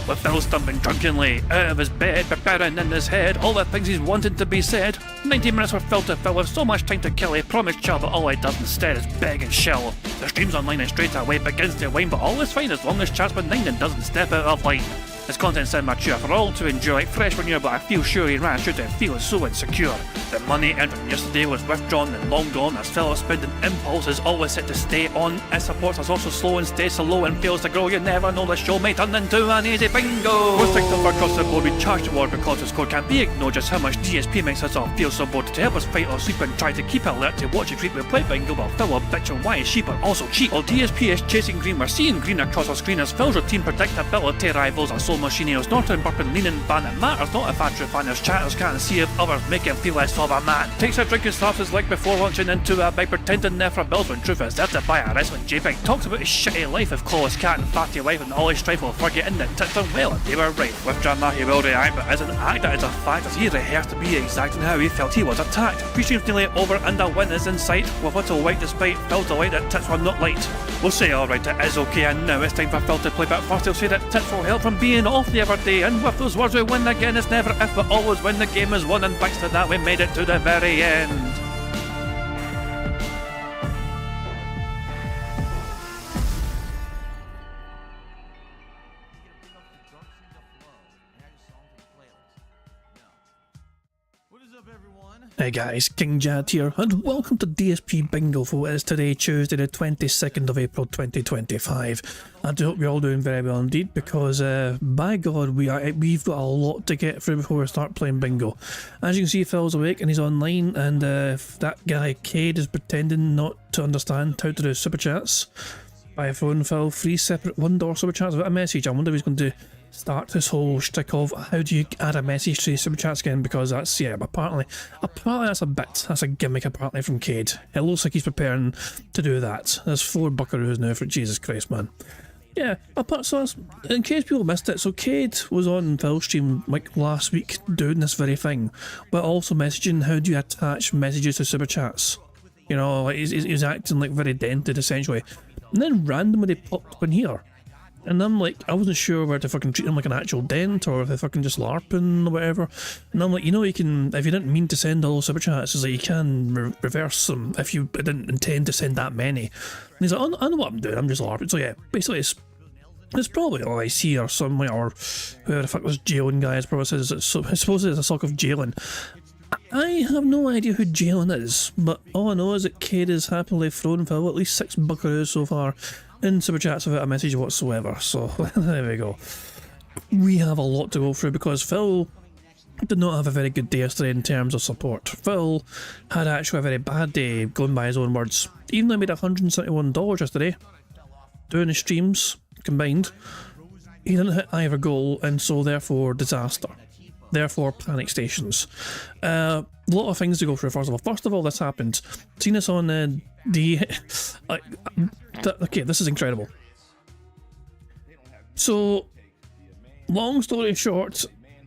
with Phil stumbling drunkenly out of his bed, preparing in his head all the things he's wanted to be said. 90 minutes for Phil to fill with so much time to kill, he promised Chell, but all he does instead is beg and shell. The stream's online and straight away begins to wane, but all is fine as long as chat's benign and doesn't step out of line. His content's immature for all to enjoy, like fresh manure, but I feel sure he ran through to feel so insecure. The money earned from yesterday was withdrawn and long gone, as Phil's spending impulse is always set to stay on. His support is also slow and stays so low and fails to grow. You never know, the show may turn into an easy bingo. We're sick of across the board, we charge the war because the score can't be ignored. Just how much DSP makes us all feel so bored. To help us fight or sleep and try to keep alert to watch a creep, we play bingo while Phil will bitch on why is she but also cheap. While DSP is chasing green, we're seeing green across our screen as Phil's routine predictability rivals our soul machineers. Norton, burping, leaning, ban. It matters not if Andrew fanners chatters can't see if others make him feel less of a man. Takes a drink and starts his leg before launching into a bike, pretending there for bills when truth is there to buy a wrestling JPEG. Talks about his shitty life of clawless cat and fatty life and all his strife while forgetting that tits are well and they were right. With drama he will react, but as an actor it's a fact as he rehearsed to be exact in how he felt he was attacked. Pre-stream's nearly over and a win is in sight, with little white despite Phil's delight that tits were not light. We'll say alright, it is okay, and now it's time for Phil to play, but first he'll say that tits will help from being off the other day, and with those words we win again. It's never if but always when the game is won, and thanks to that we made it to the very end. Hey guys, King Jad here, and welcome to DSP Bingo for what is today, Tuesday the 22nd of April 2025. I do hope you're all doing very well indeed, because by God, we've got a lot to get through before we start playing bingo. As you can see, Phil's awake and he's online, and that guy Cade is pretending not to understand how to do super chats by phone. Phil, 3 separate $1 super chats with a message. I wonder if he's going to start this whole shtick of how do you add a message to super chats again, because that's, yeah, apparently that's a gimmick apparently from Cade. It looks like he's preparing to do that. There's 4 buckaroos now for Jesus Christ, man. Yeah, so in case people missed it, so Cade was on Phil's stream like last week doing this very thing, but also messaging how do you attach messages to super chats. You know, like he's acting like very dented essentially, and then randomly they popped up in here. And I'm like, I wasn't sure where to fucking treat him like an actual dent or if they're fucking just LARPing or whatever. And I'm like, you know, you can, if you didn't mean to send all those super chats, it's like you can reverse them if you didn't intend to send that many. And he's like, oh, I know what I'm doing, I'm just LARPing. So yeah, basically it's probably IC or something, or whoever the fuck was Jalen guy, it probably says it's supposedly it's a sock of Jalen. I have no idea who Jalen is, but all I know is that Cade has happily thrown Phil at least 6 buckaroos so far in super chats without a message whatsoever. So there we go. We have a lot to go through because Phil did not have a very good day yesterday in terms of support. Phil had actually a very bad day, going by his own words. Even though he made $171 yesterday doing his streams combined, he didn't hit either goal, and so therefore disaster. Therefore panic stations. A lot of things to go through. First of all, this happened. Seen this on okay, this is incredible. So, long story short,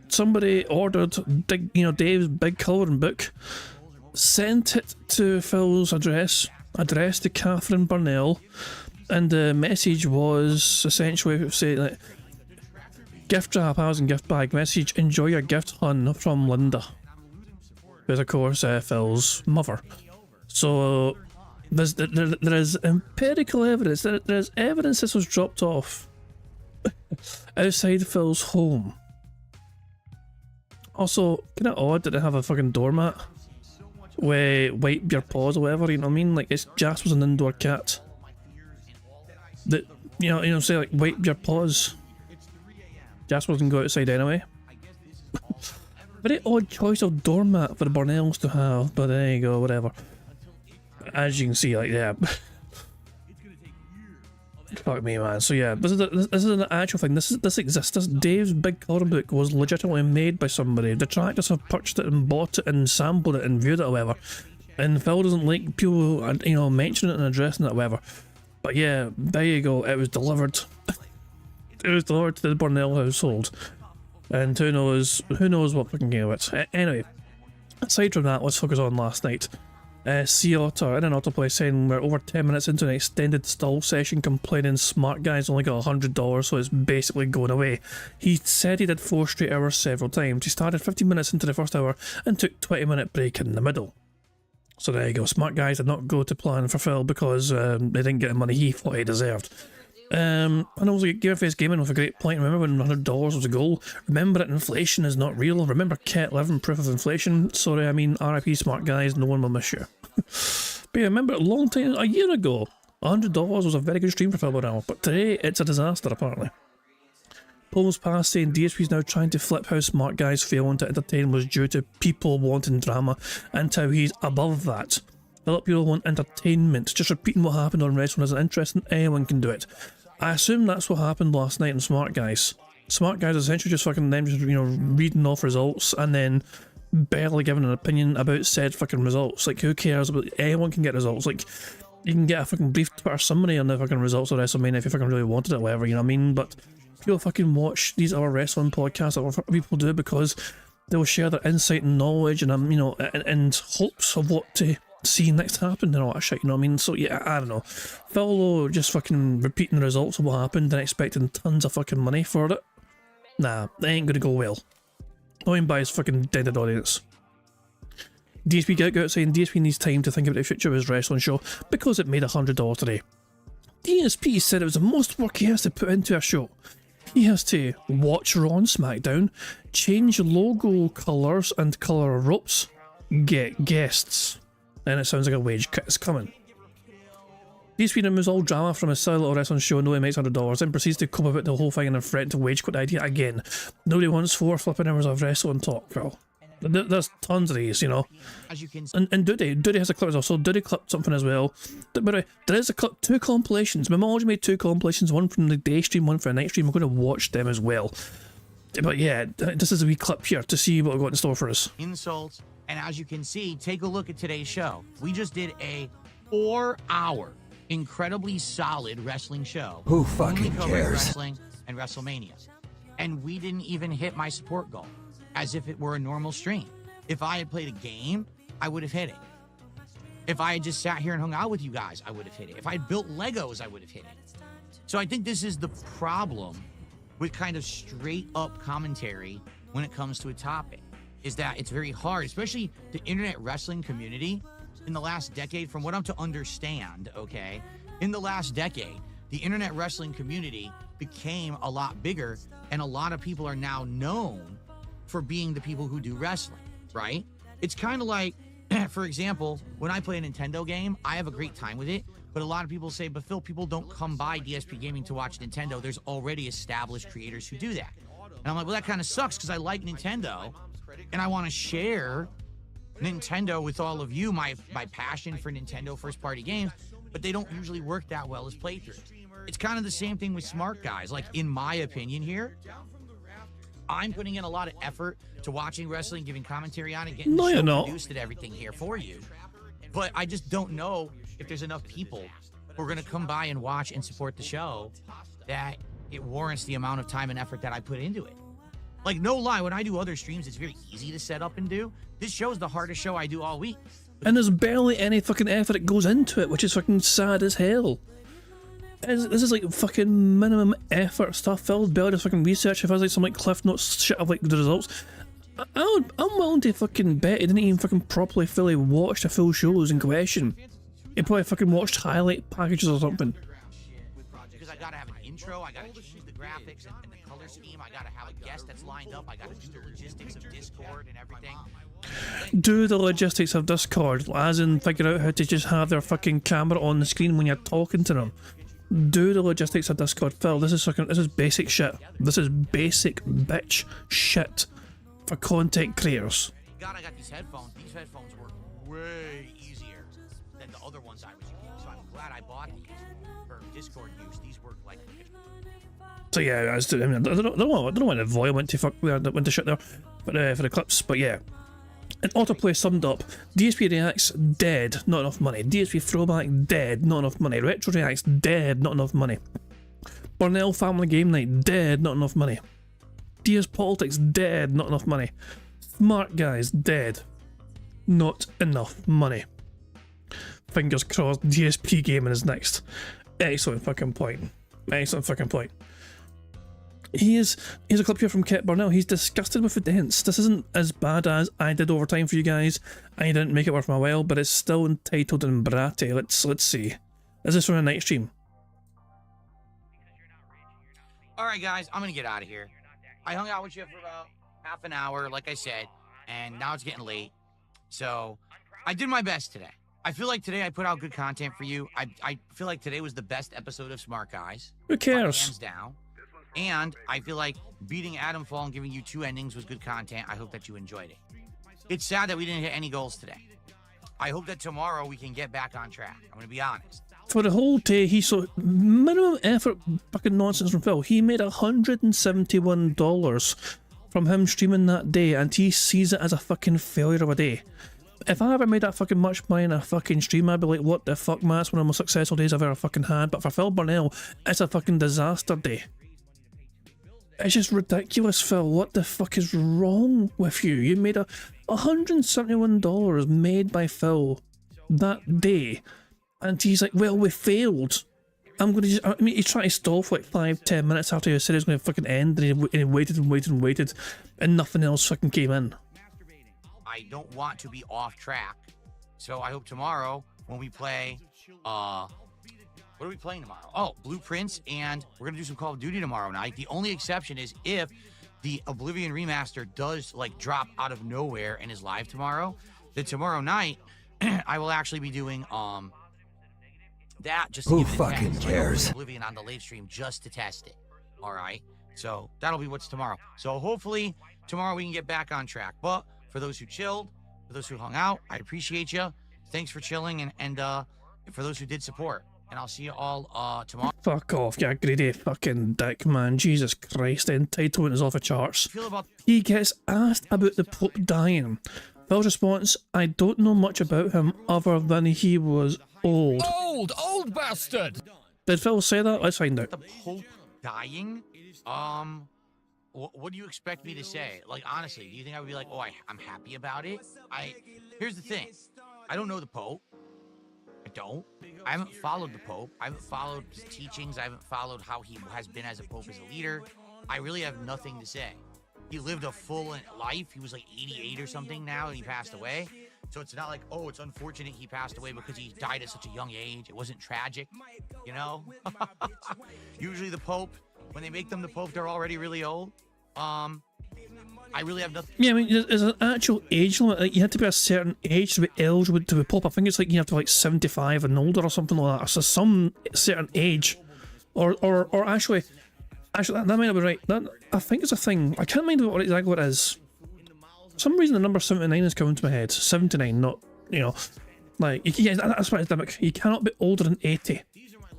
somebody ordered Dave's big colouring book, sent it to Phil's address to Catherine Burnell, and the message was essentially saying like, gift wrap, housing gift bag message, enjoy your gift, hun, from Linda, who's of course Phil's mother. So there is empirical evidence, there is evidence this was dropped off outside Phil's home. Also, kind of odd that they have a fucking doormat where wipe your paws or whatever, you know what I mean? Like, it's Jasper's an indoor cat. That, you know, say like wipe your paws. Jasper doesn't go outside anyway. Very odd choice of doormat for the Burnells to have, but there you go, whatever. As you can see, like, yeah. Fuck me, man. So yeah, this is an actual thing. This exists. Dave's big colour book was legitimately made by somebody. Detractors have purchased it and bought it and sampled it and viewed it or whatever. And Phil doesn't like people, you know, mentioning it and addressing it or whatever. But yeah, there you go. It was delivered. It was delivered to the Burnell household, and who knows what fucking game of it. Anyway, aside from that, let's focus on last night. Sea Otter in an autoplay saying we're over 10 minutes into an extended stall session complaining Smart Guy's only got $100, so it's basically going away. He said he did 4 straight hours several times. He started 15 minutes into the first hour and took 20-minute break in the middle. So there you go. Smart Guys did not go to plan for Phil because they didn't get the money he thought he deserved. And also Gamerface Gaming with a great point. Remember when $100 was a goal? Remember that inflation is not real. Remember Cat 11 proof of inflation. Sorry, I mean RIP Smart Guys, no one will miss you. But yeah, remember a long time, a year ago, $100 was a very good stream for Phil Morale, but today it's a disaster apparently. Polls passed saying DSP is now trying to flip how Smart Guys failing to entertain was due to people wanting drama and how he's above that. A lot of people want entertainment. Just repeating what happened on wrestling isn't interesting, anyone can do it. I assume that's what happened last night in Smart Guys. Smart Guys essentially just fucking them just, you know, reading off results and then barely giving an opinion about said fucking results. Like, who cares about, anyone can get results. Like, you can get a fucking brief Twitter summary on the fucking results of WrestleMania if you fucking really wanted it or whatever, you know what I mean? But people fucking watch these other wrestling podcasts that other people do because they'll share their insight and knowledge and, you know, and hopes of what to see next happen and all that shit, you know what I mean? So yeah, I don't know. Phil just fucking repeating the results of what happened and expecting tons of fucking money for it. Nah, that ain't gonna go well. Not even by his fucking dented audience. DSP Get Out saying DSP needs time to think about the future of his wrestling show because it made $100 today. DSP said it was the most work he has to put into a show. He has to watch Raw and SmackDown, change logo colours and colour ropes, get guests. And it sounds like a wage cut is coming. DSP removes all drama from his silly little wrestling show, knowing he makes $100, then proceeds to cope about the whole thing and a threat to wage quit idea again. Nobody wants 4 flipping hours of wrestling talk, bro. There's tons of these, you know. And Duty has a clip as well, so Duty clipped something as well. But there is a clip, 2 compilations. Memology made 2 compilations, one from the day stream, one for the night stream. We're going to watch them as well. But yeah, this is a wee clip here to see what we've got in store for us. Insults. And as you can see, take a look at today's show. We just did a 4-hour, incredibly solid wrestling show. Who fucking cares? Wrestling and WrestleMania. And we didn't even hit my support goal, as if it were a normal stream. If I had played a game, I would have hit it. If I had just sat here and hung out with you guys, I would have hit it. If I had built Legos, I would have hit it. So I think this is the problem with kind of straight up commentary when it comes to a topic. Is that it's very hard, especially the internet wrestling community in the last decade, from what I'm to understand, okay? In the last decade, the internet wrestling community became a lot bigger, and a lot of people are now known for being the people who do wrestling, right? It's kind of like, for example, when I play a Nintendo game, I have a great time with it, but a lot of people say, but Phil, people don't come by DSP Gaming to watch Nintendo. There's already established creators who do that. And I'm like, well, that kind of sucks because I like Nintendo, and I want to share Nintendo with all of you, my passion for Nintendo first-party games, but they don't usually work that well as playthroughs. It's kind of the same thing with Smart Guys. Like, in my opinion here, I'm putting in a lot of effort to watching wrestling, giving commentary on it, getting the show produced and everything here for you. But I just don't know if there's enough people who are going to come by and watch and support the show that it warrants the amount of time and effort that I put into it. Like, no lie, when I do other streams, it's very easy to set up and do. This show is the hardest show I do all week. And there's barely any fucking effort that goes into it, which is fucking sad as hell. This is like fucking minimum effort stuff. Phil's barely just fucking research. If I was like some like Cliff Notes shit of like the results, I'm willing to fucking bet he didn't even fucking properly fully watch the full shows in question. He probably fucking watched highlight packages or something. Because I gotta have an intro, I gotta choose the graphics and the color scheme, I gotta have a guest that's lined up, I gotta do the logistics of Discord and everything. Do the logistics of Discord, as in figure out how to just have their fucking camera on the screen when you're talking to them. Do the logistics of Discord, Phil. This is basic shit. This is basic bitch shit for content creators. God, I got these headphones. These headphones work way easier than the other ones I was using, so I'm glad I bought these for Discord use. These work like. So yeah, I don't know when the volume went to shit there, but for the clips. But yeah. And autoplay summed up: DSP Reacts dead, not enough money. DSP Throwback dead, not enough money. Retro Reacts dead, not enough money. Burnell Family Game Night dead, not enough money. DS Politics dead, not enough money. Smart Guys dead, not enough money. Fingers crossed, DSP gaming is next. Excellent fucking point. Excellent fucking point. Here's a clip here from Kit Burnell. He's disgusted with the dents. This isn't as bad as I did overtime for you guys. I didn't make it worth my while, but it's still entitled and bratty. Let's see. Is this from a night stream? Alright guys, I'm gonna get out of here. I hung out with you for about half an hour, like I said, and now it's getting late. So, I did my best today. I feel like today I put out good content for you. I feel like today was the best episode of Smart Guys. Who cares? Hands down. And I feel like beating Adam Fall and giving you 2 endings was good content. I hope that you enjoyed it. It's sad that we didn't hit any goals today. I hope that tomorrow we can get back on track. I'm going to be honest. For the whole day, he saw minimum effort fucking nonsense from Phil. He made $171 from him streaming that day, and he sees it as a fucking failure of a day. If I ever made that fucking much money in a fucking stream, I'd be like, what the fuck, man? That's one of the most successful days I've ever fucking had. But for Phil Burnell, it's a fucking disaster day. It's just ridiculous, Phil. What the fuck is wrong with you? You made $171 made by Phil that day, and he's like, well, we failed. I'm gonna just, I mean, he tried to stall for like 5-10 minutes after he said it was gonna fucking end, and he waited and waited and waited, and nothing else fucking came in. I don't want to be off track, so I hope tomorrow when we play, what are we playing tomorrow? Oh, Blueprints, and we're gonna do some Call of Duty tomorrow night. The only exception is if the Oblivion remaster does like drop out of nowhere and is live tomorrow, then tomorrow night I will actually be doing that just to Who give it a fucking test. cares? Oblivion on the live stream just to test it. All right, so that'll be what's tomorrow. So hopefully tomorrow we can get back on track. But for those who chilled, for those who hung out, I appreciate you. Thanks for chilling, and for those who did support. And I'll see you all tomorrow. Fuck off, you greedy fucking dick, man. Jesus Christ, the entitlement is off the charts. He gets asked about the Pope dying. Phil's response, I don't know much about him other than he was old. Old bastard! Did Phil say that? Let's find out. The Pope dying? What do you expect me to say? Like, honestly, do you think I would be like, oh, I'm happy about it? Here's the thing. I don't know the Pope. I don't. I haven't followed the Pope. I haven't followed his teachings. I haven't followed how he has been as a Pope, as a leader. I really have nothing to say. He lived a full life. He was like 88 or something now, and he passed away. So it's not like, oh, it's unfortunate he passed away because he died at such a young age. It wasn't tragic, you know? Usually the Pope, when they make them the Pope, they're already really old. I really have nothing. Yeah, I mean, there's an actual age limit. Like, you had to be a certain age to be eligible to be Pope. I think it's like you have to be like 75 and older or something like that. So some certain age, or actually, that might not be right. I think it's a thing. I can't mind what exactly what it is. For some reason the number 79 is coming to my head. 79, not, you know, like, yeah, that's what it's done. You cannot be older than 80.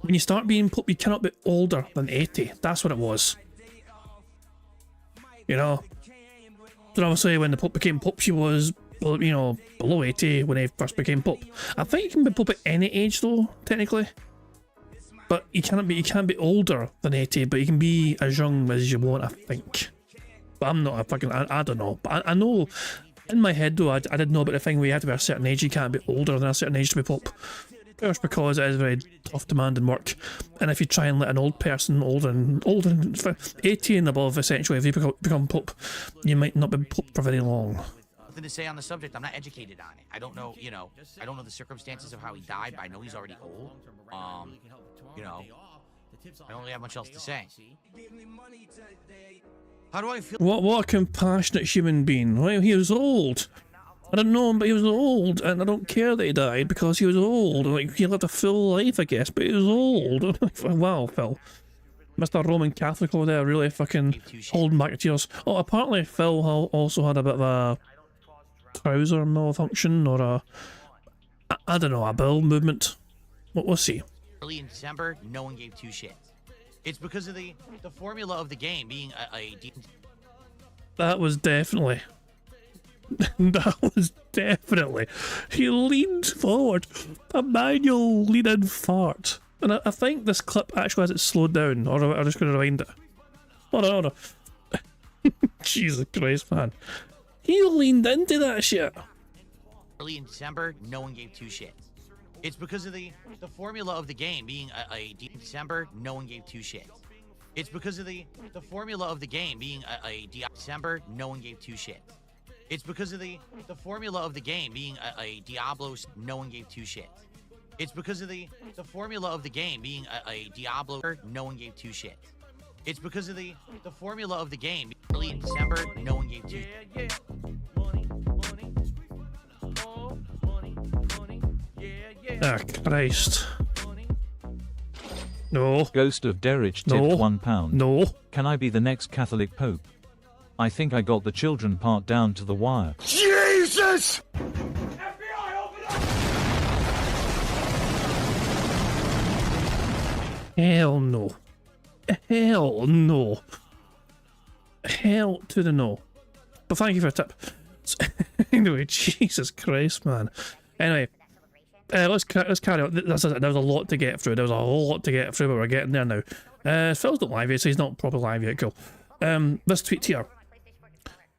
When you start being Pope, you cannot be older than 80. That's what it was. You know. So obviously when the Pope became Pope, she was, you know, below 80 when he first became Pope. I think you can be Pope at any age though, technically. But you can't be older than 80, but you can be as young as you want, I think. But I'm not a fucking, I don't know. But I know, in my head though, I did know about the thing where you had to be a certain age, you can't be older than a certain age to be Pope. Just because it is very tough, demanding work, and if you try and let an old person, older than 80 and above, essentially, if they become Pope, you might not be Pope for very long. Nothing to say on the subject. I'm not educated on it. I don't know, you know, I don't know the circumstances of how he died, but I know he's already old. You know, I don't really have much else to say. How do I feel? What a compassionate human being. Well, he was old. I don't know him, but he was old, and I don't care that he died because he was old. Like, he lived a full life, I guess, but he was old. Wow, Phil. Mr. Roman Catholic over there really fucking holding back the tears. Oh, apparently Phil also had a bit of a trouser malfunction, or I don't know, a bowel movement. We'll see. Early in December, no one gave 2 shits. It's because of the formula of the game being a That was definitely... That was definitely... He leaned forward. A manual lean-in fart. And I think this clip actually has it slowed down, or I'm just going to rewind it. Hold on. Jesus Christ, man. He leaned into that shit. Early in December, no one gave 2 shits. It's because of the formula of the game being a December, no one gave two shits. It's because of the formula of the game being a December, no one gave two shits. It's because of the formula of the game being a Diablos, no one gave two shits. It's because of the formula of the game being a Diablo, no one gave two shits. It's because of the formula of the game early in December, no one gave two. Ah, Christ. No. Ghost of Derrich tipped No. £1. No. Can I be the next Catholic Pope? I think I got the children part down to the wire. Jesus! Hell no. Hell no. Hell to the no. But thank you for a tip. So, anyway, Jesus Christ, man. Anyway, let's carry on. There was a lot to get through. There was a lot to get through, but we're getting there now. Phil's not live yet, so he's not proper live yet. Cool. This tweet here.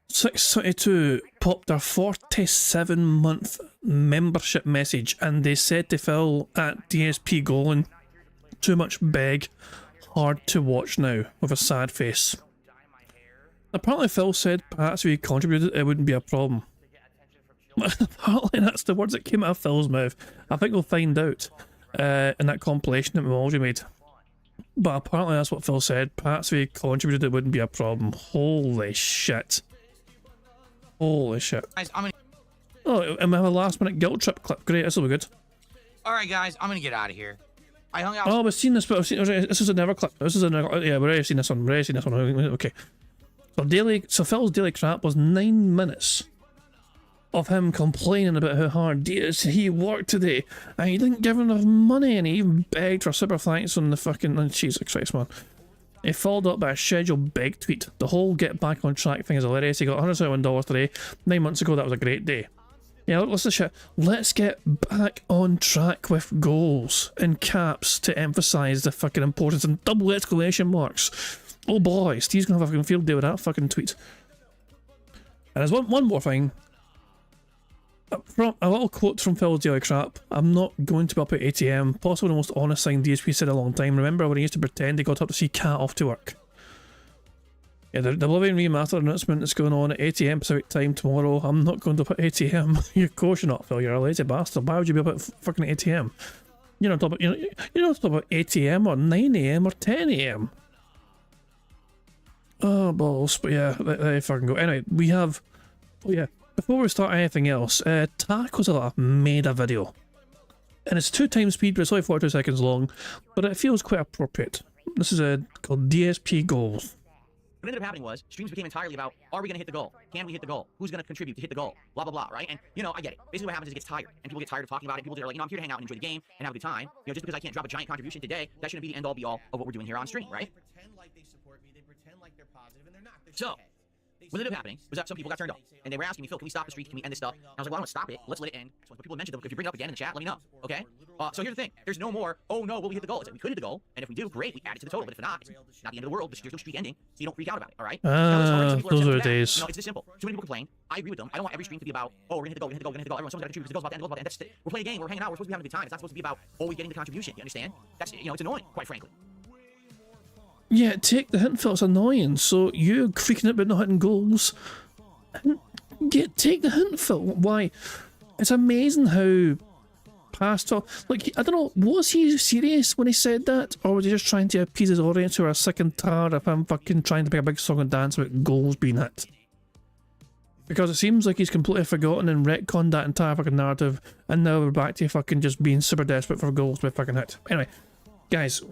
672 popped their 47-month membership message, and they said to Phil at DSP Golan, "Too much beg, hard to watch now," with a sad face. Apparently Phil said perhaps if he contributed it wouldn't be a problem. Apparently that's the words that came out of Phil's mouth. I think we'll find out in that compilation that Memology made. But apparently that's what Phil said. Perhaps if he contributed it wouldn't be a problem. Holy shit. Holy shit. Guys, Oh, and we have a last minute guilt trip clip. Great, this will be good. all right, guys, I'm gonna get out of here. I hung out. Oh, we've seen this, but this is another clip. This is another. Yeah, we've already seen this one. Okay. So Phil's daily crap was 9 minutes of him complaining about how hard he worked today, and he didn't give enough money, and he even begged for super thanks on the fucking. Jesus Christ, man. He followed up by a scheduled beg tweet. The whole get back on track thing is hilarious. He got $171 today. 9 months ago, that was a great day. Yeah, what's the shit? Let's get back on track with goals in caps to emphasise the fucking importance and double exclamation marks. Oh boy, Steve's gonna have a fucking field day with that fucking tweet. And there's one more thing. From a little quote from Phil's Daily Crap. "I'm not going to be up at 8 AM. Possibly the most honest thing DSP said in a long time. Remember when he used to pretend he got up to see Cat off to work?" Yeah, the Oblivion Remastered announcement is going on at 8 AM Pacific time tomorrow. I'm not going to be up at 8 AM. You're of course you're not, Phil. You're a lazy bastard. Why would you be up at fucking 8 AM? You're not talking about 8 AM or 9 AM or 10 AM. Oh, balls. But yeah, there you fucking go. Anyway, we have... Oh yeah. Before we start anything else, Taco's made a video. And it's 2 times speed, but it's only 42 seconds long. But it feels quite appropriate. This is called DSP Goals. What ended up happening was streams became entirely about, are we going to hit the goal? Can we hit the goal? Who's going to contribute to hit the goal? Blah, blah, blah, right? And, you know, I get it. Basically what happens is it gets tired. And people get tired of talking about it. People are like, you know, I'm here to hang out and enjoy the game and have a good time. You know, just because I can't drop a giant contribution today, that shouldn't be the end-all be-all of what we're doing here on stream, right? Pretend like they support me. They pretend like they're positive, and they're not. They're So, shitheads. what ended up happening was that some people got turned up. And they were asking me, Phil, can we stop the streak? Can we end this stuff? And I was like, well, I don't want to stop it. Let's let it end. So when people mention it, if you bring it up again in the chat, let me know. Okay? So here's the thing. There's no more, oh no, will we hit the goal? It's like, we could hit the goal. And if we do, great, we add it to the total. But if not, it's not the end of the world. There's no streak ending. So you don't freak out about it. All right? Those are the days. You know, it's this simple. Too many people complain. I agree with them. I don't want every stream to be about, oh, we're going to hit the goal, we're going to hit the goal, we're going to hit the goal. Everyone's got to contribute because the goal's about to end, We're playing a game, we're hanging out, we're supposed to be having a good time. It's not supposed to be about always getting the contribution. You understand? That's, you know, it's annoying, quite frankly. Yeah, take the hint, Phil. It's annoying. So you freaking out about not hitting goals. Take the hint, Phil. Why? It's amazing how past talk. Like, I don't know, was he serious when he said that, or was he just trying to appease his audience who are sick and tired of him fucking trying to make a big song and dance about goals being hit? Because it seems like he's completely forgotten and retconned that entire fucking narrative, and now we're back to fucking just being super desperate for goals to be fucking hit. Anyway, guys.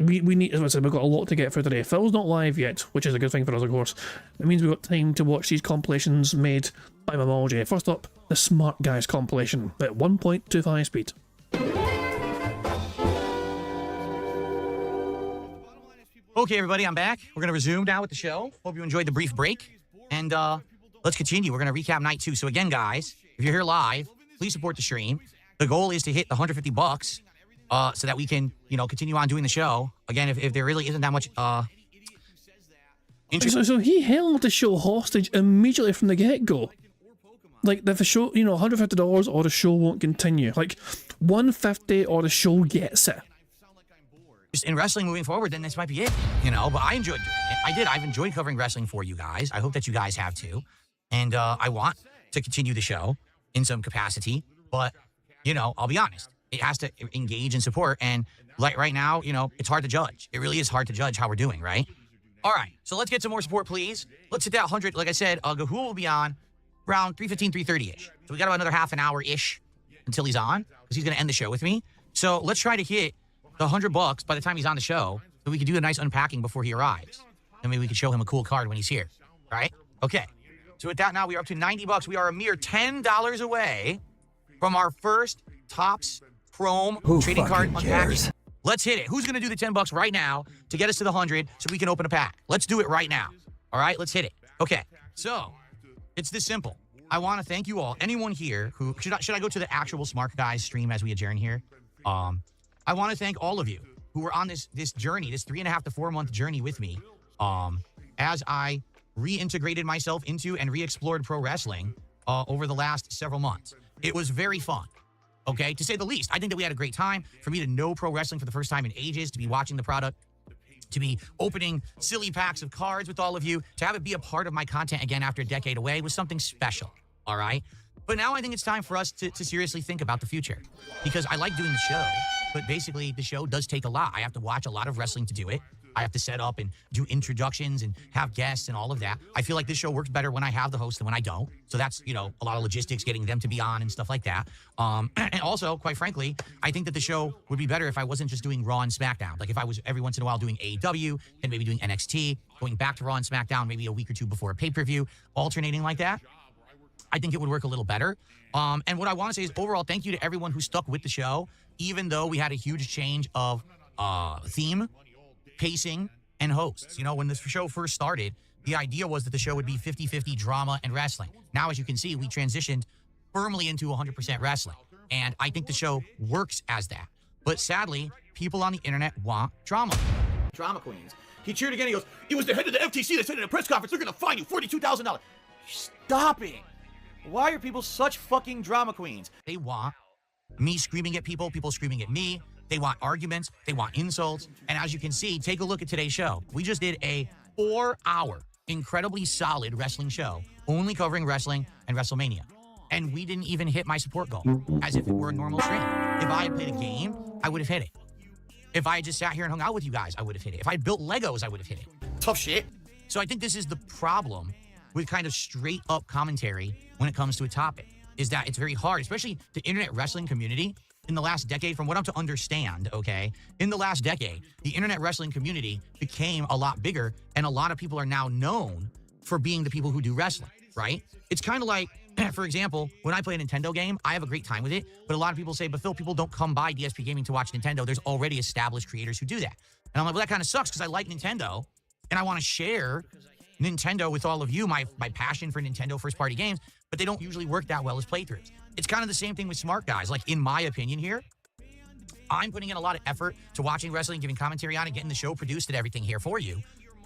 We need, as I said, we've got a lot to get through today. Phil's not live yet, which is a good thing for us, of course. It means we've got time to watch these compilations made by Memology. First up, the Smart Guys compilation at 1.25 speed. Okay, everybody, I'm back. We're going to resume now with the show. Hope you enjoyed the brief break. And let's continue. We're going to recap night 2. So again, guys, if you're here live, please support the stream. The goal is to hit the $150 so that we can, you know, continue on doing the show. Again, if there really isn't that much interest. So he held the show hostage immediately from the get-go. Like, if the show, you know, $150 or the show won't continue. Like, $150 or the show gets it. Just in wrestling moving forward, then this might be it, you know, but I enjoyed doing it. I've enjoyed covering wrestling for you guys. I hope that you guys have too. And I want to continue the show in some capacity, but, you know, I'll be honest, it has to engage and support. And like right now, you know, it's hard to judge. It really is hard to judge how we're doing, right? All right, so let's get some more support, please. Let's hit that 100. Like I said, Gahul will be on around 3:15, 3:30-ish. So we got about another half an hour-ish until he's on, because he's going to end the show with me. So let's try to hit the $100 by the time he's on the show, so we can do a nice unpacking before he arrives. And maybe we can show him a cool card when he's here, right? Okay. So with that, now we are up to $90. We are a mere $10 away from our first Topps Chrome trading card unpacking. Let's hit it. Who's going to do the $10 right now to get us to the 100 so we can open a pack? Let's do it right now. All right, let's hit it. Okay, so it's this simple. I want to thank you all. Anyone here who should I go to the actual Smart Guys stream as we adjourn here? I want to thank all of you who were on this journey, this 3.5 to 4 month journey with me, as I reintegrated myself into and re-explored pro wrestling over the last several months. It was very fun. Okay, to say the least. I think that we had a great time. For me to know pro wrestling for the first time in ages, to be watching the product, to be opening silly packs of cards with all of you, to have it be a part of my content again after a decade away was something special, all right? But now I think it's time for us to seriously think about the future, because I like doing the show, but basically the show does take a lot. I have to watch a lot of wrestling to do it. I have to set up and do introductions and have guests and all of that. I feel like this show works better when I have the host than when I don't. So that's, you know, a lot of logistics, getting them to be on and stuff like that. And also, quite frankly, I think that the show would be better if I wasn't just doing Raw and SmackDown. Like if I was every once in a while doing AEW and maybe doing NXT, going back to Raw and SmackDown maybe a week or two before a pay-per-view, alternating like that. I think it would work a little better. And what I want to say is overall, thank you to everyone who stuck with the show, even though we had a huge change of theme, pacing, and hosts. You know, when this show first started, the idea was that the show would be 50-50 drama and wrestling. Now, as you can see, we transitioned firmly into 100% wrestling. And I think the show works as that. But sadly, people on the internet want drama. Drama queens. He cheered again. He goes, "It was the head of the FTC that said in a press conference they're going to fine you $42,000. Stop it. Why are people such fucking drama queens? They want me screaming at people, people screaming at me. They want arguments. They want insults. And as you can see, take a look at today's show. We just did a 4-hour, incredibly solid wrestling show, only covering wrestling and WrestleMania. And we didn't even hit my support goal, as if it were a normal stream. If I had played a game, I would have hit it. If I had just sat here and hung out with you guys, I would have hit it. If I had built Legos, I would have hit it. Tough shit. So I think this is the problem with kind of straight up commentary when it comes to a topic, is that it's very hard, especially the internet wrestling community. In the last decade, from what I'm to understand, okay, in the last decade, the internet wrestling community became a lot bigger, and a lot of people are now known for being the people who do wrestling, right? It's kind of like, for example, when I play a Nintendo game, I have a great time with it, but a lot of people say, but Phil, people don't come by DSP Gaming to watch Nintendo. There's already established creators who do that. And I'm like, well, that kind of sucks, because I like Nintendo, and I want to share Nintendo with all of you, my passion for Nintendo first-party games, but they don't usually work that well as playthroughs. It's kind of the same thing with Smart Guys. Like, in my opinion here, I'm putting in a lot of effort to watching wrestling, giving commentary on it, getting the show produced and everything here for you.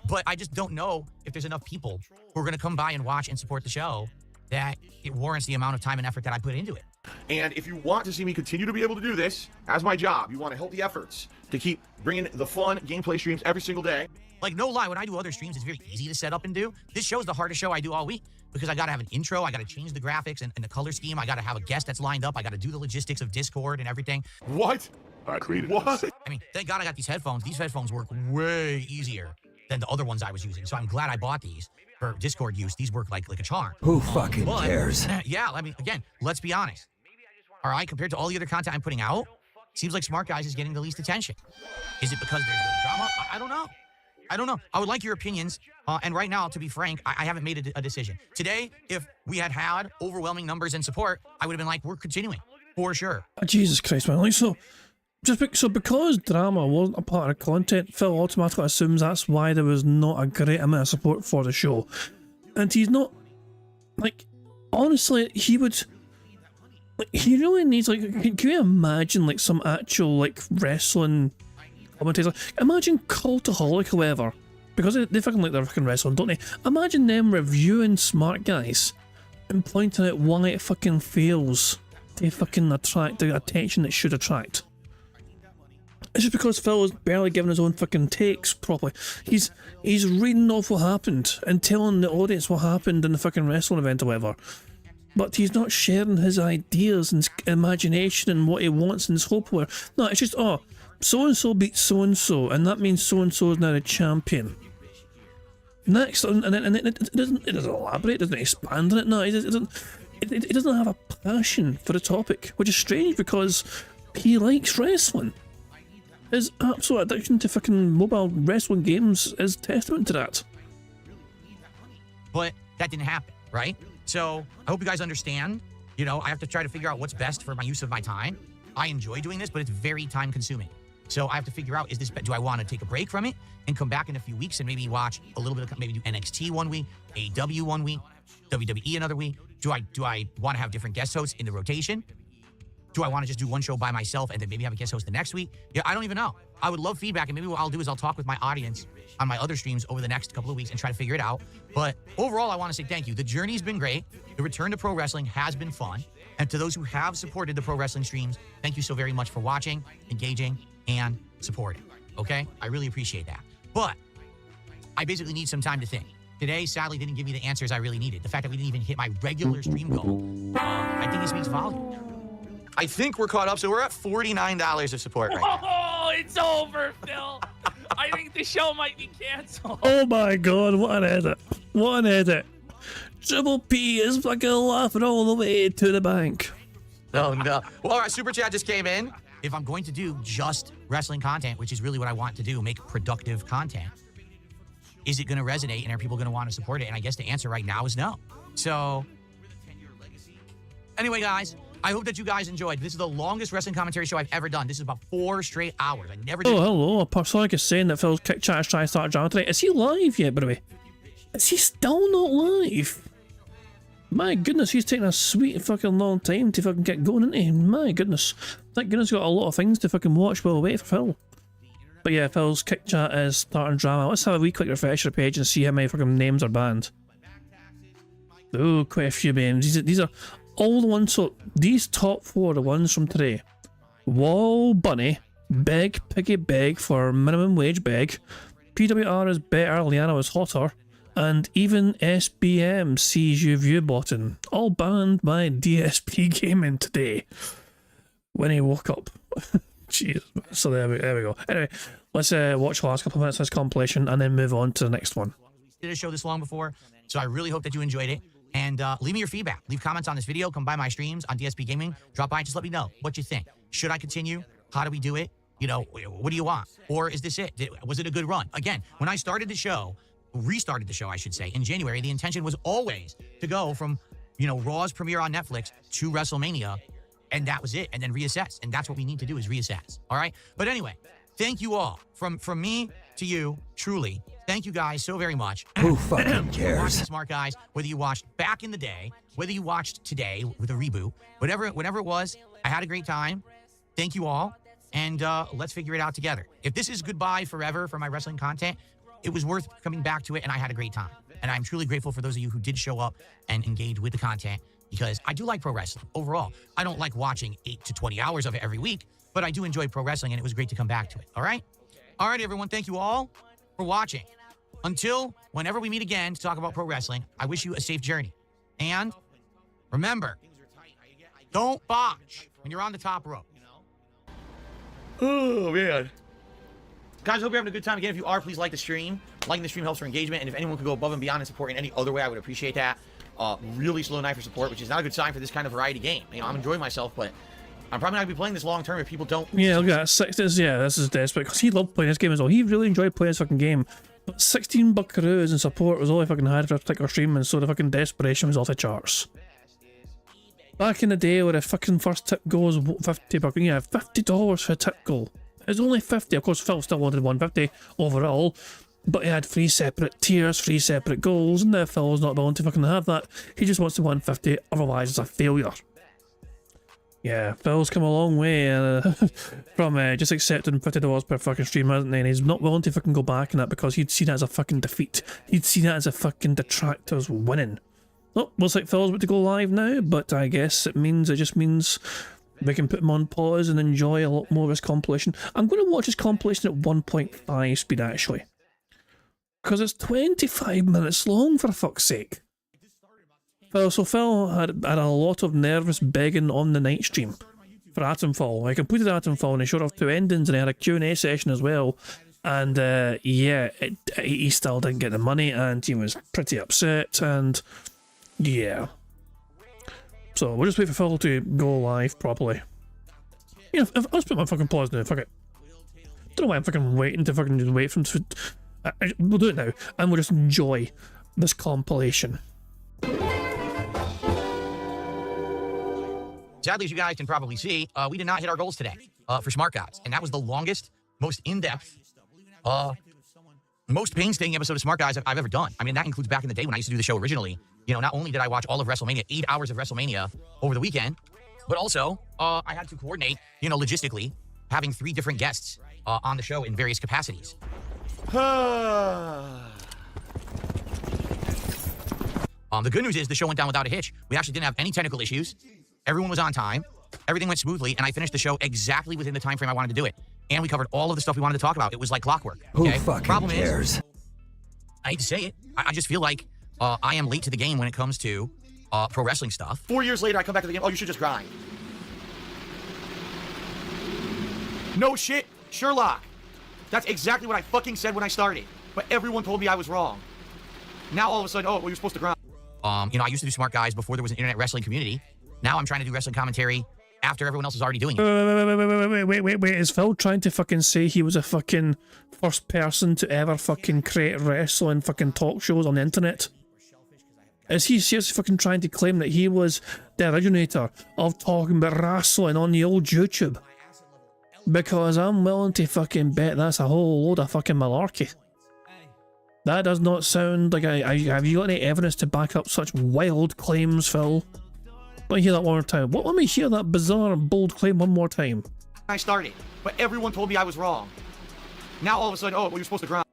But I just don't know if there's enough people who are going to come by and watch and support the show that it warrants the amount of time and effort that I put into it. And if you want to see me continue to be able to do this as my job, you want to help the efforts to keep bringing the fun gameplay streams every single day. Like, no lie, when I do other streams, it's very easy to set up and do. This show is the hardest show I do all week, because I got to have an intro, I got to change the graphics and the color scheme, I got to have a guest that's lined up, I got to do the logistics of Discord and everything. What? I created what? I mean, thank God I got these headphones. These headphones work way easier than the other ones I was using, so I'm glad I bought these for Discord use. These work like a charm. Who fucking cares? Yeah, I mean, again, let's be honest. All right, compared to all the other content I'm putting out, seems like Smart Guys is getting the least attention. Is it because there's no drama? I don't know. I don't know. I would like your opinions. And right now, to be frank, I haven't made a decision. Today, if we had overwhelming numbers and support, I would have been like, we're continuing, for sure. Jesus Christ, man. Like, so because drama wasn't a part of the content, Phil automatically assumes that's why there was not a great amount of support for the show. And he's not, like, honestly, he would, like, he really needs, like, can you imagine, like, some actual, like, wrestling commentators? Imagine Cultaholic, however, because they fucking like their fucking wrestling, don't they? Imagine them reviewing Smart Guys and pointing out why it fucking fails to fucking attract the attention it should attract. It's just because Phil is barely giving his own fucking takes properly. He's reading off what happened and telling the audience what happened in the fucking wrestling event or whatever. But he's not sharing his ideas and his imagination and what he wants and his hope for. No, it's just, oh, so-and-so beat so-and-so, and that means so-and-so is now a champion. Next, and it doesn't elaborate, it doesn't expand on it, no, it doesn't have a passion for the topic, which is strange because he likes wrestling. His absolute addiction to fucking mobile wrestling games is testament to that. But that didn't happen, right? So I hope you guys understand. You know, I have to try to figure out what's best for my use of my time. I enjoy doing this, but it's very time consuming. So I have to figure out, do I want to take a break from it and come back in a few weeks and maybe watch a little bit of, maybe do NXT one week, AEW one week, WWE another week? Do I want to have different guest hosts in the rotation? Do I want to just do one show by myself and then maybe have a guest host the next week? Yeah, I don't even know. I would love feedback, and maybe what I'll do is I'll talk with my audience on my other streams over the next couple of weeks and try to figure it out. But overall, I want to say thank you. The journey's been great. The return to pro wrestling has been fun. And to those who have supported the pro wrestling streams, thank you so very much for watching, engaging, and supporting. Okay? I really appreciate that. But I basically need some time to think. Today, sadly, didn't give me the answers I really needed. The fact that we didn't even hit my regular stream goal, I think it speaks volumes. I think we're caught up, so we're at $49 of support right now. Oh, it's over, Phil. I think the show might be canceled. Oh my god, what an edit. What an edit. Triple P is fucking laughing all the way to the bank. Oh, no. Well, all right, Super Chat just came in. If I'm going to do just wrestling content, which is really what I want to do, make productive content, is it going to resonate and are people going to want to support it? And I guess the answer right now is no. So, anyway, guys, I hope that you guys enjoyed. This is the longest wrestling commentary show I've ever done. This is about 4 straight hours. I never did. Oh, hello. Personic is saying that Phil's kick chat is trying to start a drama tonight. Is he live yet, by the way? Is he still not live? My goodness, he's taking a sweet fucking long time to fucking get going, isn't he? My goodness. Thank goodness he's got a lot of things to fucking watch while we wait for Phil. But yeah, Phil's kick chat is starting drama. Let's have a wee quick refresh of the page and see how many fucking names are banned. Oh, quite a few names. These are all the ones, so these top 4 are the ones from today. Wall Bunny, Beg Piggy Beg for minimum wage beg, PWR is better, Liana is hotter, and even SBM sees you view button. All banned by DSP Gaming today. When he woke up. Jeez. So there we go. Anyway, let's watch the last couple of minutes of this compilation and then move on to the next one. Did a show this long before, so I really hope that you enjoyed it. And leave me your feedback. Leave comments on this video. Come by my streams on DSP Gaming. Drop by and just let me know what you think. Should I continue? How do we do it? You know, what do you want? Or is this it? Was it a good run? Again, when I started the show, restarted the show, I should say, in January, the intention was always to go from, you know, Raw's premiere on Netflix to WrestleMania, and that was it, and then reassess. And that's what we need to do is reassess, all right? But anyway, thank you all. From me to you, truly, thank you guys so very much. Who fucking cares? Smart guys, whether you watched back in the day, whether you watched today with a reboot, whatever it was, I had a great time. Thank you all, and let's figure it out together. If this is goodbye forever for my wrestling content, it was worth coming back to it, and I had a great time. And I'm truly grateful for those of you who did show up and engage with the content, because I do like pro wrestling overall. I don't like watching 8 to 20 hours of it every week, but I do enjoy pro wrestling, and it was great to come back to it, all right? All right, everyone, thank you all for watching. Until whenever we meet again to talk about pro wrestling, I wish you a safe journey. And remember, don't botch when you're on the top rope. Oh, man. Guys, I hope you're having a good time. Again, if you are, please like the stream. Liking the stream helps for engagement, and if anyone could go above and beyond and support in any other way, I would appreciate that. Really slow night for support, which is not a good sign for this kind of variety game. You know, I'm enjoying myself, but I'm probably not going to be playing this long term if people don't... Yeah, look at that. This is desperate, because he loved playing this game as well. He really enjoyed playing this fucking game. But 16 buckaroos in support was all he fucking had for a particular stream, and so the fucking desperation was off the charts. Back in the day where the fucking first tip goal was $50 for a tip goal. It was only 50. Of course, Phil still wanted 150 overall, but he had 3 separate tiers, 3 separate goals, and now Phil's not willing to fucking have that. He just wants the 150, otherwise it's a failure. Yeah, Phil's come a long way from just accepting $50 per fucking stream, hasn't he? And he's not willing to fucking go back in that because he'd see that as a fucking defeat. He'd see that as a fucking detractors winning. Oh, looks like Phil's about to go live now, but I guess it just means we can put him on pause and enjoy a lot more of his compilation. I'm going to watch his compilation at 1.5 speed, actually. Because it's 25 minutes long, for fuck's sake. So Phil had a lot of nervous begging on the night stream for Atomfall. I completed Atomfall and he showed off 2 endings and he had a Q&A session as well. And yeah, he still didn't get the money and he was pretty upset and yeah. So we'll just wait for Phil to go live properly. You know, I'll just put my fucking pause now, fuck it. Don't know why I'm fucking waiting to fucking just wait for him to... we'll do it now and we'll just enjoy this compilation. Sadly, as you guys can probably see, we did not hit our goals today for Smart Guys. And that was the longest, most in-depth, most painstaking episode of Smart Guys I've ever done. I mean, that includes back in the day when I used to do the show originally. You know, not only did I watch all of WrestleMania, 8 hours of WrestleMania over the weekend, but also I had to coordinate, you know, logistically, having 3 different guests on the show in various capacities. The good news is the show went down without a hitch. We actually didn't have any technical issues. Everyone was on time. Everything went smoothly, and I finished the show exactly within the time frame I wanted to do it. And we covered all of the stuff we wanted to talk about. It was like clockwork. Okay? Who fucking Problem cares? Is, I hate to say it, I just feel like I am late to the game when it comes to pro wrestling stuff. 4 years later, I come back to the game. Oh, you should just grind. No shit, Sherlock. That's exactly what I fucking said when I started. But everyone told me I was wrong. Now all of a sudden, oh, well, you're supposed to grind. You know, I used to do Smart Guys before there was an internet wrestling community. Now I'm trying to do wrestling commentary after everyone else is already doing it. Wait, is Phil trying to fucking say he was a fucking first person to ever fucking create wrestling fucking talk shows on the internet? Is he seriously fucking trying to claim that he was the originator of talking about wrestling on the old YouTube? Because I'm willing to fucking bet that's a whole load of fucking malarkey. That does not sound like have you got any evidence to back up such wild claims, Phil? Let me hear that one more time. Let me hear that bizarre, bold claim one more time. I started, but everyone told me I was wrong. Now all of a sudden, oh, well, you're supposed to grind.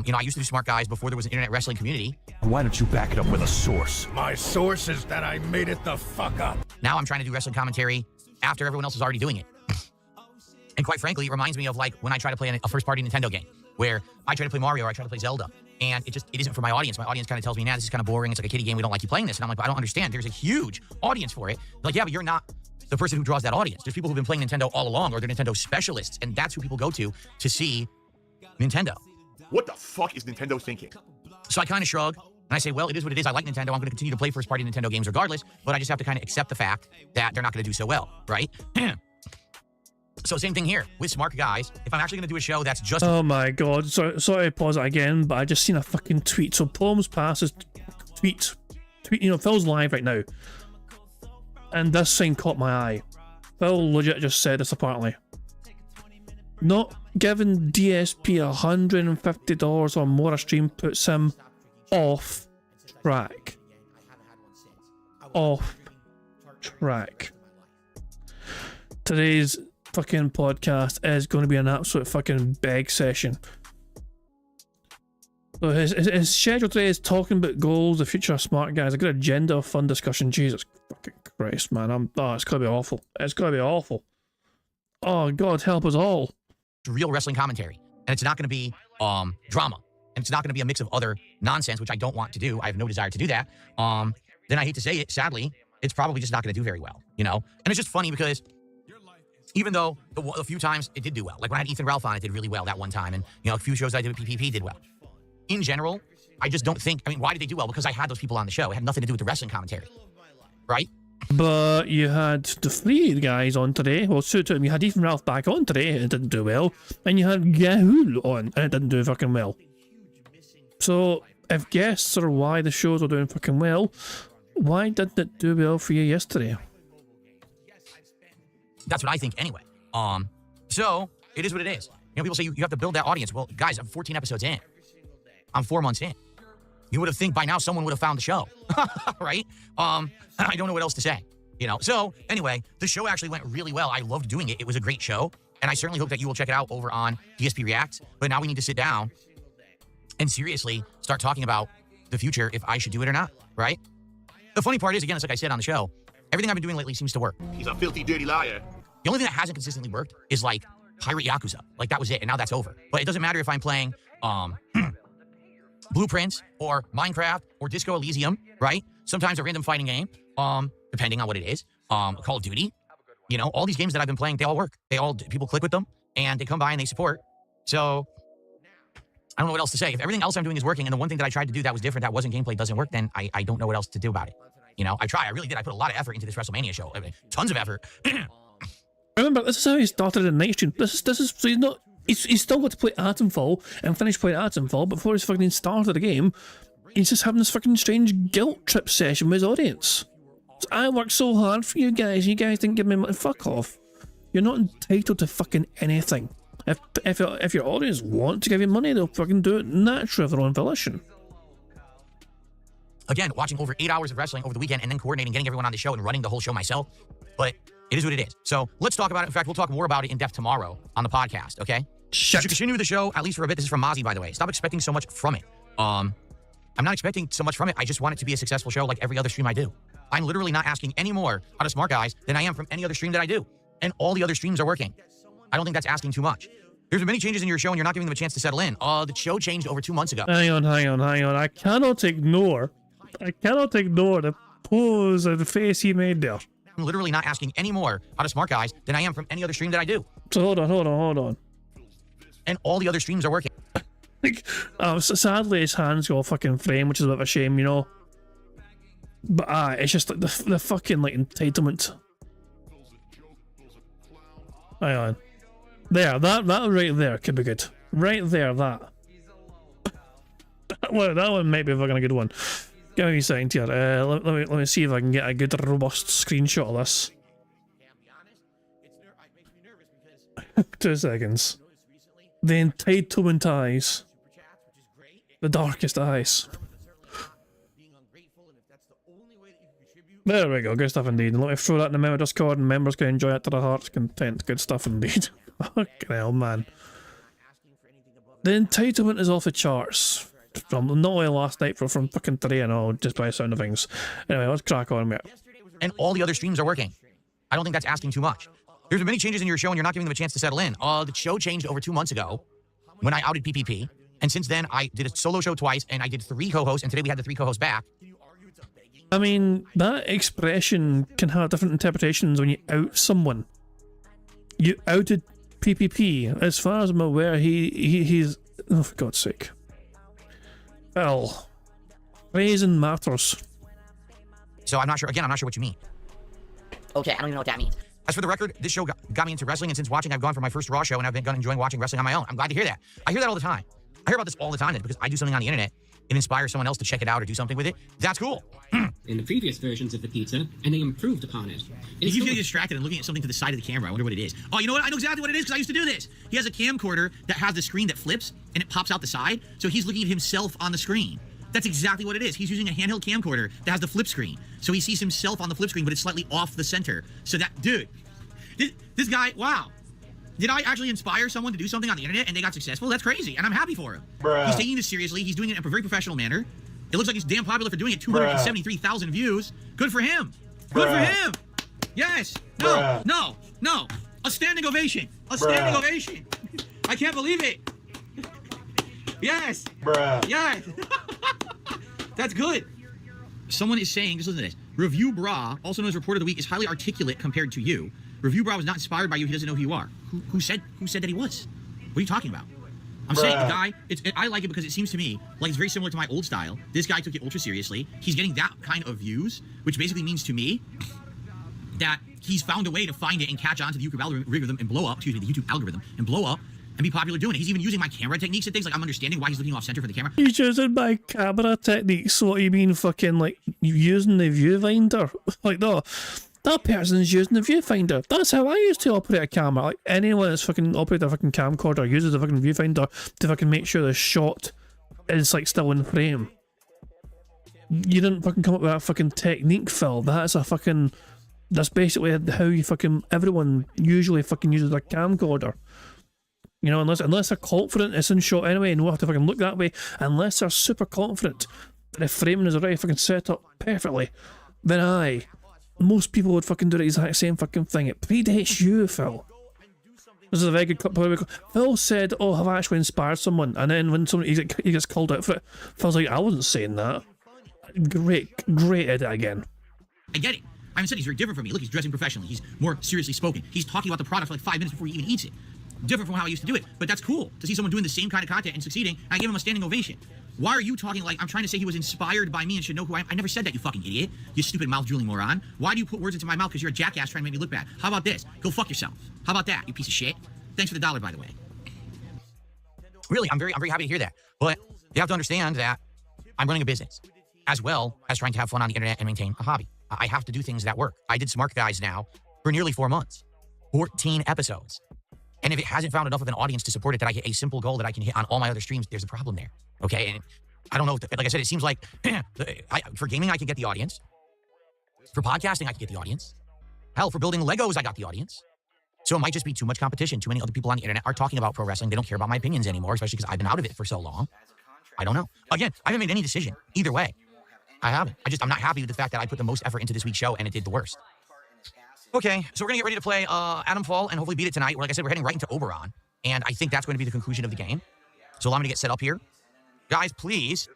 You know, I used to do Smart Guys before there was an internet wrestling community. Why don't you back it up with a source? My source is that I made it the fuck up. Now I'm trying to do wrestling commentary after everyone else is already doing it. And quite frankly, it reminds me of like when I try to play a first-party Nintendo game, where I try to play Mario or I try to play Zelda, and it isn't for my audience. My audience kind of tells me, nah, this is kind of boring. It's like a kiddie game. We don't like you playing this. And I'm like, but I don't understand. There's a huge audience for it. They're like, yeah, but you're not the person who draws that audience. There's people who've been playing Nintendo all along, or they're Nintendo specialists, and that's who people go to see Nintendo. What the fuck is Nintendo thinking? So I kind of shrug, and I say, well, it is what it is. I like Nintendo. I'm going to continue to play first-party Nintendo games regardless, but I just have to kind of accept the fact that they're not going to do so well, right? So same thing here with Smart Guys. If I'm actually going to do a show that's just... Oh my god, sorry to pause it again, but I just seen a fucking tweet. So Palms passes tweet, you know, Phil's live right now. And this thing caught my eye. Phil legit just said this apparently. Not giving DSP $150 or more a stream puts him off track. Off track. Today's fucking podcast is going to be an absolute fucking beg session. So his schedule today is talking about goals, the future of Smart Guys, a good agenda of fun discussion. Jesus fucking Christ, man. It's gonna be awful. It's gonna be awful. Oh God, help us all. Real wrestling commentary, and it's not going to be drama, and it's not going to be a mix of other nonsense, which I don't want to do. I have no desire to do that. Then I hate to say it, sadly, it's probably just not going to do very well, you know. And it's just funny because even though a few times it did do well, like when I had Ethan Ralph on, it did really well that one time, and you know, a few shows I did with PPP did well. In general, I just don't think. I mean, why did they do well? Because I had those people on the show. It had nothing to do with the wrestling commentary, right? But you had the 3 guys on today. Well, two of them. You had Ethan Ralph back on today, and it didn't do well. And you had Gahul on, and it didn't do fucking well. So, if guests are why the shows are doing fucking well, why didn't it do well for you yesterday? That's what I think anyway. So, it is what it is. You know, people say you have to build that audience. Well, guys, I'm 14 episodes in. I'm 4 months in. You would have think by now someone would have found the show, right? I don't know what else to say, you know? So anyway, the show actually went really well. I loved doing it. It was a great show. And I certainly hope that you will check it out over on DSP Reacts. But now we need to sit down and seriously start talking about the future, if I should do it or not, right? The funny part is, again, it's like I said on the show, everything I've been doing lately seems to work. He's a filthy, dirty liar. The only thing that hasn't consistently worked is like Pirate Yakuza. Like that was it, and now that's over. But it doesn't matter if I'm playing Blueprints or Minecraft or Disco Elysium, right? Sometimes a random fighting game, depending on what it is. Call of Duty. You know, all these games that I've been playing, they all work. People click with them, and they come by and they support. So I don't know what else to say. If everything else I'm doing is working, and the one thing that I tried to do that was different, that wasn't gameplay, doesn't work, then I don't know what else to do about it. You know, I really did. I put a lot of effort into this WrestleMania show. I mean, tons of effort. Remember, this is how he started in night stream. This is so he's not. He's still got to play Atomfall and finish playing Atomfall before he's fucking started the game. He's just having this fucking strange guilt trip session with his audience. So I worked so hard for you guys didn't give me money. Fuck off. You're not entitled to fucking anything. If your audience want to give you money, they'll fucking do it naturally of their own volition. Again, watching over 8 hours of wrestling over the weekend and then coordinating, getting everyone on the show and running the whole show myself. But it is what it is. So let's talk about it. In fact, we'll talk more about it in depth tomorrow on the podcast, okay? Shit. To continue with the show, at least for a bit, this is from Mozzie, by the way. Stop expecting so much from it. I'm not expecting so much from it. I just want it to be a successful show like every other stream I do. I'm literally not asking any more out of smart guys than I am from any other stream that I do. And all the other streams are working. I don't think that's asking too much. There's been many changes in your show and you're not giving them a chance to settle in. The show changed over 2 months ago. Hang on. I cannot ignore the pose of the face he made there. I'm literally not asking any more out of smart guys than I am from any other stream that I do. So hold on. And all the other streams are working. Like, sadly his hands got a fucking frame, which is a bit of a shame, you know. But it's just like the fucking like entitlement. Hang on. There, that right there could be good. Right there, that. That one might be a fucking good one. Give me a second here. Let me see if I can get a good robust screenshot of this. 2 seconds. The entitlement eyes. The darkest eyes. There we go, good stuff indeed. And let me throw that in the member Discord and members can enjoy it to their heart's content. Good stuff indeed. Fucking hell, man. The entitlement is off the charts. From not only last night, but from fucking today and all, just by the sound of things. Anyway, let's crack on, mate. And all the other streams are working. I don't think that's asking too much. There's been many changes in your show and you're not giving them a chance to settle in. The show changed over 2 months ago when I outed PPP. And since then, I did a solo show twice and I did 3 co-hosts, and today we had the 3 co-hosts back. I mean, that expression can have different interpretations when you out someone. You outed PPP. As far as I'm aware, he's... Oh, for God's sake. Well, phrasing matters. So I'm not sure, again, I'm not sure what you mean. Okay, I don't even know what that means. As for the record, this show got me into wrestling, and since watching, I've gone for my first Raw show, and I've been enjoying watching wrestling on my own. I'm glad to hear that. I hear that all the time. I hear about this all the time, because I do something on the internet, it inspires someone else to check it out or do something with it. That's cool. In the previous versions of the pizza, and they improved upon it. He keeps getting distracted and looking at something to the side of the camera. I wonder what it is. Oh, you know what? I know exactly what it is because I used to do this. He has a camcorder that has the screen that flips and it pops out the side, so he's looking at himself on the screen. That's exactly what it is. He's using a handheld camcorder that has the flip screen. So he sees himself on the flip screen, but it's slightly off the center. So that, dude, this guy, wow. Did I actually inspire someone to do something on the internet and they got successful? That's crazy, and I'm happy for him. Bruh. He's taking this seriously. He's doing it in a very professional manner. It looks like he's damn popular for doing it. 273,000 views. Good for him. Good for him. Yes. No. No. No. A standing ovation. A standing ovation. I can't believe it. Yes. Yes. That's good. Someone is saying, just listen to this. Review Bra, also known as Report of the Week, is highly articulate compared to you. Review Bra was not inspired by you. He doesn't know who you are. Who said that he was? What are you talking about? I'm saying the guy, I like it because it seems to me like it's very similar to my old style. This guy took it ultra seriously. He's getting that kind of views, which basically means to me that he's found a way to find it and catch on to the YouTube algorithm and blow up, the YouTube algorithm, and blow up and be popular doing it. He's even using my camera techniques and things. Like, I'm understanding why he's looking off center for the camera. He's using my camera techniques. So what, you mean fucking like using the viewfinder? Like, no. That person's using the viewfinder. That's how I used to operate a camera. Like, anyone that's fucking operated a fucking camcorder uses a fucking viewfinder to fucking make sure the shot is like still in frame. You didn't fucking come up with that fucking technique, Phil. That's basically how you fucking, everyone usually fucking uses a camcorder. You know, unless they're confident it's in shot anyway and we'll have to fucking look that way, unless they're super confident that the framing is already fucking set up perfectly, then most people would fucking do the exact same fucking thing. It predates you, Phil. This is a very good clip. Phil said, "Oh, have I actually inspired someone?" And then when somebody he gets called out for it, Phil's like, "I wasn't saying that." Great edit again. I get it. I haven't said he's very different from me. Look, he's dressing professionally. He's more seriously spoken. He's talking about the product for like 5 minutes before he even eats it. Different from how I used to do it. But that's cool to see someone doing the same kind of content and succeeding. I gave him a standing ovation. Why are you talking like I'm trying to say he was inspired by me and should know who I am? I never said that, you fucking idiot. You stupid mouth-drooling moron. Why do you put words into my mouth because you're a jackass trying to make me look bad? How about this? Go fuck yourself. How about that, you piece of shit? Thanks for the $1, by the way. Really, I'm very happy to hear that. But you have to understand that I'm running a business as well as trying to have fun on the internet and maintain a hobby. I have to do things that work. I did Smart Guys now for nearly 4 months. 14 episodes. And if it hasn't found enough of an audience to support it that I hit a simple goal that I can hit on all my other streams, there's a problem there. Okay? And I don't know, like I said, it seems like for gaming, I can get the audience. For podcasting, I can get the audience. Hell, for building Legos, I got the audience. So it might just be too much competition. Too many other people on the internet are talking about pro wrestling. They don't care about my opinions anymore, especially because I've been out of it for so long. I don't know. Again, I haven't made any decision either way. I haven't. I'm not happy with the fact that I put the most effort into this week's show and it did the worst. Okay, so we're going to get ready to play Adam Fall and hopefully beat it tonight. Like I said, we're heading right into Oberon. And I think that's going to be the conclusion of the game. So allow me to get set up here. Guys, please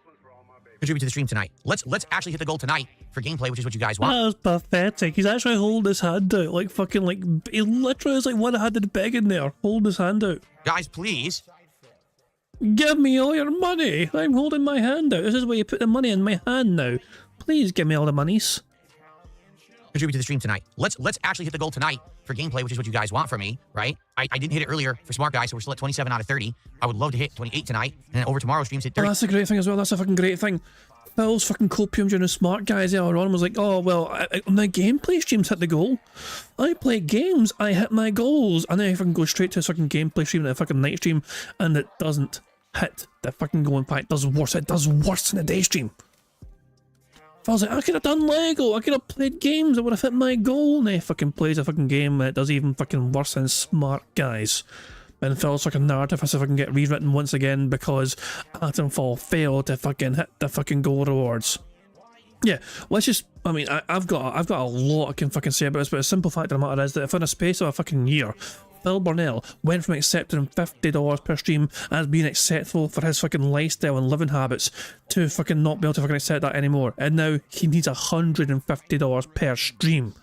contribute to the stream tonight. Let's actually hit the goal tonight for gameplay, which is what you guys want. That was pathetic. He's actually holding his hand out like fucking like... He literally is like one-handed begging there, holding his hand out. Guys, please. Give me all your money. I'm holding my hand out. This is where you put the money in my hand now. Please give me all the monies. Contribute to the stream tonight. Let's actually hit the goal tonight for gameplay, which is what you guys want from me, right? I didn't hit it earlier for Smart Guys, so we're still at 27 out of 30. I would love to hit 28 tonight, and then over tomorrow's streams hit 30. Oh, that's a great thing as well. That's a fucking great thing. Phil's fucking copium during the Smart Guys earlier on was like, "Oh, well, my gameplay streams hit the goal. I play games, I hit my goals." And then I fucking go straight to a fucking gameplay stream and a fucking night stream, and it doesn't hit the fucking goal. In fact, it does worse. It does worse than a day stream. If I was like, I could have done Lego, I could have played games, I would have hit my goal. And he fucking plays a fucking game and it does even fucking worse than Smart Guys. And Phil's fucking narrative has to fucking get rewritten once again because Atom Fall failed to fucking hit the fucking goal rewards. Yeah, let's just, I mean, I've got a lot I can fucking say about this, but the simple fact of the matter is that if in a space of a fucking year, Phil Burnell went from accepting $50 per stream as being acceptable for his fucking lifestyle and living habits to fucking not be able to fucking accept that anymore. And now he needs $150 per stream.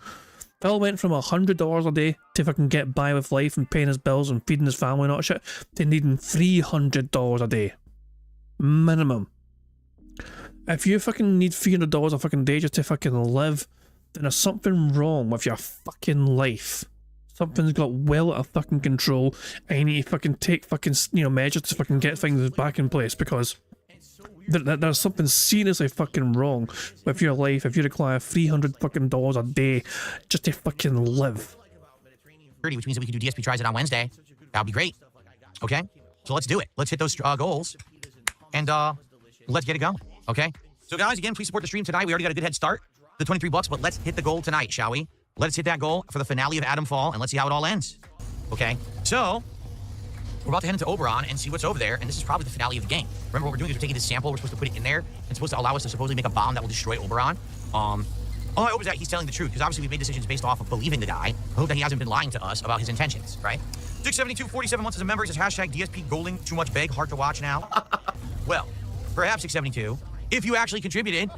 Phil went from $100 a day to fucking get by with life and paying his bills and feeding his family and all that shit to needing $300 a day. Minimum. If you fucking need $300 a fucking day just to fucking live, then there's something wrong with your fucking life. Something's got well out of fucking control, and you need to fucking take fucking, you know, measures to fucking get things back in place, because there's something seriously fucking wrong with your life if you require $300 fucking a day just to fucking live. Which means that we can do DSP tries it on Wednesday. That would be great. Okay, so let's do it. Let's hit those goals, and let's get it going. Okay. So guys, again, please support the stream tonight. We already got a good head start, the $23, but let's hit the goal tonight, shall we? Let's hit that goal for the finale of Adam Fall, and let's see how it all ends. Okay, so we're about to head into Oberon and see what's over there, and this is probably the finale of the game. Remember what we're doing is we're taking this sample, we're supposed to put it in there. It's supposed to allow us to supposedly make a bomb that will destroy Oberon. All I hope is that he's telling the truth, because obviously we've made decisions based off of believing the guy. I hope that he hasn't been lying to us about his intentions, right? 672, 47 months as a member, says hashtag DSP Golding, too much beg, hard to watch now. Well, perhaps 672, if you actually contributed,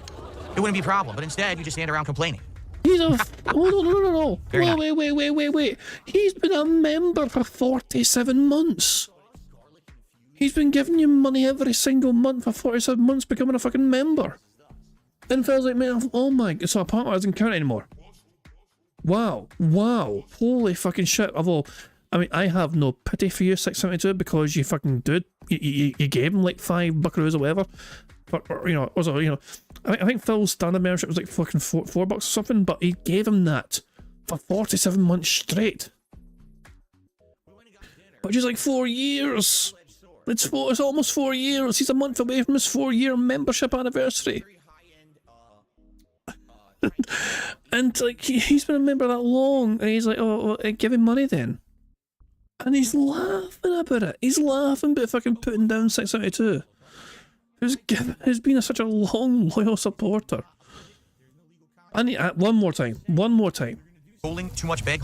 it wouldn't be a problem, but instead you just stand around complaining. He's a... no. Wait. He's been a member for 47 months. He's been giving you money every single month for 47 months becoming a fucking member. Then Phil's like, man, oh my... So apparently I doesn't count anymore. Wow. Holy fucking shit. Although, I mean, I have no pity for you, 672, because you fucking did. You gave him like $5 buckaroos or whatever. But, you know, also, you know, I think Phil's standard membership was like fucking $4 or something, but he gave him that for 47 months straight. Which is like 4 years. It's almost 4 years. He's a month away from his 4-year membership anniversary. And like, he's been a member that long, and he's like, oh, give him money then. And he's laughing about it. He's laughing about fucking putting down 672. Who's been such a long, loyal supporter. I need one more time. One more time. Holding too much big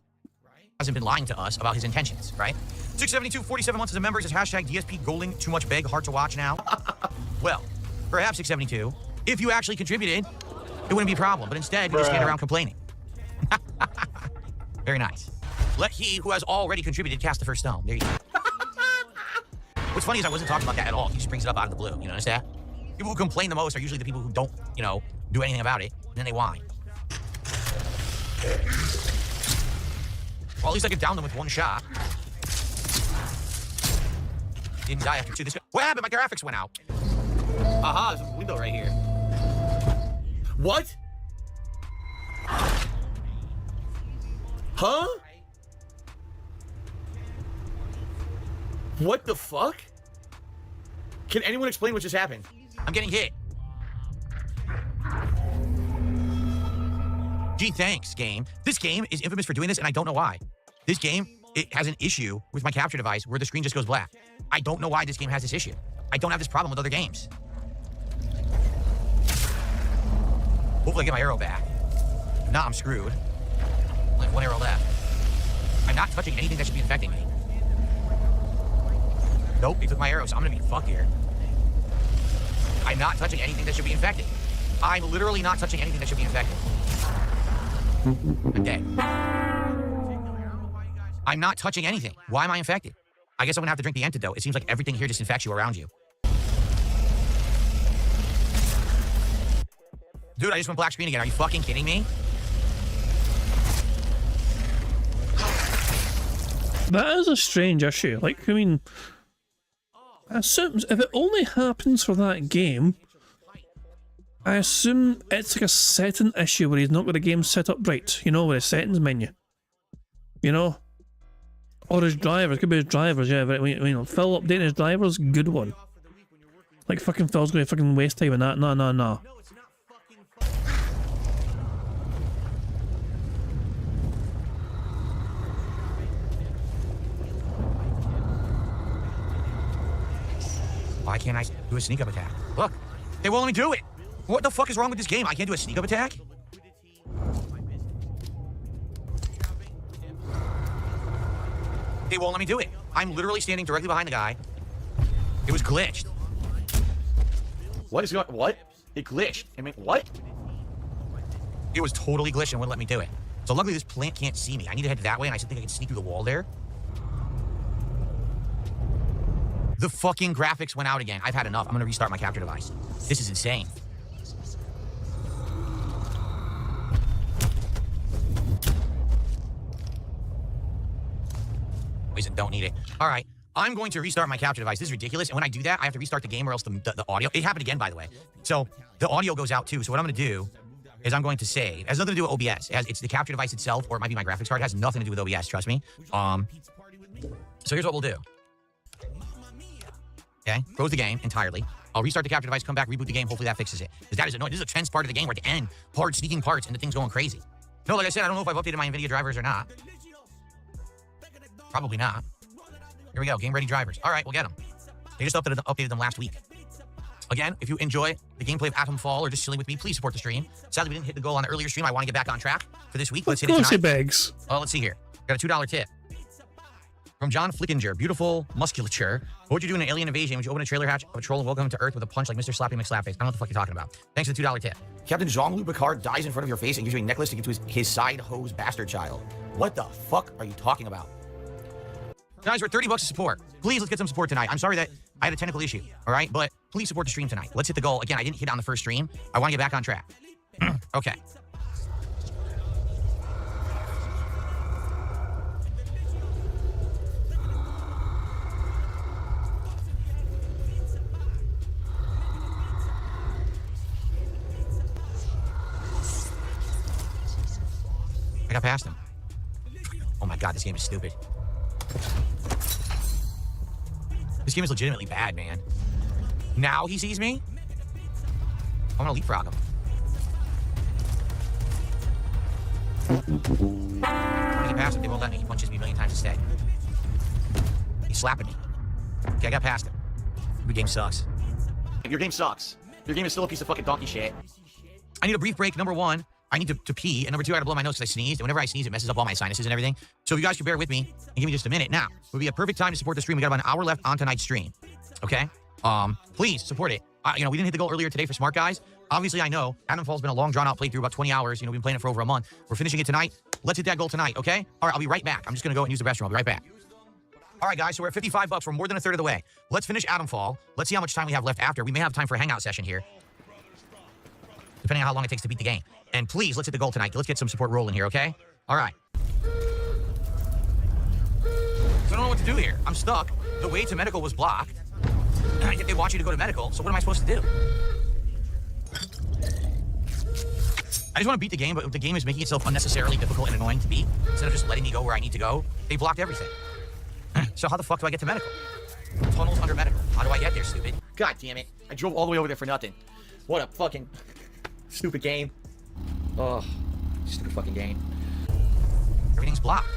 hasn't been lying to us about his intentions, right? 672, 47 months as a member, says hashtag DSP Golding too much big, hard to watch now. Well, perhaps 672, if you actually contributed, it wouldn't be a problem, but instead you just stand around complaining. Very nice. Let he who has already contributed cast the first stone. There you go. What's funny is I wasn't talking about that at all. He just brings it up out of the blue. You notice that? People who complain the most are usually the people who don't, you know, do anything about it, and then they whine. Well, at least I could down them with one shot. Didn't die after two. What happened? My graphics went out. Aha, there's a window right here. What? Huh? What the fuck? Can anyone explain what just happened? I'm getting hit. Gee, thanks, game. This game is infamous for doing this, and I don't know why. This game, it has an issue with my capture device where the screen just goes black. I don't know why this game has this issue. I don't have this problem with other games. Hopefully I get my arrow back. If not, I'm screwed. I have one arrow left. I'm not touching anything that should be infecting me. Nope, he took my arrow, so I'm gonna be fucked here. I'm not touching anything that should be infected. I'm literally not touching anything that should be infected. I'm dead. I'm not touching anything. Why am I infected? I guess I'm gonna have to drink the antidote. It seems like everything here just infects you around you. Dude, I just went black screen again. Are you fucking kidding me? That is a strange issue. Like, I mean, I assume if it only happens for that game, I assume it's like a setting issue where he's not got the game set up right. You know, with his settings menu. You know? Or his drivers. Could be his drivers, yeah. But, you know, Phil updating his drivers, good one. Like, fucking Phil's going to fucking waste time on that. No. Why can't I do a sneak up attack? Look, they won't let me do it. What the fuck is wrong with this game? I can't do a sneak up attack? They won't let me do it. I'm literally standing directly behind the guy. It was glitched. What is going on? What? It glitched. I mean, what? It was totally glitched and wouldn't let me do it. So luckily this plant can't see me. I need to head that way and I still think I can sneak through the wall there. The fucking graphics went out again. I've had enough. I'm gonna restart my capture device. This is insane. Poison, don't need it. All right, I'm going to restart my capture device. This is ridiculous. And when I do that, I have to restart the game or else the audio. It happened again, by the way. So the audio goes out too. So what I'm gonna do is I'm going to save. It has nothing to do with OBS. It's the capture device itself, or it might be my graphics card. It has nothing to do with OBS, trust me. So here's what we'll do. Okay, close the game entirely. I'll restart the capture device, come back, reboot the game. Hopefully that fixes it. Because that is annoying. This is a tense part of the game where at the end, hard sneaking parts and the thing's going crazy. No, like I said, I don't know if I've updated my NVIDIA drivers or not. Probably not. Here we go, game ready drivers. All right, we'll get them. They just updated them last week. Again, if you enjoy the gameplay of Atom Fall or just chilling with me, please support the stream. Sadly, we didn't hit the goal on the earlier stream. I want to get back on track for this week. Let's hit it tonight. Begs. Oh, let's see here. Got a $2 tip. From John Flickinger, beautiful musculature. What would you do in an alien invasion? Would you open a trailer hatch of a troll and welcome him to Earth with a punch like Mr. Slappy McSlapface? I don't know what the fuck you're talking about. Thanks for the $2 tip. Captain Jean-Luc Picard dies in front of your face and gives you a necklace to give to his side hose bastard child. What the fuck are you talking about? Guys, we're 30 bucks of support. Please, let's get some support tonight. I'm sorry that I had a technical issue, all right? But please support the stream tonight. Let's hit the goal. Again, I didn't hit it on the first stream. I want to get back on track. Okay. I got past him. Oh my god, this game is stupid. This game is legitimately bad, man. Now he sees me? I'm gonna leapfrog him. When I get past him, they won't let me. He punches me a million times instead. He's slapping me. Okay, I got past him. Your game sucks. Your game sucks. Your game is still a piece of fucking donkey shit. I need a brief break. Number one, I need to pee, and number two, I gotta blow my nose because I sneezed, and whenever I sneeze, it messes up all my sinuses and everything. So if you guys could bear with me and give me just a minute. Now, would be a perfect time to support the stream. We got about an hour left on tonight's stream, okay? Please support it. We didn't hit the goal earlier today for smart guys. Obviously, I know Adamfall's been a long, drawn-out playthrough, about 20 hours. We've been playing it for over a month. We're finishing it tonight. Let's hit that goal tonight, okay? All right, I'll be right back. I'm just gonna go and use the restroom. I'll be right back. All right, guys, so we're at $55. We're more than a third of the way. Let's finish Adamfall. Let's see how much time we have left after. We may have time for a hangout session here, depending on how long it takes to beat the game. And please, let's hit the goal tonight. Let's get some support rolling here, okay? All right. So I don't know what to do here. I'm stuck. The way to medical was blocked. Yet they want you to go to medical, so what am I supposed to do? I just want to beat the game, but the game is making itself unnecessarily difficult and annoying to beat. Instead of just letting me go where I need to go, they blocked everything. So how the fuck do I get to medical? Tunnels under medical. How do I get there, stupid? God damn it. I drove all the way over there for nothing. What a fucking stupid game. Oh, stupid fucking game. Everything's blocked.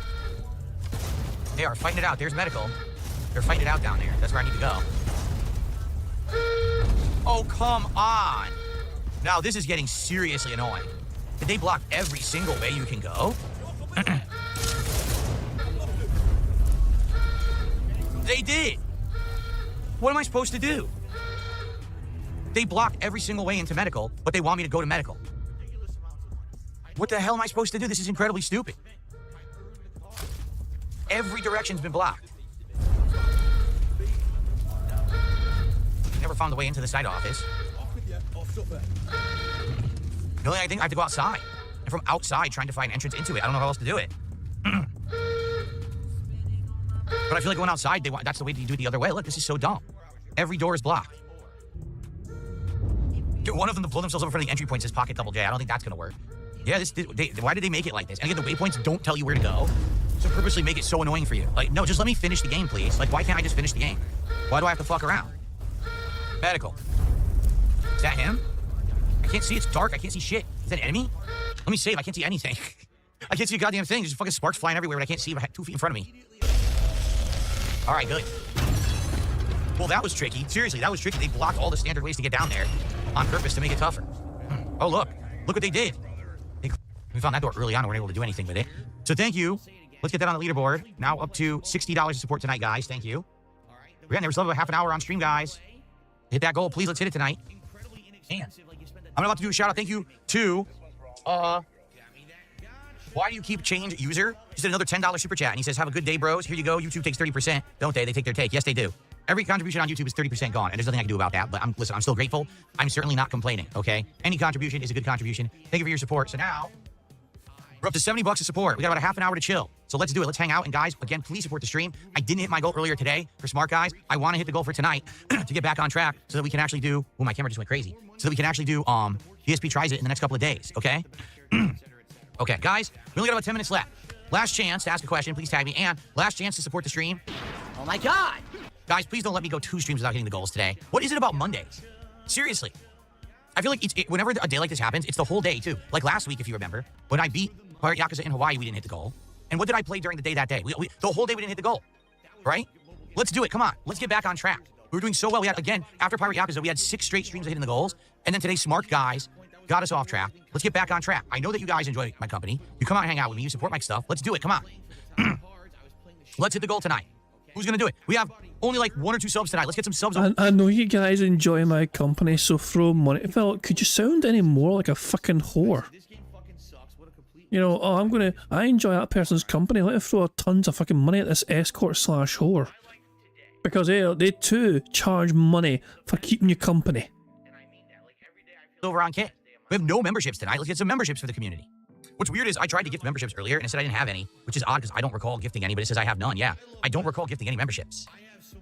They are fighting it out. There's medical. They're fighting it out down there. That's where I need to go. Oh, come on. Now, this is getting seriously annoying. Did they block every single way you can go? They did. What am I supposed to do? They blocked every single way into medical, but they want me to go to medical. What the hell am I supposed to do? This is incredibly stupid. Every direction's been blocked. Never found the way into the side office. The only thing I have to go outside. And from outside trying to find entrance into it. I don't know how else to do it. But I feel like going outside, that's the way to do it the other way. Look, this is so dumb. Every door is blocked. Dude, one of them to blow themselves over from the entry point says pocket double J. I don't think that's gonna work. Yeah, why did they make it like this? And again, the waypoints don't tell you where to go. So purposely make it so annoying for you. Like, no, just let me finish the game, please. Like, why can't I just finish the game? Why do I have to fuck around? Medical. Is that him? I can't see, it's dark, I can't see shit. Is that an enemy? Let me save, I can't see anything. I can't see a goddamn thing. There's fucking sparks flying everywhere, but I can't see 2 feet in front of me. All right, good. Well, that was tricky. Seriously, that was tricky. They blocked all the standard ways to get down there on purpose to make it tougher. Oh, look what they did. We found that door early on, we weren't able to do anything with it. So thank you. Let's get that on the leaderboard. Now up to $60 to support tonight, guys. Thank you. We're getting there. We're still about half an hour on stream, guys. Hit that goal, please. Let's hit it tonight. Man. I'm about to do a shout out. Thank you to, why do you keep change user? Just did another $10 super chat. And he says, have a good day, bros. Here you go. YouTube takes 30%. Don't they? They take their take. Yes, they do. Every contribution on YouTube is 30% gone. And there's nothing I can do about that. But listen, I'm still grateful. I'm certainly not complaining, okay? Any contribution is a good contribution. Thank you for your support. So now, we're up to $70 to support. We got about a half an hour to chill. So let's do it. Let's hang out. And guys, again, please support the stream. I didn't hit my goal earlier today for smart guys. I want to hit the goal for tonight to get back on track so that we can actually do, oh, my camera just went crazy. So that we can actually do DSP tries it in the next couple of days, okay? Okay, guys, we only got about 10 minutes left. Last chance to ask a question, please tag me. And last chance to support the stream. Oh my God. Guys, please don't let me go 2 streams without hitting the goals today. What is it about Mondays? Seriously. I feel like whenever a day like this happens, it's the whole day too. Like last week, if you remember, when I beat Pirate Yakuza in Hawaii, we didn't hit the goal. And what did I play during the day that day? The whole day we didn't hit the goal, right? Let's do it. Come on. Let's get back on track. We were doing so well. We had, again, after Pirate Yakuza, we had 6 straight streams of hitting the goals. And then today, smart guys got us off track. Let's get back on track. I know that you guys enjoy my company. You come out and hang out with me. You support my stuff. Let's do it. Come on. Let's hit the goal tonight. Who's going to do it? We have only like 1 or 2 subs tonight. Let's get some subs. I know you guys enjoy my company, so throw money. Phil, could you sound any more like a fucking whore? You know, oh, I enjoy that person's company. Let me throw tons of fucking money at this escort/whore. Because they too charge money for keeping you company. Over on Kit. We have no memberships tonight. Let's get some memberships for the community. What's weird is I tried to gift memberships earlier and it said I didn't have any, which is odd because I don't recall gifting any, but it says I have none. Yeah, I don't recall gifting any memberships.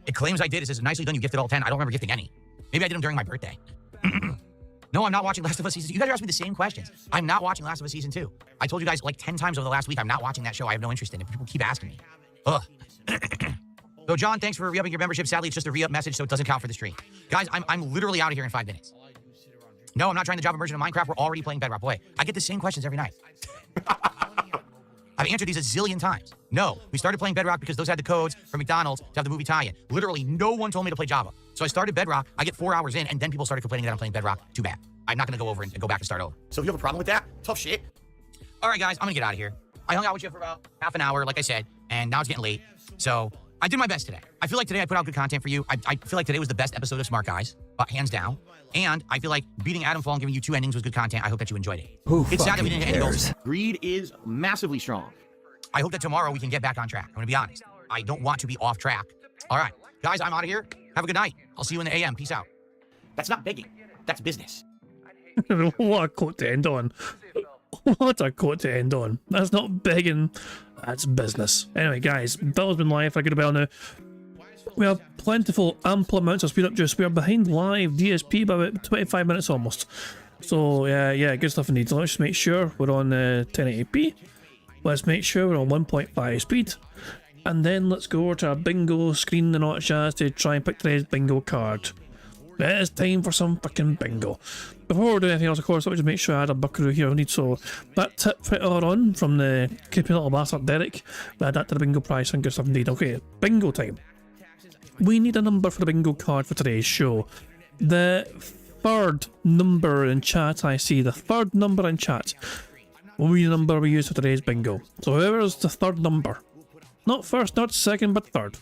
It claims I did. It says, nicely done, you gifted all 10. I don't remember gifting any. Maybe I did them during my birthday. No, I'm not watching Last of Us Season 2. You guys are asking me the same questions. I'm not watching Last of Us Season 2. I told you guys like 10 times over the last week, I'm not watching that show. I have no interest in it. People keep asking me. Ugh. So, John, thanks for re-upping your membership. Sadly, it's just a re-up message, so it doesn't count for the stream. Guys, I'm literally out of here in 5 minutes. No, I'm not trying the Java version of Minecraft. We're already playing Bedrock. Boy, I get the same questions every night. I've answered these a zillion times. No, we started playing Bedrock because those had the codes for McDonald's to have the movie tie-in. Literally, no one told me to play Java. So I started Bedrock. I get 4 hours in, and then people started complaining that I'm playing Bedrock. Too bad. I'm not going to go over and go back and start over. So if you have a problem with that, tough shit. All right, guys, I'm going to get out of here. I hung out with you for about half an hour, like I said, and now it's getting late. So I did my best today. I feel like today I put out good content for you. I feel like today was the best episode of Smart Guys, hands down. And I feel like beating Adam Fall and giving you 2 endings was good content. I hope that you enjoyed it. It's sad that we didn't hit any goals. Greed is massively strong. I hope that tomorrow we can get back on track. I'm going to be honest. I don't want to be off track. All right, guys, I'm out of here. Have a good night. I'll see you in the AM. Peace out. That's not begging. That's business. What a quote to end on. What a quote to end on. That's not begging, that's business. Anyway, guys, that has been live for a good while now. We have plentiful, ample amounts of speed up juice. We are behind live DSP by about 25 minutes almost. So, yeah, good stuff indeed. So let's just make sure we're on 1080p. Let's make sure we're on 1.5 speed. And then let's go over to our bingo screen and all that jazz to try and pick today's bingo card. It is time for some fucking bingo. Before we do anything else, of course, let me just make sure I had a buckaroo here. I need so that tip right on from the creepy little bastard Derek. We add that to the bingo prize and good stuff indeed. Okay, bingo time. We need a number for the bingo card for today's show. The third number in chat I see, the third number in chat will be the number we use for today's bingo. So whoever's the third number, not first, not second, but third.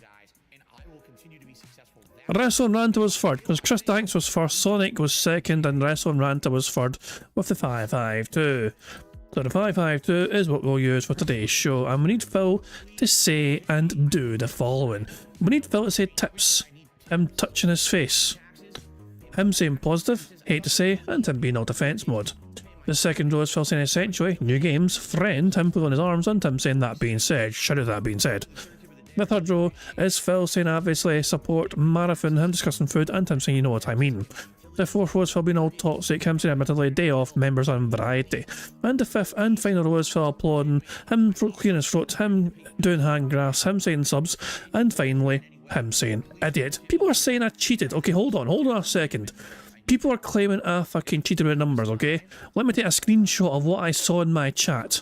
Wrestle and Ranta was third, because Chris Danks was first, Sonic was second, and Wrestle and Ranta was third with the 552. So the 552 is what we'll use for today's show, and we need Phil to say and do the following. We need Phil to say tips, him touching his face, him saying positive, hate to say, and him being all defense mode. The second row is Phil saying essentially, new games, friend, him pulling his arms, and him saying that being said, shout out that being said. The third row is Phil saying obviously support marathon, him discussing food, and him saying you know what I mean. The fourth row is Phil being all toxic, him saying admittedly day off, members and variety. And the fifth and final row is Phil applauding, him clearing his throat, him doing hand graphs, him saying subs, and finally him saying idiot. People are saying I cheated. Okay, hold on a second. People are claiming I fucking cheated with numbers, okay? Let me take a screenshot of what I saw in my chat.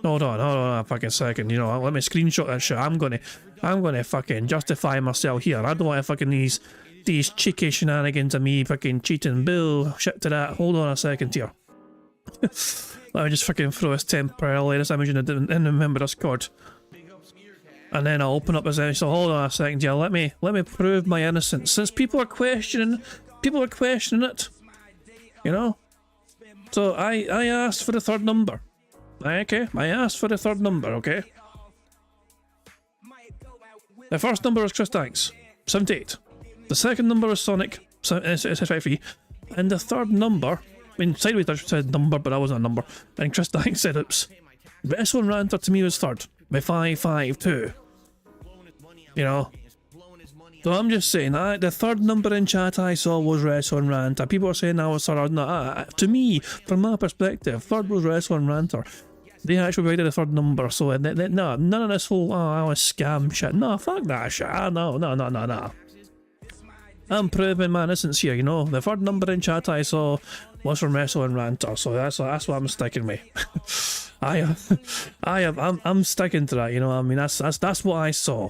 Hold on a fucking second, you know, let me screenshot that shit. I'm gonna fucking justify myself here. I don't want fucking these cheeky shenanigans of me fucking cheating. Bill, shit to that. Hold on a second here. Let me just fucking throw this temporarily, this image in the member Discord. And then I'll open up his image. So hold on a second here. Let me prove my innocence. Since people are questioning it, you know? So I asked for the third number. Okay, I asked for the third number, okay? The first number was Chris Danks, 78. The second number was Sonic, 53. And the third number, I mean, Sideways said number, but that wasn't a number. And Chris Danks said oops. Wrestle and Ranter to me was third, by 552. You know? So I'm just saying, the third number in chat I saw was Wrestle and Ranter. People are saying I was third. No, to me, from my perspective, third was Wrestle and Ranter. They actually provided a third number, so no, none of this whole I was scam shit. No, fuck that shit. No. I'm proving my innocence here, you know. The third number in chat I saw was from Wrestle and Ranter, so that's what I'm sticking with. I'm sticking to that, you know. I mean, that's what I saw.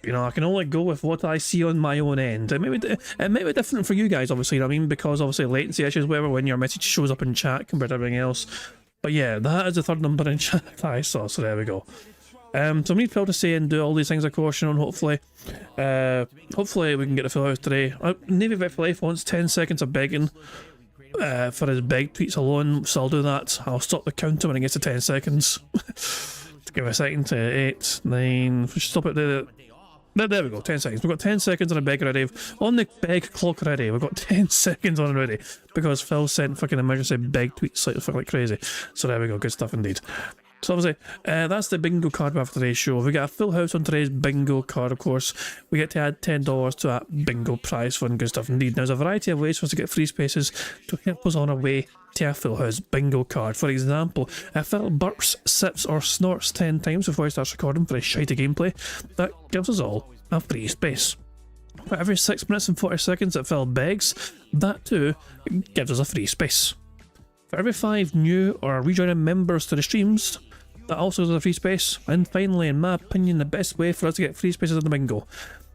You know, I can only go with what I see on my own end. It may be different for you guys, obviously, you know what I mean, because obviously latency issues, whatever, when your message shows up in chat compared to everything else. But yeah, that is the third number in chat I saw, so there we go. So we need Phil to say and do all these things, of course, you know, and hopefully we can get the Phil house today. Navy Vet for Life wants 10 seconds of begging for his beg tweets alone, so I'll do that. I'll stop the counter when it gets to 10 seconds. Give me a second to 8, 9, stop it there. There we go, 10 seconds. We've got 10 seconds on a beg already. On the beg clock already. We've got 10 seconds on already. Because Phil sent fucking emergency beg tweets like crazy. So there we go, good stuff indeed. So obviously, that's the bingo card we have for today's show. We got a full house on today's bingo card, of course. We get to add $10 to that bingo prize fund, good stuff indeed. Now, there's a variety of ways for us to get free spaces to help us on our way to a full house bingo card. For example, if Phil burps, sips or snorts 10 times before he starts recording for his shitey gameplay, that gives us all a free space. For every 6 minutes and 40 seconds that Phil begs, that too gives us a free space. For every 5 new or rejoining members to the streams, that also gives us a free space. And finally, in my opinion, the best way for us to get free spaces in the bingo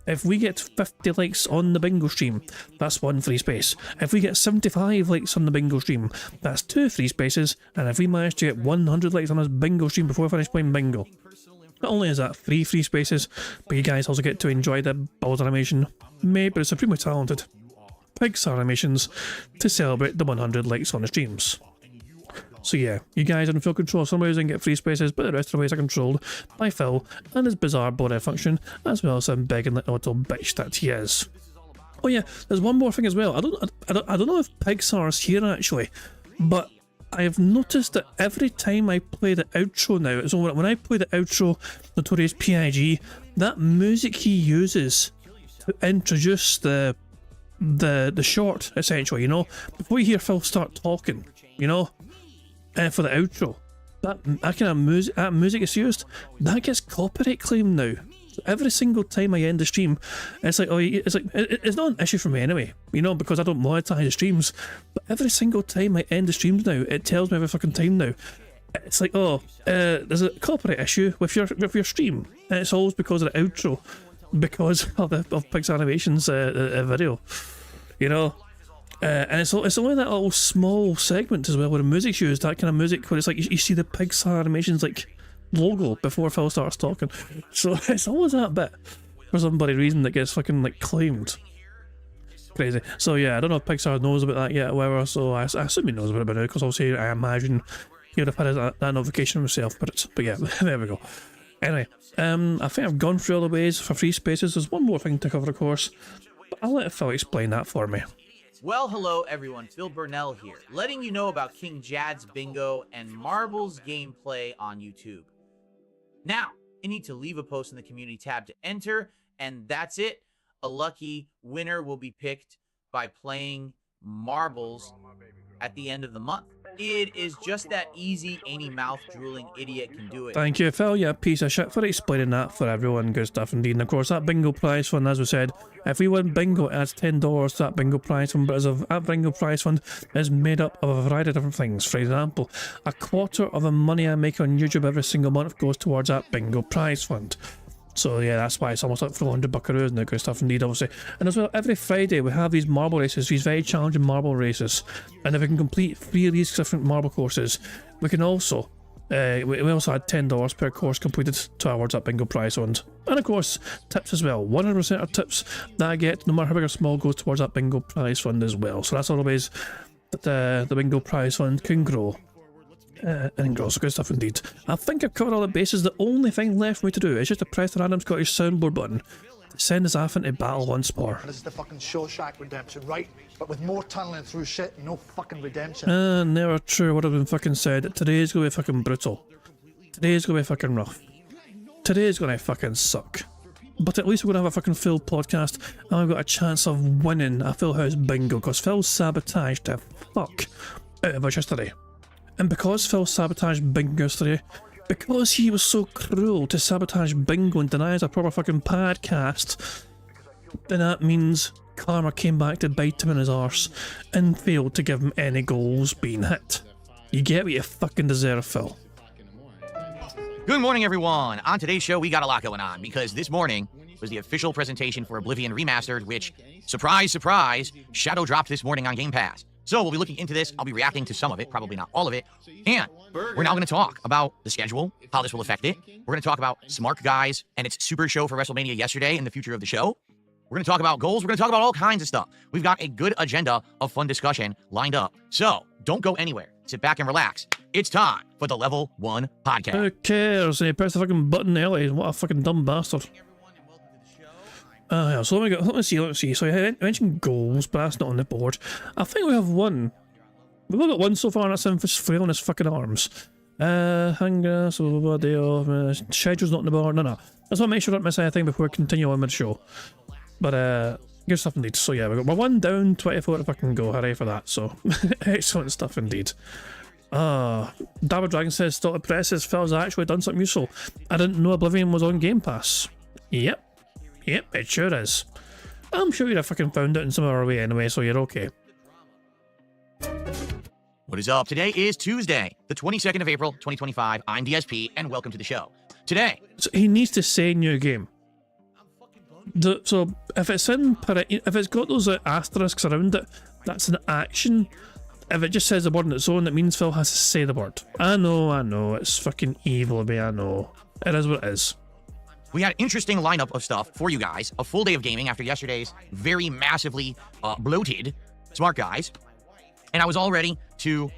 If we get 50 likes on the bingo stream, that's 1 free space. If we get 75 likes on the bingo stream, that's 2 free spaces. And if we manage to get 100 likes on this bingo stream before we finish playing bingo, not only is that 3 free spaces, but you guys also get to enjoy the Bowser animation made by the supremely talented Pixar Animations to celebrate the 100 likes on the streams. So yeah, you guys are in full control of some ways and get free spaces, but the rest of the ways are controlled by Phil and his bizarre body function, as well as some begging little bitch that he is. Oh yeah, there's one more thing as well. I don't know if Pixar's here actually, but I've noticed that every time I play the outro now, so when I play the outro, Notorious P.I.G., that music he uses to introduce the short, essentially, you know, before you hear Phil start talking, you know, for the outro, that kind of music, that music is used, that gets copyright claimed now. So every single time I end the stream, it's like, it's not an issue for me anyway, you know, because I don't monetize the streams. But every single time I end the streams now, it tells me every fucking time now. It's like, oh, there's a copyright issue with your stream, and it's always because of the outro, because of Pixar Animations video, you know. And it's only that little small segment as well where the music's used, that kind of music where it's like you see the Pixar Animations like logo before Phil starts talking. So it's always that bit for some bloody reason that gets fucking like claimed. Crazy. So yeah, I don't know if Pixar knows about that yet or whatever, so I assume he knows about it by now, because obviously I imagine he would have had that notification himself, but yeah, there we go. Anyway, I think I've gone through all the ways for free spaces. There's one more thing to cover, of course, but I'll let Phil explain that for me. Well, hello everyone, Phil Burnell here, letting you know about King Jad's Bingo and Marbles gameplay on YouTube. Now, you need to leave a post in the community tab to enter, and that's it. A lucky winner will be picked by playing Marbles at the end of the month. It is just that easy, any mouth-drooling idiot can do it. Thank you, Phil, you piece of shit, for explaining that for everyone. Good stuff indeed. And of course, that bingo prize fund, as we said, if we win bingo, it adds $10 to that bingo prize fund. But as of that bingo prize fund is made up of a variety of different things. For example, a quarter of the money I make on YouTube every single month goes towards that bingo prize fund. So yeah, that's why it's almost like 400 buckaroos and that good stuff indeed, obviously. And as well, every Friday we have these marble races, these very challenging marble races. And if we can complete 3 of these different marble courses, we can also, we also add $10 per course completed towards that bingo prize fund. And of course, tips as well. 100% of tips that I get, no matter how big or small, goes towards that bingo prize fund as well. So that's all the ways that the bingo prize fund can grow. And gross, good stuff indeed. I think I've covered all the bases. The only thing left for me to do is just to press the random Scottish soundboard button to send us off into battle once more. This is the fucking Shawshank redemption, right? But with more tunneling through shit and no fucking redemption. Never true what I've been fucking said. Today's gonna be fucking brutal. Today's gonna be fucking rough. Today's gonna fucking suck. But at least we're gonna have a fucking full podcast and I've got a chance of winning a full house bingo because Phil sabotaged the fuck out of us yesterday. And because Phil sabotaged bingo yesterday, because he was so cruel to sabotage bingo and deny us a proper fucking podcast, then that means karma came back to bite him in his arse and failed to give him any goals being hit. You get what you fucking deserve, Phil. Good morning, everyone. On today's show, we got a lot going on because this morning was the official presentation for Oblivion Remastered, which, surprise, surprise, shadow dropped this morning on Game Pass. So we'll be looking into this. I'll be reacting to some of it, probably not all of it. And we're now going to talk about the schedule, how this will affect it. We're going to talk about Smart Guys and its super show for WrestleMania yesterday and the future of the show. We're going to talk about goals. We're going to talk about all kinds of stuff. We've got a good agenda of fun discussion lined up. So don't go anywhere. Sit back and relax. It's time for the Level 1 Podcast. Who cares? He pressed the fucking button early. What a fucking dumb bastard. Yeah, so let me see. So I mentioned goals, but that's not on the board. I think we have one. We've only got one so far, and that's him just flailing his fucking arms. Hunger, so schedule's not on the board. No. I just want to make sure I don't miss anything before we continue on with the show. But, good stuff indeed. So yeah, we're one down, 24 to fucking go. Hooray for that. So, excellent stuff indeed. Dabber Dragon says, still impresses. Phil's actually done something useful. I didn't know Oblivion was on Game Pass. Yep, it sure is. I'm sure you'd have fucking found it in some other way anyway, so you're okay. What is up? Today is Tuesday, the 22nd of April, 2025. I'm DSP, and welcome to the show. Today... So he needs to say new game. So if it's if it's got those asterisks around it, that's an action. If it just says the word on its own, it means Phil has to say the word. I know, it's fucking evil of me, I know. It is what it is. We had an interesting lineup of stuff for you guys. A full day of gaming after yesterday's very massively bloated Smart Guys. And I was all ready to,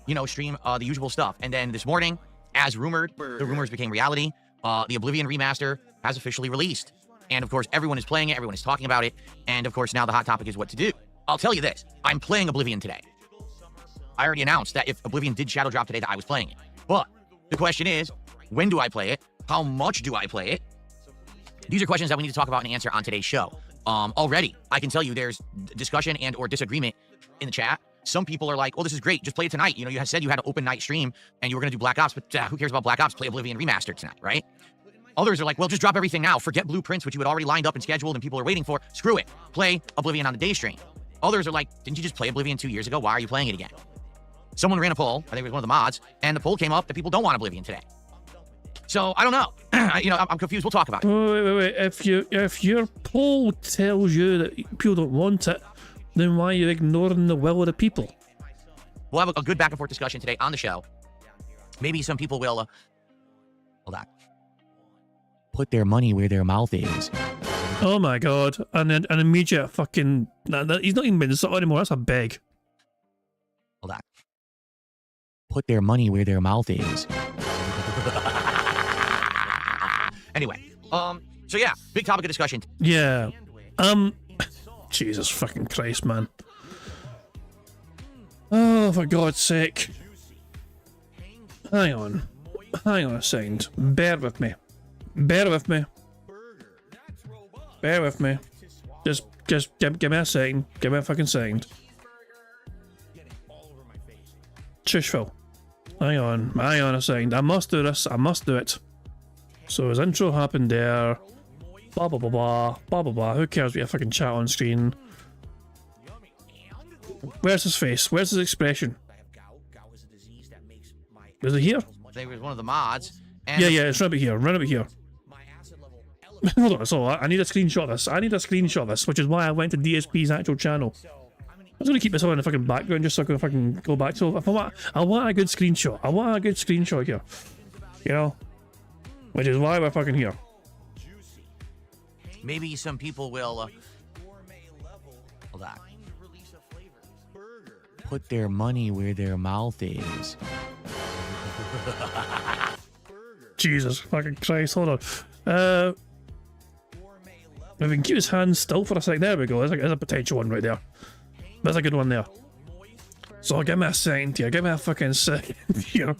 you know, stream the usual stuff. And then this morning, as rumored, the rumors became reality. The Oblivion remaster has officially released. And of course, everyone is playing it, everyone is talking about it. And of course, now the hot topic is what to do. I'll tell you this, I'm playing Oblivion today. I already announced that if Oblivion did shadow drop today, that I was playing it. But the question is, when do I play it? How much do I play it? These are questions that we need to talk about and answer on today's show. Already, I can tell you there's discussion and or disagreement in the chat. Some people are like, oh, this is great, just play it tonight. You know, you said you had an open night stream and you were going to do Black Ops, but who cares about Black Ops? Play Oblivion Remastered tonight, right? Others are like, well, just drop everything now. Forget Blueprints, which you had already lined up and scheduled and people are waiting for. Screw it. Play Oblivion on the day stream. Others are like, didn't you just play Oblivion 2 years ago? Why are you playing it again? Someone ran a poll, I think it was one of the mods, and the poll came up that people don't want Oblivion today. So, I don't know. You know, I'm confused. We'll talk about it. Wait. If your poll tells you that people don't want it, then why are you ignoring the will of the people? We'll have a good back and forth discussion today on the show. Maybe some people will, hold on. Put their money where their mouth is. Oh my god. And then an immediate fucking... he's not even Minnesota anymore, that's a beg. Hold on. Put their money where their mouth is. Anyway, so yeah, big topic of discussion. Yeah. Jesus fucking Christ, man. Oh, for God's sake. Hang on a second. Bear with me. Just give me a second. Give me a fucking second. Shush, Phil. Hang on a second. I must do this. I must do it. So his intro happened there. Blah blah blah blah blah blah blah. Who cares? We have fucking chat on screen. Where's his face? Where's his expression? Is it here? I think it was one of the mods. And yeah, it's right about here. Right about here. Hold on, so I need a screenshot of this. Which is why I went to DSP's actual channel. I was going to keep this on in the fucking background just so I can fucking go back. So if I want a good screenshot. I want a good screenshot here. You know? Which is why we're fucking here. Maybe some people will, hold on. Put their money where their mouth is. Jesus fucking Christ, hold on. If we can keep his hands still for a sec, there we go. There's a potential one right there. That's a good one there. So give me a second here, give me a fucking second here.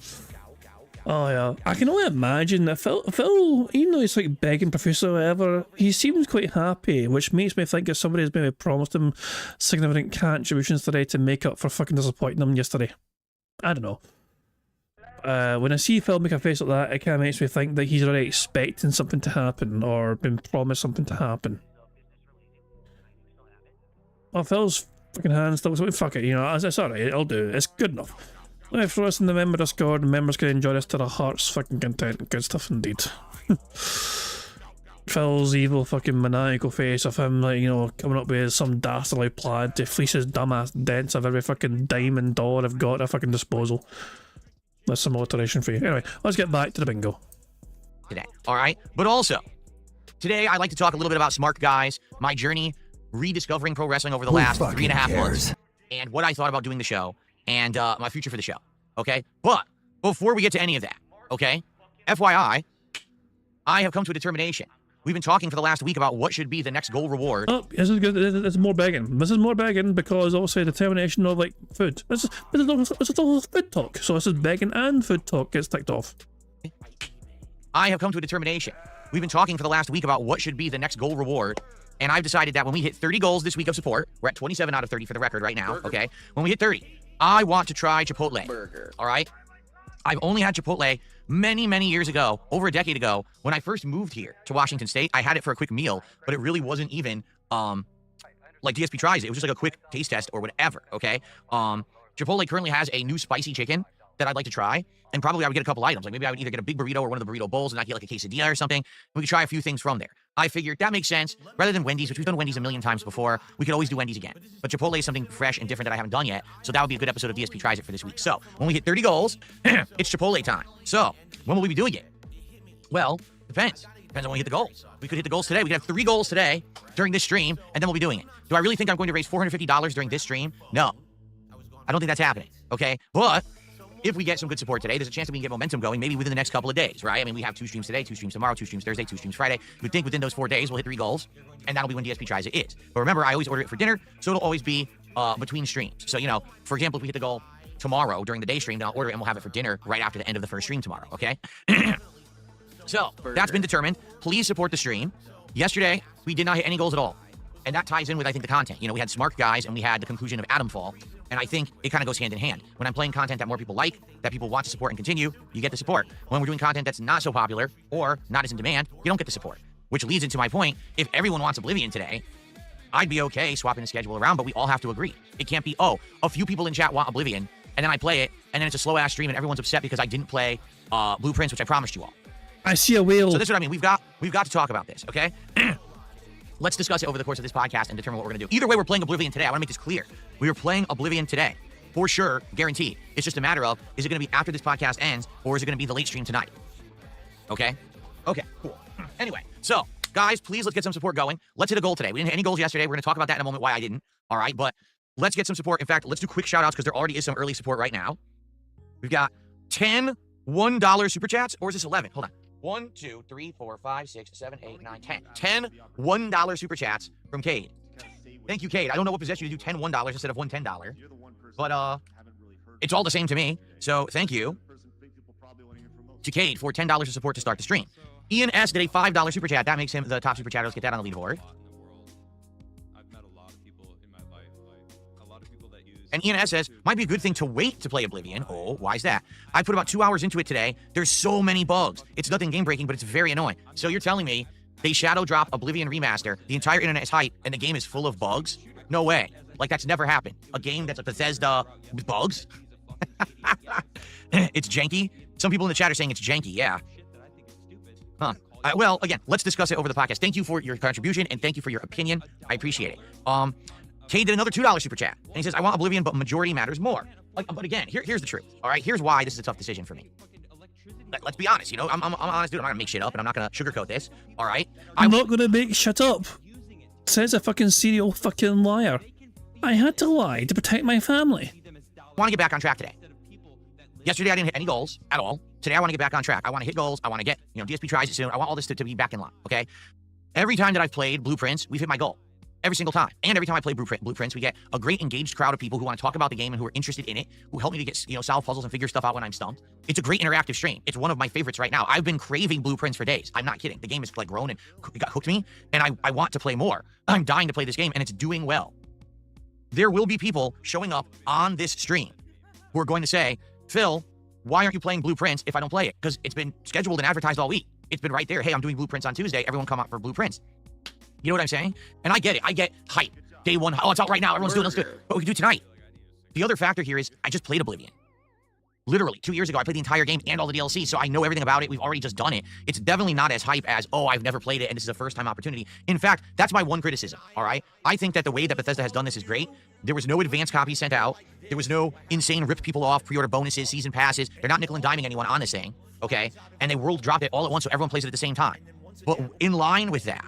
Oh yeah, I can only imagine that Phil, even though he's like begging profusely or whatever, he seems quite happy, which makes me think that somebody has maybe promised him significant contributions today to make up for fucking disappointing him yesterday. I don't know. When I see Phil make a face like that, it kind of makes me think that he's already expecting something to happen or been promised something to happen. Oh, Phil's fucking hands still, so fuck it, you know, it's alright, I'll do it, it's good enough. Let me throw us in the member Discord and members can enjoy this to their heart's fucking content. Good stuff indeed. Phil's evil fucking maniacal face of him, like, you know, coming up with some dastardly plan to fleece his dumbass dents of every fucking dime and dollar I've got at fucking disposal. That's some alliteration for you. Anyway, let's get back to the bingo. Today, alright? But also, today I'd like to talk a little bit about Smart Guys, my journey rediscovering pro wrestling over the last 3.5 months, and what I thought about doing the show, and my future for the show, okay? But before we get to any of that, okay, FYI, I have come to a determination. We've been talking for the last week about what should be the next goal reward. Oh, this is good. This is more begging. This is more begging because also determination of like food. This is all food talk. So this is begging and food talk gets ticked off. I have come to a determination. We've been talking for the last week about what should be the next goal reward. And I've decided that when we hit 30 goals this week of support, we're at 27 out of 30 for the record right now, okay? When we hit 30, I want to try Chipotle, all right? I've only had Chipotle many, many years ago, over a decade ago, when I first moved here to Washington State. I had it for a quick meal, but it really wasn't even, like DSP tries it. It was just like a quick taste test or whatever, okay? Chipotle currently has a new spicy chicken that I'd like to try. And probably I would get a couple items. Like maybe I would either get a big burrito or one of the burrito bowls and I'd get like a quesadilla or something. We could try a few things from there. I figured that makes sense. Rather than Wendy's, which we've done Wendy's a million times before, we could always do Wendy's again. But Chipotle is something fresh and different that I haven't done yet. So that would be a good episode of DSP Tries It for this week. So when we hit 30 goals, it's Chipotle time. So when will we be doing it? Well, depends. Depends on when we hit the goals. We could hit the goals today. We could have 3 goals today during this stream, and then we'll be doing it. Do I really think I'm going to raise $450 during this stream? No. I don't think that's happening, okay? But if we get some good support today, there's a chance that we can get momentum going maybe within the next couple of days, right? I mean, we have 2 streams today, 2 streams tomorrow, 2 streams Thursday, 2 streams Friday. You would think within those 4 days we'll hit 3 goals, and that'll be when DSP Tries It is. But remember, I always order it for dinner, so it'll always be between streams. So, you know, for example, if we hit the goal tomorrow during the day stream, then I'll order it and we'll have it for dinner right after the end of the first stream tomorrow, okay? So, that's been determined. Please support the stream. Yesterday, we did not hit any goals at all. And that ties in with, I think, the content. You know, we had Smart Guys and we had the conclusion of Atomfall. And I think it kind of goes hand in hand. When I'm playing content that more people like, that people want to support and continue, you get the support. When we're doing content that's not so popular or not as in demand, you don't get the support. Which leads into my point. If everyone wants Oblivion today, I'd be okay swapping the schedule around, but we all have to agree. It can't be, oh, a few people in chat want Oblivion, and then I play it, and then it's a slow-ass stream and everyone's upset because I didn't play Blueprints, which I promised you all. I see a whale. So this is what I mean. We've got to talk about this, okay? Let's discuss it over the course of this podcast and determine what we're going to do. Either way, we're playing Oblivion today. I want to make this clear. We are playing Oblivion today. For sure, guaranteed. It's just a matter of, is it going to be after this podcast ends, or is it going to be the late stream tonight? Okay? Okay, cool. Anyway, so, guys, please let's get some support going. Let's hit a goal today. We didn't hit any goals yesterday. We're going to talk about that in a moment, why I didn't. All right, but let's get some support. In fact, let's do quick shout-outs because there already is some early support right now. We've got 10 $1 super chats, or is this 11? Hold on. 1, 2, 3, 4, 5, 6, 7, 8, 9, 10. 10 $1 super chats from Cade. Thank you, Cade. I don't know what possessed you to do 10 $1 instead of one $10. But it's all the same to me. So thank you to Cade for $10 of support to start the stream. Ian S. did a $5 super chat. That makes him the top super chatter. Let's get that on the leaderboard. And Ian S. says, might be a good thing to wait to play Oblivion. Oh, why is that? I put about 2 hours into it today. There's so many bugs. It's nothing game-breaking, but it's very annoying. So you're telling me they shadow drop Oblivion Remaster, the entire internet is hype, and the game is full of bugs? No way. Like, that's never happened. A game that's a Bethesda with bugs? It's janky? Some people in the chat are saying it's janky, yeah. Huh. Well, again, let's discuss it over the podcast. Thank you for your contribution, and thank you for your opinion. I appreciate it. Kay did another $2 super chat, and he says, I want Oblivion, but majority matters more. Like, but again, here's the truth, all right? Here's why this is a tough decision for me. Let's be honest, you know? I'm honest, dude. I'm not gonna make shit up, and I'm not gonna sugarcoat this, all right? I'm not gonna make shit up. Says a fucking serial fucking liar. I had to lie to protect my family. I want to get back on track today. Yesterday, I didn't hit any goals at all. Today, I want to get back on track. I want to hit goals. I want to get, DSP Tries It soon. I want all this to be back in line, okay? Every time that I've played Blueprints, we've hit my goal. Every single time. And every time I play Blueprints, we get a great engaged crowd of people who want to talk about the game and who are interested in it, who help me to get, solve puzzles and figure stuff out when I'm stumped. It's a great interactive stream. It's one of my favorites right now. I've been craving Blueprints for days. I'm not kidding. The game has like grown and got hooked me, and I want to play more. I'm dying to play this game, and it's doing well. There will be people showing up on this stream who are going to say, Phil, why aren't you playing Blueprints if I don't play it? Because it's been scheduled and advertised all week. It's been right there. Hey, I'm doing Blueprints on Tuesday. Everyone come out for Blueprints. You know what I'm saying? And I get it. I get hype. Day one. Oh, it's out right now. Everyone's doing it. Let's do it. But we can do it tonight. The other factor here is I just played Oblivion. Literally, 2 years ago, I played the entire game and all the DLC, so I know everything about it. We've already just done it. It's definitely not as hype as, oh, I've never played it, and this is a first-time opportunity. In fact, that's my one criticism, all right? I think that the way that Bethesda has done this is great. There was no advanced copy sent out. There was no insane rip people off, pre-order bonuses, season passes. They're not nickel and diming anyone on this thing, okay? And they world dropped it all at once so everyone plays it at the same time. But in line with that,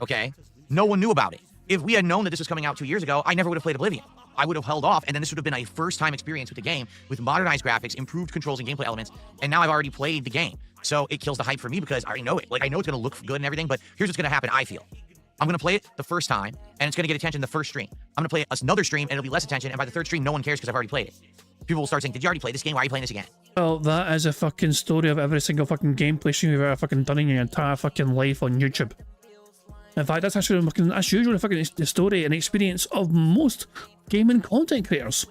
okay, no one knew about it. If we had known that this was coming out 2 years ago, I never would have played Oblivion. I would have held off, and then this would have been a first-time experience with the game, with modernized graphics, improved controls and gameplay elements, and now I've already played the game. So it kills the hype for me because I already know it. Like, I know it's going to look good and everything, but here's what's going to happen, I feel. I'm going to play it the first time, and it's going to get attention the first stream. I'm going to play it another stream, and it'll be less attention, and by the third stream, no one cares because I've already played it. People will start saying, did you already play this game? Why are you playing this again? Well, that is a fucking story of every single fucking gameplay stream you've ever fucking done in your entire fucking life on YouTube. In fact, that's actually that's usually fucking the story and experience of most gaming content creators.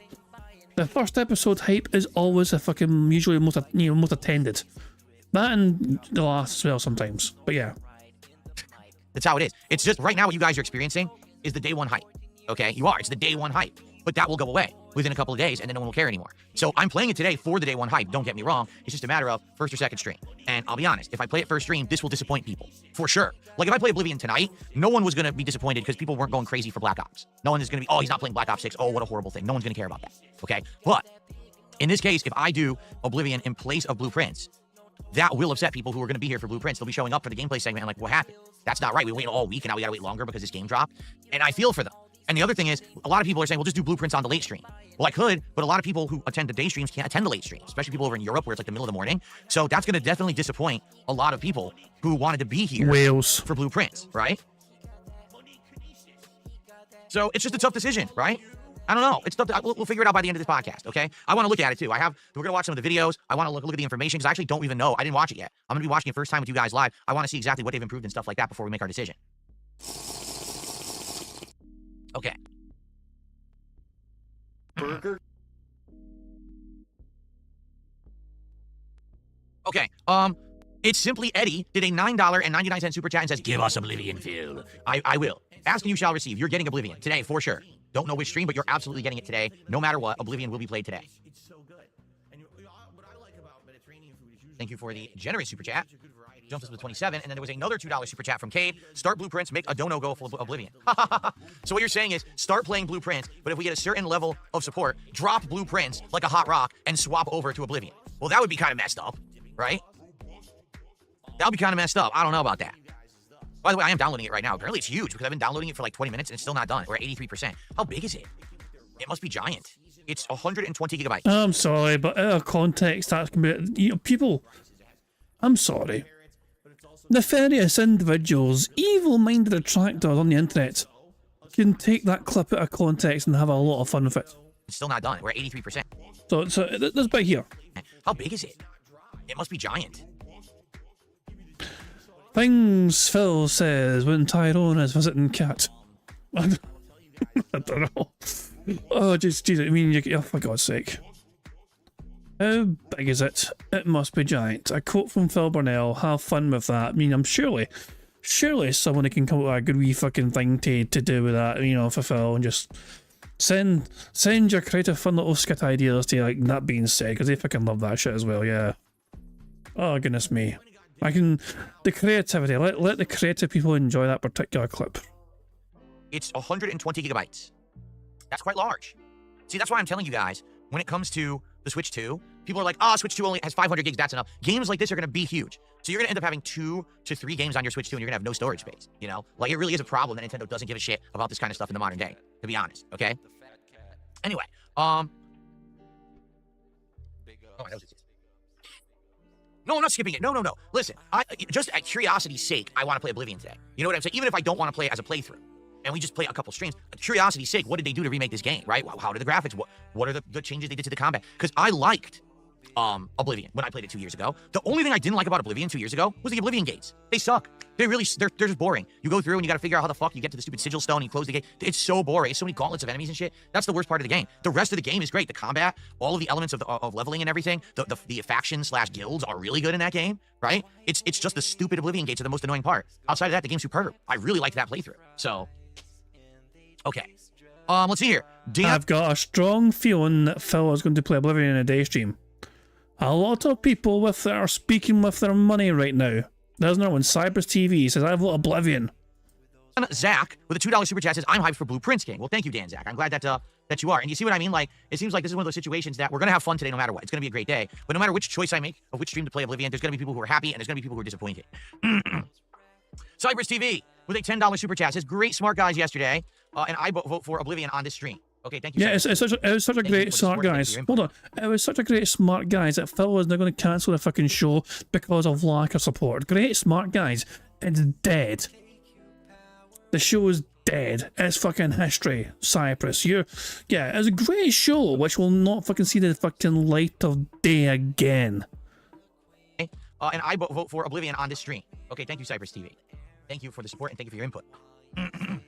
The first episode hype is always a fucking usually most attended. That and the last as well sometimes. But yeah, that's how it is. It's just right now what you guys are experiencing is the day one hype. Okay, you are. It's the day one hype. but that will go away within a couple of days, and then no one will care anymore. So I'm playing it today for the day one hype. Don't get me wrong. It's just a matter of first or second stream. And I'll be honest, if I play it first stream, this will disappoint people for sure. Like if I play Oblivion tonight, no one was going to be disappointed because people weren't going crazy for Black Ops. No one is going to be, oh, he's not playing Black Ops 6. Oh, what a horrible thing. No one's going to care about that. Okay. But in this case, if I do Oblivion in place of Blueprints, that will upset people who are going to be here for Blueprints. They'll be showing up for the gameplay segment and like, what happened? That's not right. We waited all week and now we got to wait longer because this game dropped. And I feel for them. And the other thing is, a lot of people are saying, well, just do Blueprints on the late stream. Well, I could, but a lot of people who attend the day streams can't attend the late streams, especially people over in Europe where it's like the middle of the morning. So that's going to definitely disappoint a lot of people who wanted to be here for Blueprints, right? So it's just a tough decision, right? I don't know. It's tough. We'll figure it out by the end of this podcast, okay? I want to look at it too. We're going to watch some of the videos. I want to look at the information because I actually don't even know. I didn't watch it yet. I'm going to be watching it first time with you guys live. I want to see exactly what they've improved and stuff like that before we make our decision. Okay. Burger. Okay. It's Simply Eddie did a $9.99 super chat and says, give us Oblivion, Phil. I will. Ask and you shall receive. You're getting Oblivion today for sure. Don't know which stream, but you're absolutely getting it today. No matter what, Oblivion will be played today. It's so good. And what I like about Mediterranean food is usually Thank you for the generous super chat. Jumps us with 27, and then there was another $2 super chat from Cade. Start Blueprints, make a dono go for Oblivion. So what you're saying is start playing Blueprints, but if we get a certain level of support, drop Blueprints like a hot rock and swap over to Oblivion. Well, that would be kind of messed up, right? That would be kind of messed up. I don't know about that. By the way, I am downloading it right now. Apparently it's huge because I've been downloading it for like 20 minutes and it's still not done. We're at 83%. How big is it? It must be giant. It's 120 gigabytes. I'm sorry, but out of context, that's going to be, people, I'm sorry. Nefarious individuals, evil-minded attractors on the internet can take that clip out of context and have a lot of fun with it. It's still not done. We're at 83%. So this bit here. How big is it? It must be giant. Things Phil says when Tyrone is visiting Cat. I don't know. Oh, just I mean, oh, for God's sake. How big is it? It must be giant. A quote from Phil Burnell. Have fun with that. I mean, I'm surely someone can come up with a good wee fucking thing to do with that, you know, for Phil, and just send your creative fun little skit ideas to, like, that being said, because they fucking love that shit as well, yeah. Oh, goodness me. The creativity, let the creative people enjoy that particular clip. It's 120 gigabytes. That's quite large. See, that's why I'm telling you guys, when it comes to the Switch 2, people are like, Switch 2 only has 500 gigs, that's enough. Games like this are going to be huge. So you're going to end up having 2 to 3 games on your Switch 2 and you're going to have no storage space, you know? Like, it really is a problem that Nintendo doesn't give a shit about this kind of stuff in the modern day, to be honest, okay? Anyway, oh, that was it. No, I'm not skipping it. No. Listen, just at curiosity's sake, I want to play Oblivion today. You know what I'm saying? Even if I don't want to play it as a playthrough, and we just play a couple streams, at curiosity's sake, what did they do to remake this game, right? How did the graphics, what are the changes they did to the combat? Because I liked Oblivion when I played it 2 years ago. The only thing I didn't like about Oblivion 2 years ago was the Oblivion gates. They suck. They're just boring. You go through and you got to figure out how the fuck you get to the stupid sigil stone and you close the gate. It's so boring. It's so many gauntlets of enemies and shit. That's the worst part of the game. The rest of the game is great. The combat, all of the elements of leveling and everything, the faction/guilds are really good in that game, right? It's just the stupid Oblivion gates are the most annoying part. Outside of that, the game's superb. I really liked that playthrough. So, okay. Let's see here. I've got a strong feeling that Phil is going to play Oblivion in a day stream. A lot of people are speaking with their money right now. There's another one. Cypress TV says, I vote Oblivion. Zach with a $2 super chat says, I'm hyped for Blueprints game. Well, thank you, Dan Zach. I'm glad that you are. And you see what I mean? Like, it seems like this is one of those situations that we're going to have fun today no matter what. It's going to be a great day. But no matter which choice I make of which stream to play Oblivion, there's going to be people who are happy and there's going to be people who are disappointed. Cypress TV with a $10 super chat says, great smart guys yesterday. And I vote for Oblivion on this stream. Okay, thank you. Yeah, it was such a great smart guys. Hold on. It was such a great smart guys that Phil was now going to cancel the fucking show because of lack of support. Great smart guys. It's dead. The show is dead. It's fucking history. Cypress. Yeah, it's a great show which will not fucking see the fucking light of day again. And I vote for Oblivion on this stream. Okay, thank you, Cypress TV. Thank you for the support and thank you for your input.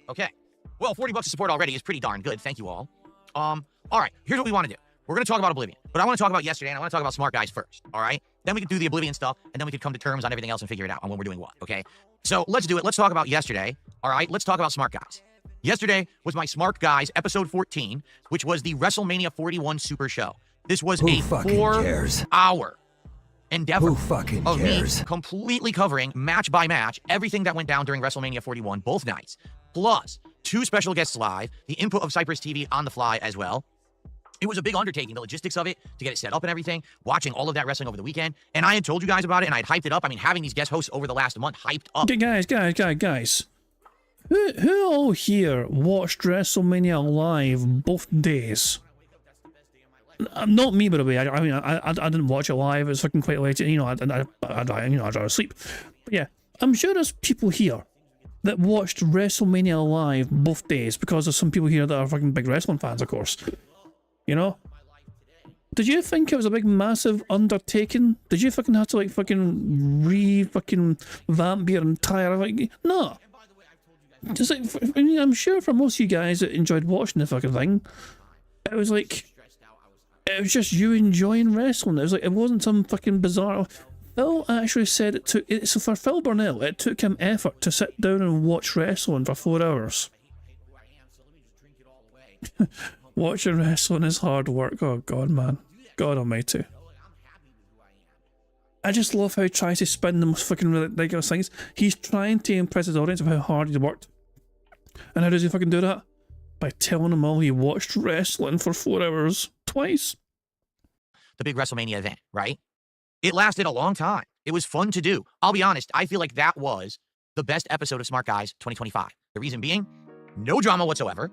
Okay. Well, $40 of support already is pretty darn good. Thank you all. All right, here's what we want to do. We're going to talk about Oblivion, but I want to talk about yesterday, and I want to talk about smart guys first, all right? Then we can do the Oblivion stuff, and then we can come to terms on everything else and figure it out on when we're doing what, okay? So let's do it. Let's talk about yesterday, all right? Let's talk about smart guys. Yesterday was my Smart Guys episode 14, which was the WrestleMania 41 Super Show. This was a 4-hour endeavor of me completely covering match by match everything that went down during WrestleMania 41 both nights, plus 2 special guests live, the input of Cypress TV on the fly as well. It was a big undertaking, the logistics of it, to get it set up and everything, watching all of that wrestling over the weekend, and I had told you guys about it, and I had hyped it up. I mean, having these guest hosts over the last month hyped up. Guys. Who all here watched WrestleMania live both days? Not me, by the way. I mean, I didn't watch it live. It was fucking quite late. You know, I'd rather sleep. But yeah, I'm sure there's people here that watched WrestleMania live both days, because there's some people here that are fucking big wrestling fans, of course. You know? Did you think it was a big, massive undertaking? Did you fucking have to, like, fucking vamp your entire, like, no. Just like, I mean, I'm sure for most of you guys that enjoyed watching the fucking thing, it was like, it was just you enjoying wrestling. It was like, it wasn't some fucking bizarre. Phil actually said so for Phil Burnell, it took him effort to sit down and watch wrestling for 4 hours. Watching wrestling is hard work. Oh God, man. God almighty. I just love how he tries to spin the most fucking ridiculous things. He's trying to impress his audience of how hard he worked. And how does he fucking do that? By telling them all he watched wrestling for 4 hours. Twice. The big WrestleMania event, right? It lasted a long time. It was fun to do. I'll be honest, I feel like that was the best episode of Smart Guys 2025. The reason being, no drama whatsoever,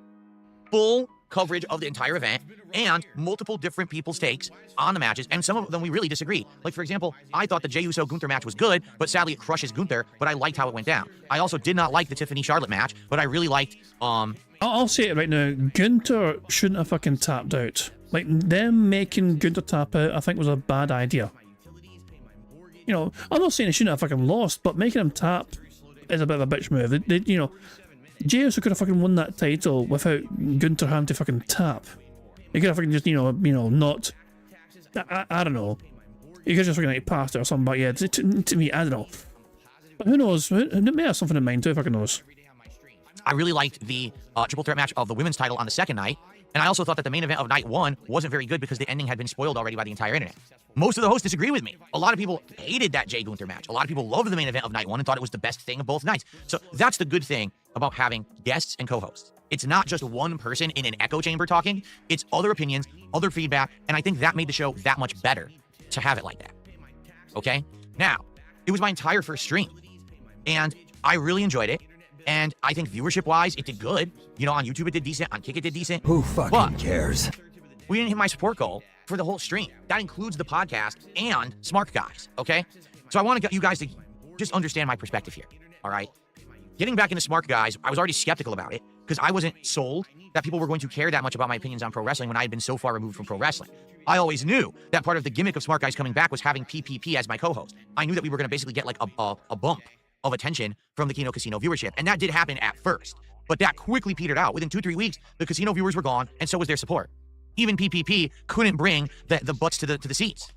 full coverage of the entire event, and multiple different people's takes on the matches, and some of them we really disagree. Like, for example, I thought the Jey Uso Gunther match was good, but sadly it crushes Gunther, but I liked how it went down. I also did not like the Tiffany Charlotte match, but I really liked, I'll say it right now, Gunther shouldn't have fucking tapped out. Like, them making Gunther tap out, I think, was a bad idea. You know, I'm not saying he shouldn't have fucking lost, but making him tap is a bit of a bitch move. You know, Jey Uso could have fucking won that title without Gunther having to fucking tap. He could have fucking just, you know, not... I don't know. He could have just fucking like passed it or something, but yeah, to me, I don't know. But who knows? Who may have something in mind, who fucking knows? I really liked the triple threat match of the women's title on the second night, and I also thought that the main event of night 1 wasn't very good because the ending had been spoiled already by the entire internet. Most of the hosts disagree with me. A lot of people hated that Jey Gunther match. A lot of people loved the main event of night 1 and thought it was the best thing of both nights. So that's the good thing about having guests and co-hosts. It's not just one person in an echo chamber talking. It's other opinions, other feedback, and I think that made the show that much better to have it like that. Okay? Now, it was my entire first stream, and I really enjoyed it. And I think viewership-wise, it did good. You know, on YouTube it did decent, on Kick it did decent. Who fucking cares? We didn't hit my support goal for the whole stream. That includes the podcast and Smart Guys, okay? So I want to get you guys to just understand my perspective here, all right? Getting back into Smart Guys, I was already skeptical about it because I wasn't sold that people were going to care that much about my opinions on pro wrestling when I had been so far removed from pro wrestling. I always knew that part of the gimmick of Smart Guys coming back was having PPP as my co-host. I knew that we were going to basically get like a bump of attention from the Kino Casino viewership. And that did happen at first, but that quickly petered out. Within 2-3 weeks, the casino viewers were gone, and so was their support. Even PPP couldn't bring the butts to the seats.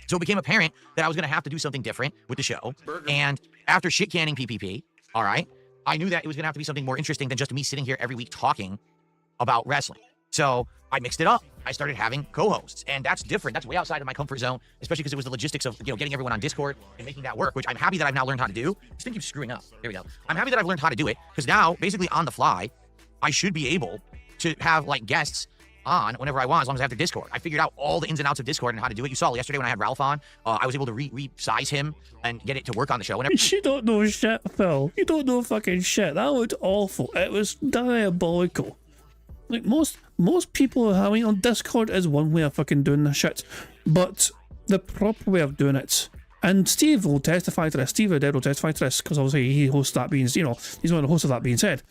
So it became apparent that I was going to have to do something different with the show. And after shit canning PPP, all right, I knew that it was going to have to be something more interesting than just me sitting here every week talking about wrestling. So I mixed it up. I started having co-hosts, and that's different. That's way outside of my comfort zone, especially because it was the logistics of, you know, getting everyone on Discord and making that work, which I'm happy that I've now learned how to do. This thing keeps screwing up. There we go. I'm happy that I've learned how to do it, because now, basically on the fly, I should be able to have, like, guests on whenever I want, as long as I have the Discord. I figured out all the ins and outs of Discord and how to do it. You saw yesterday when I had Ralph on, I was able to resize him and get it to work on the show. You don't know shit, Phil. You don't know fucking shit. That looked awful. It was diabolical. Like, most people having on Discord is one way of fucking doing this shit, but the proper way of doing it, and Steve will testify to this, Steve O'Dead will testify to this, because obviously he hosts that being, you know, he's one of the hosts of that being said.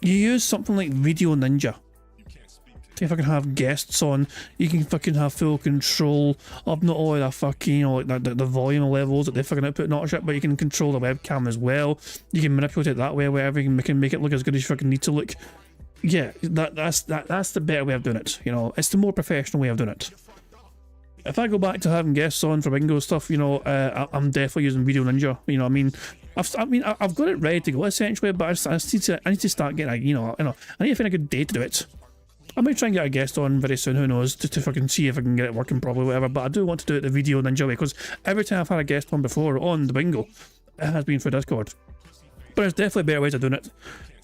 You use something like Video Ninja to fucking have guests on. You can fucking have full control of not only the fucking, you know, like the volume levels that they fucking output, not shit, but you can control the webcam as well. You can manipulate it that way, wherever you can make it look as good as you fucking need to look. Yeah, that's the better way of doing it. You know, it's the more professional way of doing it. If I go back to having guests on for bingo stuff, you know, I'm definitely using Video Ninja. You know, I mean, I've got it ready to go essentially, but I need to start getting, I need to find a good day to do it. I might try and get a guest on very soon, who knows, just to fucking see if I can get it working properly, whatever. But I do want to do it the Video Ninja way, because every time I've had a guest on before on the bingo, it has been for Discord. But there's definitely better ways of doing it,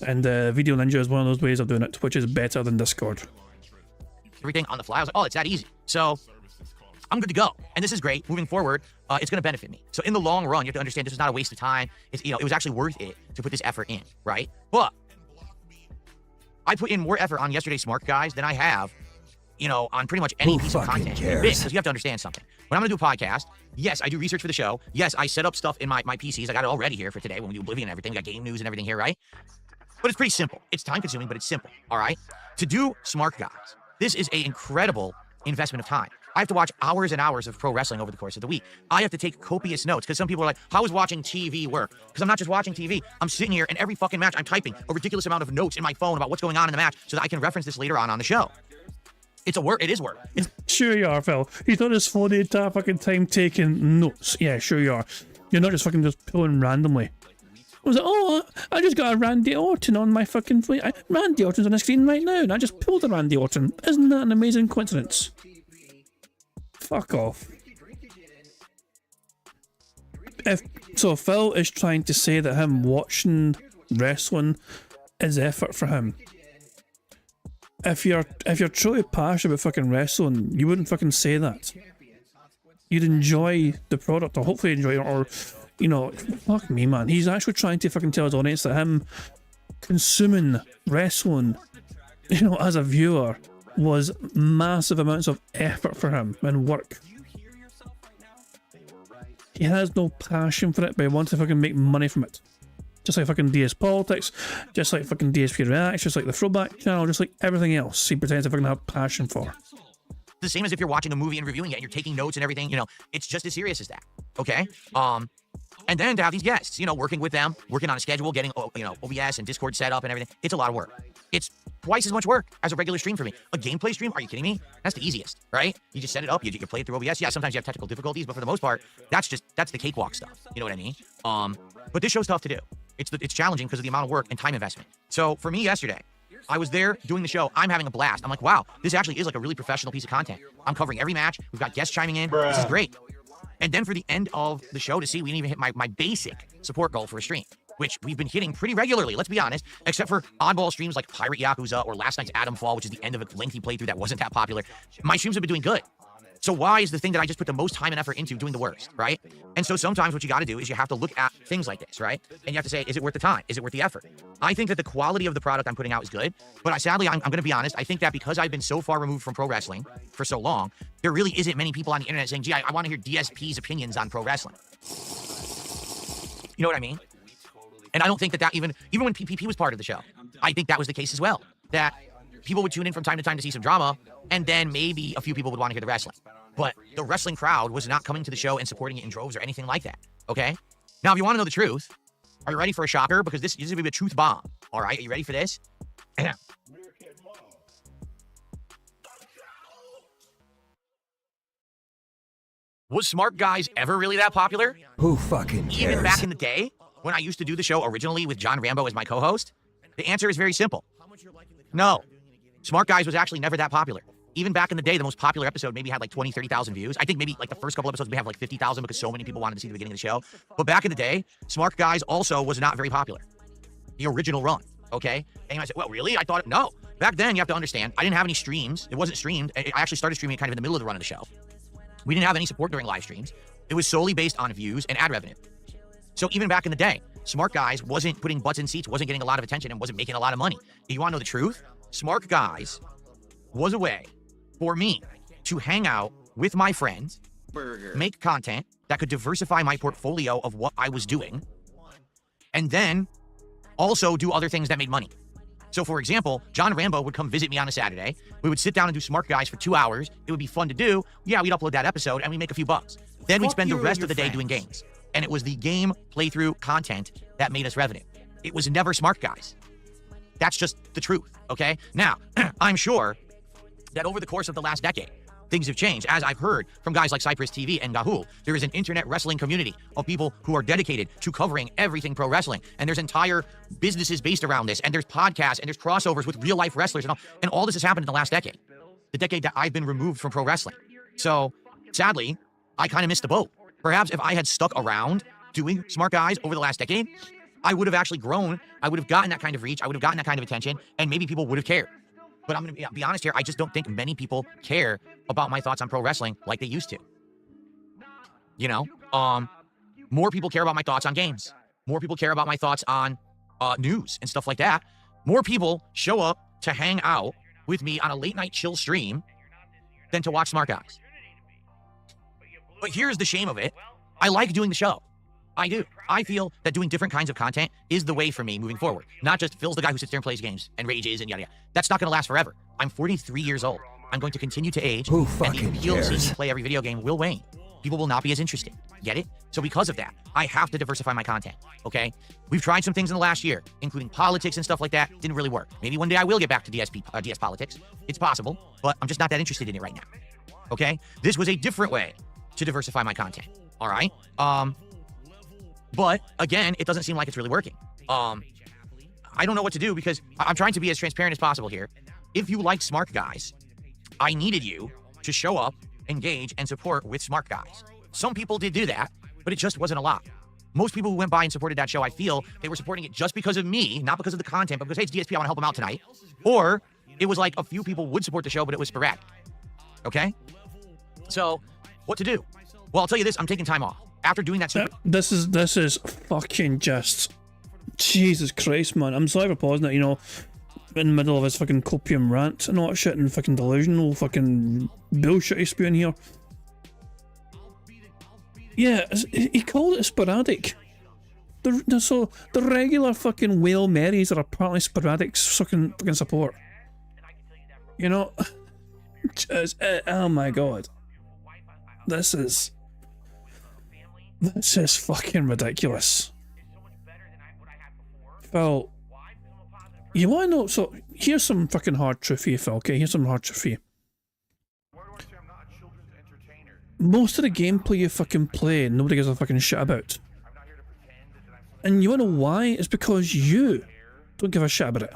and Video Ninja is one of those ways of doing it, which is better than Discord. Everything on the fly. I was like, oh, it's that easy. So I'm good to go. And this is great. Moving forward, it's going to benefit me. So in the long run, you have to understand this is not a waste of time. It's, it was actually worth it to put this effort in, right? But I put in more effort on yesterday's Smart Guys than I have, on pretty much any piece of content. Because you have to understand something. When I'm going to do a podcast, yes, I do research for the show. Yes, I set up stuff in my PCs. I got it all ready here for today when we do Oblivion and everything. We got game news and everything here, right? But it's pretty simple. It's time consuming, but it's simple, all right? To do Smart Guys, this is an incredible investment of time. I have to watch hours and hours of pro wrestling over the course of the week. I have to take copious notes because some people are like, how is watching TV work? Because I'm not just watching TV. I'm sitting here and every fucking match I'm typing a ridiculous amount of notes in my phone about what's going on in the match so that I can reference this later on the show. It's a work. It is work. Sure you are, Phil. He's not just for the entire fucking time taking notes. Yeah, sure you are. You're not just fucking just pulling randomly. I was like, oh, I just got a Randy Orton on my fucking... Randy Orton's on the screen right now, and I just pulled a Randy Orton. Isn't that an amazing coincidence? Fuck off. So Phil is trying to say that him watching wrestling is effort for him. If you're truly passionate about fucking wrestling, you wouldn't fucking say that. You'd enjoy the product, or hopefully enjoy it, or... fuck me, man. He's actually trying to fucking tell his audience that him consuming wrestling, as a viewer, was massive amounts of effort for him and work. He has no passion for it, but he wants to fucking make money from it. Just like fucking DS Politics, just like fucking DSP Reacts, just like the Throwback channel, just like everything else he pretends to fucking have passion for. The same as if you're watching a movie and reviewing it and you're taking notes and everything, it's just as serious as that, okay? And then to have these guests, working with them, working on a schedule, getting, OBS and Discord set up and everything, it's a lot of work. It's twice as much work as a regular stream for me. A gameplay stream? Are you kidding me? That's the easiest, right? You just set it up, you play it through OBS. Yeah, sometimes you have technical difficulties, but for the most part, that's the cakewalk stuff. You know what I mean? But this show's tough to do. It's challenging because of the amount of work and time investment. So for me yesterday, I was there doing the show. I'm having a blast. I'm like, wow, this actually is like a really professional piece of content. I'm covering every match. We've got guests chiming in. This is great. And then for the end of the show to see, we didn't even hit my basic support goal for a stream, which we've been hitting pretty regularly, let's be honest, except for oddball streams like Pirate Yakuza or last night's Adam Fall, which is the end of a lengthy playthrough that wasn't that popular. My streams have been doing good. So why is the thing that I just put the most time and effort into doing the worst, right? And so sometimes what you got to do is you have to look at things like this, right? And you have to say, is it worth the time? Is it worth the effort? I think that the quality of the product I'm putting out is good, but sadly, I'm going to be honest, I think that because I've been so far removed from pro wrestling for so long, there really isn't many people on the internet saying, gee, I want to hear DSP's opinions on pro wrestling. You know what I mean? And I don't think that even when PPP was part of the show, I think that was the case as well. That people would tune in from time to time to see some drama, and then maybe a few people would want to hear the wrestling. But the wrestling crowd was not coming to the show and supporting it in droves or anything like that, okay? Now, if you want to know the truth, are you ready for a shocker? Because this is going to be a truth bomb, all right? Are you ready for this? Was Smart Guys ever really that popular? Who fucking cares? Even back in the day, when I used to do the show originally with John Rambo as my co-host, the answer is very simple. No. Smart Guys was actually never that popular. Even back in the day, the most popular episode maybe had like 20, 30,000 views. I think maybe like the first couple episodes may have like 50,000 because so many people wanted to see the beginning of the show. But back in the day, Smart Guys also was not very popular. The original run, okay? And you might say, well, really? I thought, no. Back then, you have to understand, I didn't have any streams. It wasn't streamed. I actually started streaming kind of in the middle of the run of the show. We didn't have any support during live streams. It was solely based on views and ad revenue. So even back in the day, Smart Guys wasn't putting butts in seats, wasn't getting a lot of attention, and wasn't making a lot of money. You want to know the truth? Smart Guys was a way for me to hang out with my friends, make content that could diversify my portfolio of what I was doing, and then also do other things that made money. So for example, John Rambo would come visit me on a Saturday. We would sit down and do Smart Guys for 2 hours. It would be fun to do. Yeah, we'd upload that episode and we'd make a few bucks. Then we'd spend the rest of the day doing games. And it was the game playthrough content that made us revenue. It was never Smart Guys. That's just the truth, okay? Now, I'm sure that over the course of the last decade, things have changed. As I've heard from guys like Cypress TV and Gahul, there is an internet wrestling community of people who are dedicated to covering everything pro wrestling. And there's entire businesses based around this. And there's podcasts and there's crossovers with real life wrestlers and all this has happened in the last decade. The decade that I've been removed from pro wrestling. So sadly, I kind of missed the boat. Perhaps if I had stuck around doing Smart Guys over the last decade, I would have actually grown. I would have gotten that kind of reach. I would have gotten that kind of attention, and maybe people would have cared. But I'm going to be honest here. I just don't think many people care about my thoughts on pro wrestling like they used to. You know, more people care about my thoughts on games. More people care about my thoughts on news and stuff like that. More people show up to hang out with me on a late night chill stream than to watch Smart Guys. But here's the shame of it. I like doing the show. I do. I feel that doing different kinds of content is the way for me moving forward. Not just Phil's the guy who sits there and plays games and rages and yada yada. That's not going to last forever. I'm 43 years old. I'm going to continue to age. Who and fucking the appeal of seeing cares? me play every video game will wane. People will not be as interested. Get it? So because of that, I have to diversify my content. Okay? We've tried some things in the last year, including politics and stuff like that. Didn't really work. Maybe one day I will get back to DS politics. It's possible, but I'm just not that interested in it right now. Okay? This was a different way to diversify my content. All right? But again, it doesn't seem like it's really working. I don't know what to do because I'm trying to be as transparent as possible here. If you like Smart Guys, I needed you to show up, engage, and support with Smart Guys. Some people did do that, but it just wasn't a lot. Most people who went by and supported that show, I feel they were supporting it just because of me, not because of the content, but because, hey, it's DSP, I want to help them out tonight. Or it was like a few people would support the show, but it was sporadic. Okay? So, what to do? Well, I'll tell you this, I'm taking time off. After doing that super... This is fucking just... Jesus Christ, man. I'm sorry for pausing it, you know, in the middle of his fucking copium rant and all that shit and fucking delusional fucking bullshit he's spewing here. Yeah, he called it sporadic. So, the regular fucking Whale Marys are apparently sporadic fucking support. You know? Oh my god. This is fucking ridiculous. Phil, you wanna know, so here's some fucking hard truth for you, Phil, okay? Here's some hard truth for you. Most of the gameplay you fucking play, nobody gives a fucking shit about. And you wanna know why? It's because you don't give a shit about it.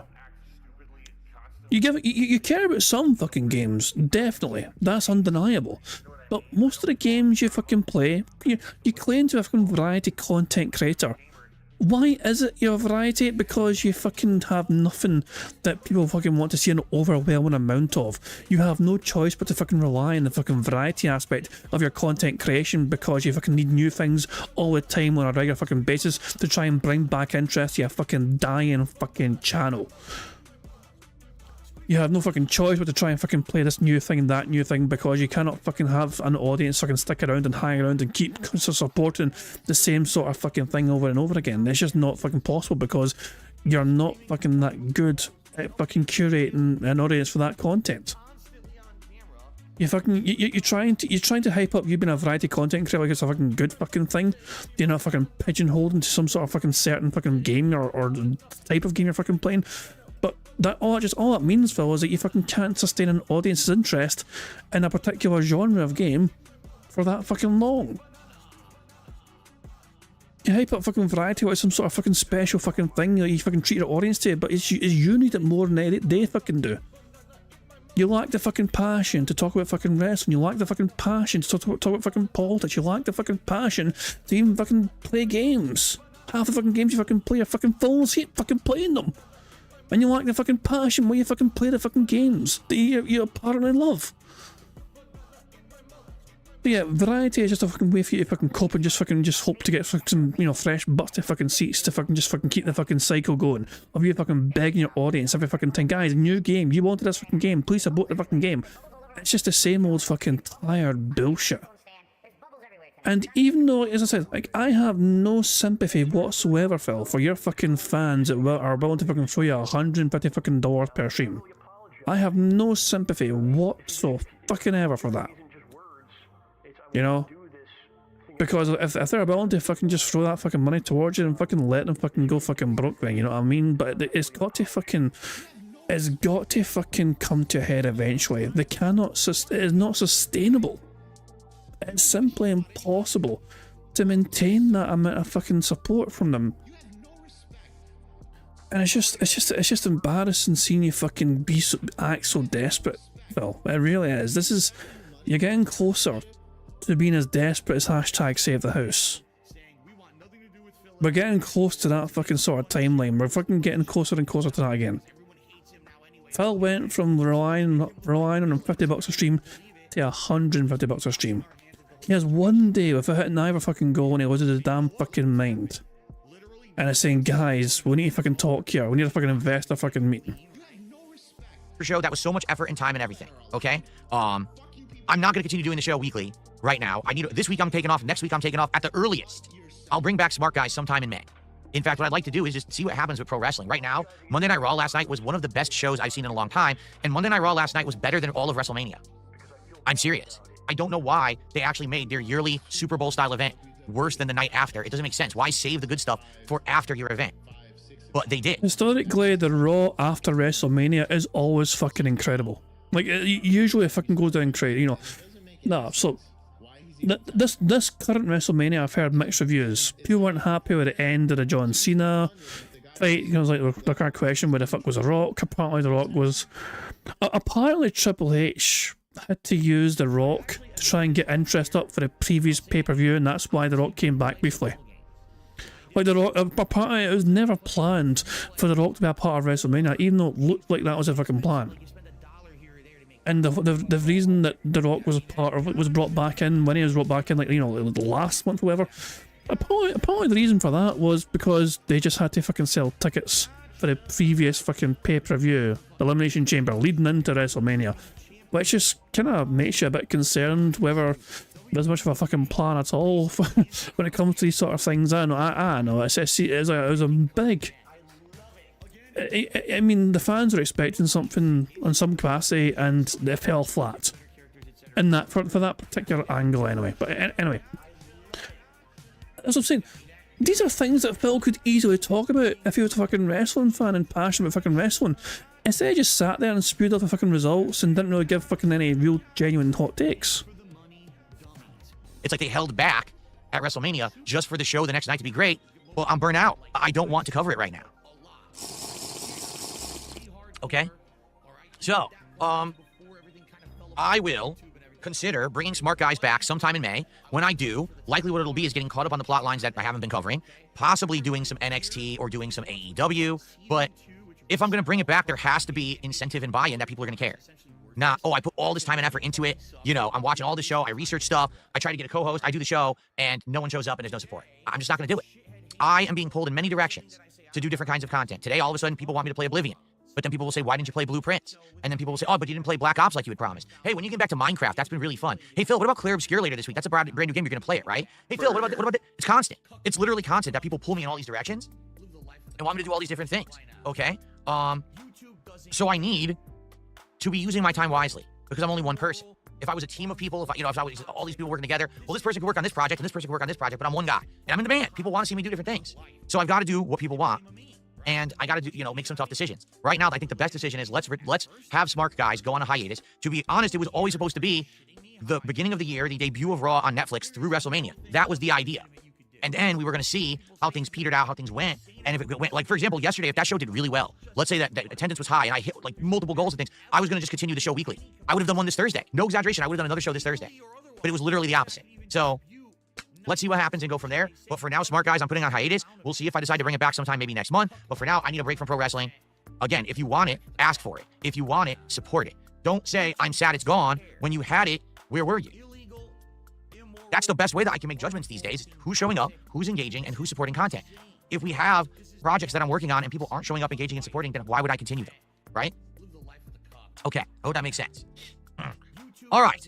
You care about some fucking games, definitely. That's undeniable. But most of the games you fucking play, you claim to be a fucking variety content creator. Why is it you're a variety? Because you fucking have nothing that people fucking want to see an overwhelming amount of. You have no choice but to fucking rely on the fucking variety aspect of your content creation because you fucking need new things all the time on a regular fucking basis to try and bring back interest to your fucking dying fucking channel. You have no fucking choice but to try and fucking play this new thing and that new thing because you cannot fucking have an audience fucking stick around and hang around and keep supporting the same sort of fucking thing over and over again. It's just not fucking possible because you're not fucking that good at fucking curating an audience for that content. You're trying to hype up you being a variety content creator like it's a fucking good fucking thing. You're not fucking pigeonholed into some sort of fucking certain fucking game or type of game you're fucking playing. But all that means, Phil, is that you fucking can't sustain an audience's interest in a particular genre of game for that fucking long. You hype up fucking variety like some sort of fucking special fucking thing that you fucking treat your audience to, but you need it more than they fucking do. You lack the fucking passion to talk about fucking wrestling. You lack the fucking passion to talk about fucking politics. You lack the fucking passion to even fucking play games. Half the fucking games you fucking play are fucking fools hate fucking playing them. And you lack the fucking passion where you fucking play the fucking games that you apparently love. But yeah, variety is just a fucking way for you to fucking cope and just hope to get some, you know, fresh butts to fucking seats to fucking keep the fucking cycle going. Of you fucking begging your audience every fucking time, guys, new game, you wanted this fucking game, please support the fucking game. It's just the same old fucking tired bullshit. And even though, as I said, like, I have no sympathy whatsoever, Phil, for your fucking fans that are willing to fucking throw you $150 fucking per stream. I have no sympathy whatsoever fucking ever for that. You know? Because if they're willing to fucking just throw that fucking money towards you and fucking let them fucking go fucking broke then, you know what I mean? But it's got to fucking... it's got to fucking come to a head eventually. They cannot, it is not sustainable. It's simply impossible to maintain that amount of fucking support from them. And it's just embarrassing seeing you fucking act so desperate, Phil. It really is. You're getting closer to being as desperate as hashtag save the house. We're getting close to that fucking sort of timeline. We're fucking getting closer and closer to that again. Phil went from relying on $50 a stream to $150 a stream. He has one day without hitting either fucking goal and he loses his damn fucking mind. And it's saying, guys, we need to fucking talk here. We need to fucking invest in a fucking meeting. Show that was so much effort and time and everything. Okay. I'm not gonna continue doing the show weekly right now. This week I'm taking off. Next week I'm taking off at the earliest. I'll bring back Smart Guys sometime in May. In fact, what I'd like to do is just see what happens with pro wrestling. Right now, Monday Night Raw last night was one of the best shows I've seen in a long time, and Monday Night Raw last night was better than all of WrestleMania. I'm serious. I don't know why they actually made their yearly Super Bowl style event worse than the night after. It doesn't make sense. Why save the good stuff for after your event? But they did. Historically, the Raw after WrestleMania is always fucking incredible. Like, usually it fucking goes down crazy, you know. Nah, so this current WrestleMania, I've heard mixed reviews. People weren't happy with the end of the John Cena fight. You know, it was like the kind of question, where the fuck was The Rock? Apparently The Rock was... apparently Triple H had to use The Rock to try and get interest up for the previous pay-per-view, and that's why The Rock came back briefly. Like, The Rock, apparently it was never planned for The Rock to be a part of WrestleMania, even though it looked like that was a fucking plan. And the reason that The Rock was a part of it was brought back in, when he was brought back in, like, you know, last month or whatever, apparently the reason for that was because they just had to fucking sell tickets for the previous fucking pay-per-view, Elimination Chamber, leading into WrestleMania. Which just kind of makes you a bit concerned whether there's much of a fucking plan at all when it comes to these sort of things. I know, it was a big... I mean, the fans were expecting something on some capacity, and they fell flat. In that, for that particular angle, anyway. But anyway, that's what I'm saying. These are things that Phil could easily talk about if he was a fucking wrestling fan and passionate about fucking wrestling. Instead, he just sat there and spewed off the fucking results and didn't really give fucking any real, genuine hot takes. It's like they held back at WrestleMania just for the show the next night to be great. Well, I'm burnt out. I don't want to cover it right now. Okay? So, I will consider bringing Smart Guys back sometime in May. When I do, likely what it'll be is getting caught up on the plot lines that I haven't been covering, possibly doing some NXT or doing some AEW, but if I'm going to bring it back, there has to be incentive and buy-in that people are going to care. Not, oh, I put all this time and effort into it, you know, I'm watching all the show, I research stuff, I try to get a co-host, I do the show, and no one shows up and there's no support. I'm just not going to do it. I am being pulled in many directions to do different kinds of content. Today, all of a sudden, people want me to play Oblivion. But then people will say, why didn't you play Blueprints? And then people will say, oh, but you didn't play Black Ops like you had promised. Hey, when you get back to Minecraft, that's been really fun. Hey, Phil, what about Clear Obscure later this week? That's a brand new game. You're going to play it, right? Hey, Phil, what about it's constant. It's literally constant that people pull me in all these directions and want me to do all these different things. Okay? So I need to be using my time wisely because I'm only one person. If I was a team of people, if I was all these people working together, well, this person could work on this project and this person could work on this project, but I'm one guy and I'm in demand. People want to see me do different things. So I've got to do what people want. And I got to do, make some tough decisions. Right now, I think the best decision is let's have Smart Guys go on a hiatus. To be honest, it was always supposed to be the beginning of the year, the debut of Raw on Netflix through WrestleMania. That was the idea. And then we were going to see how things petered out, how things went. And if it went, like, for example, yesterday, if that show did really well, let's say that attendance was high and I hit, like, multiple goals and things, I was going to just continue the show weekly. I would have done one this Thursday. No exaggeration, I would have done another show this Thursday. But it was literally the opposite. So let's see what happens and go from there. But for now, Smart Guys, I'm putting on hiatus. We'll see if I decide to bring it back sometime maybe next month. But for now, I need a break from pro wrestling. Again, if you want it, ask for it. If you want it, support it. Don't say, I'm sad it's gone. When you had it, where were you? That's the best way that I can make judgments these days. Who's showing up, who's engaging, and who's supporting content. If we have projects that I'm working on and people aren't showing up, engaging, and supporting, then why would I continue them? Right? Okay, I hope that makes sense. All right.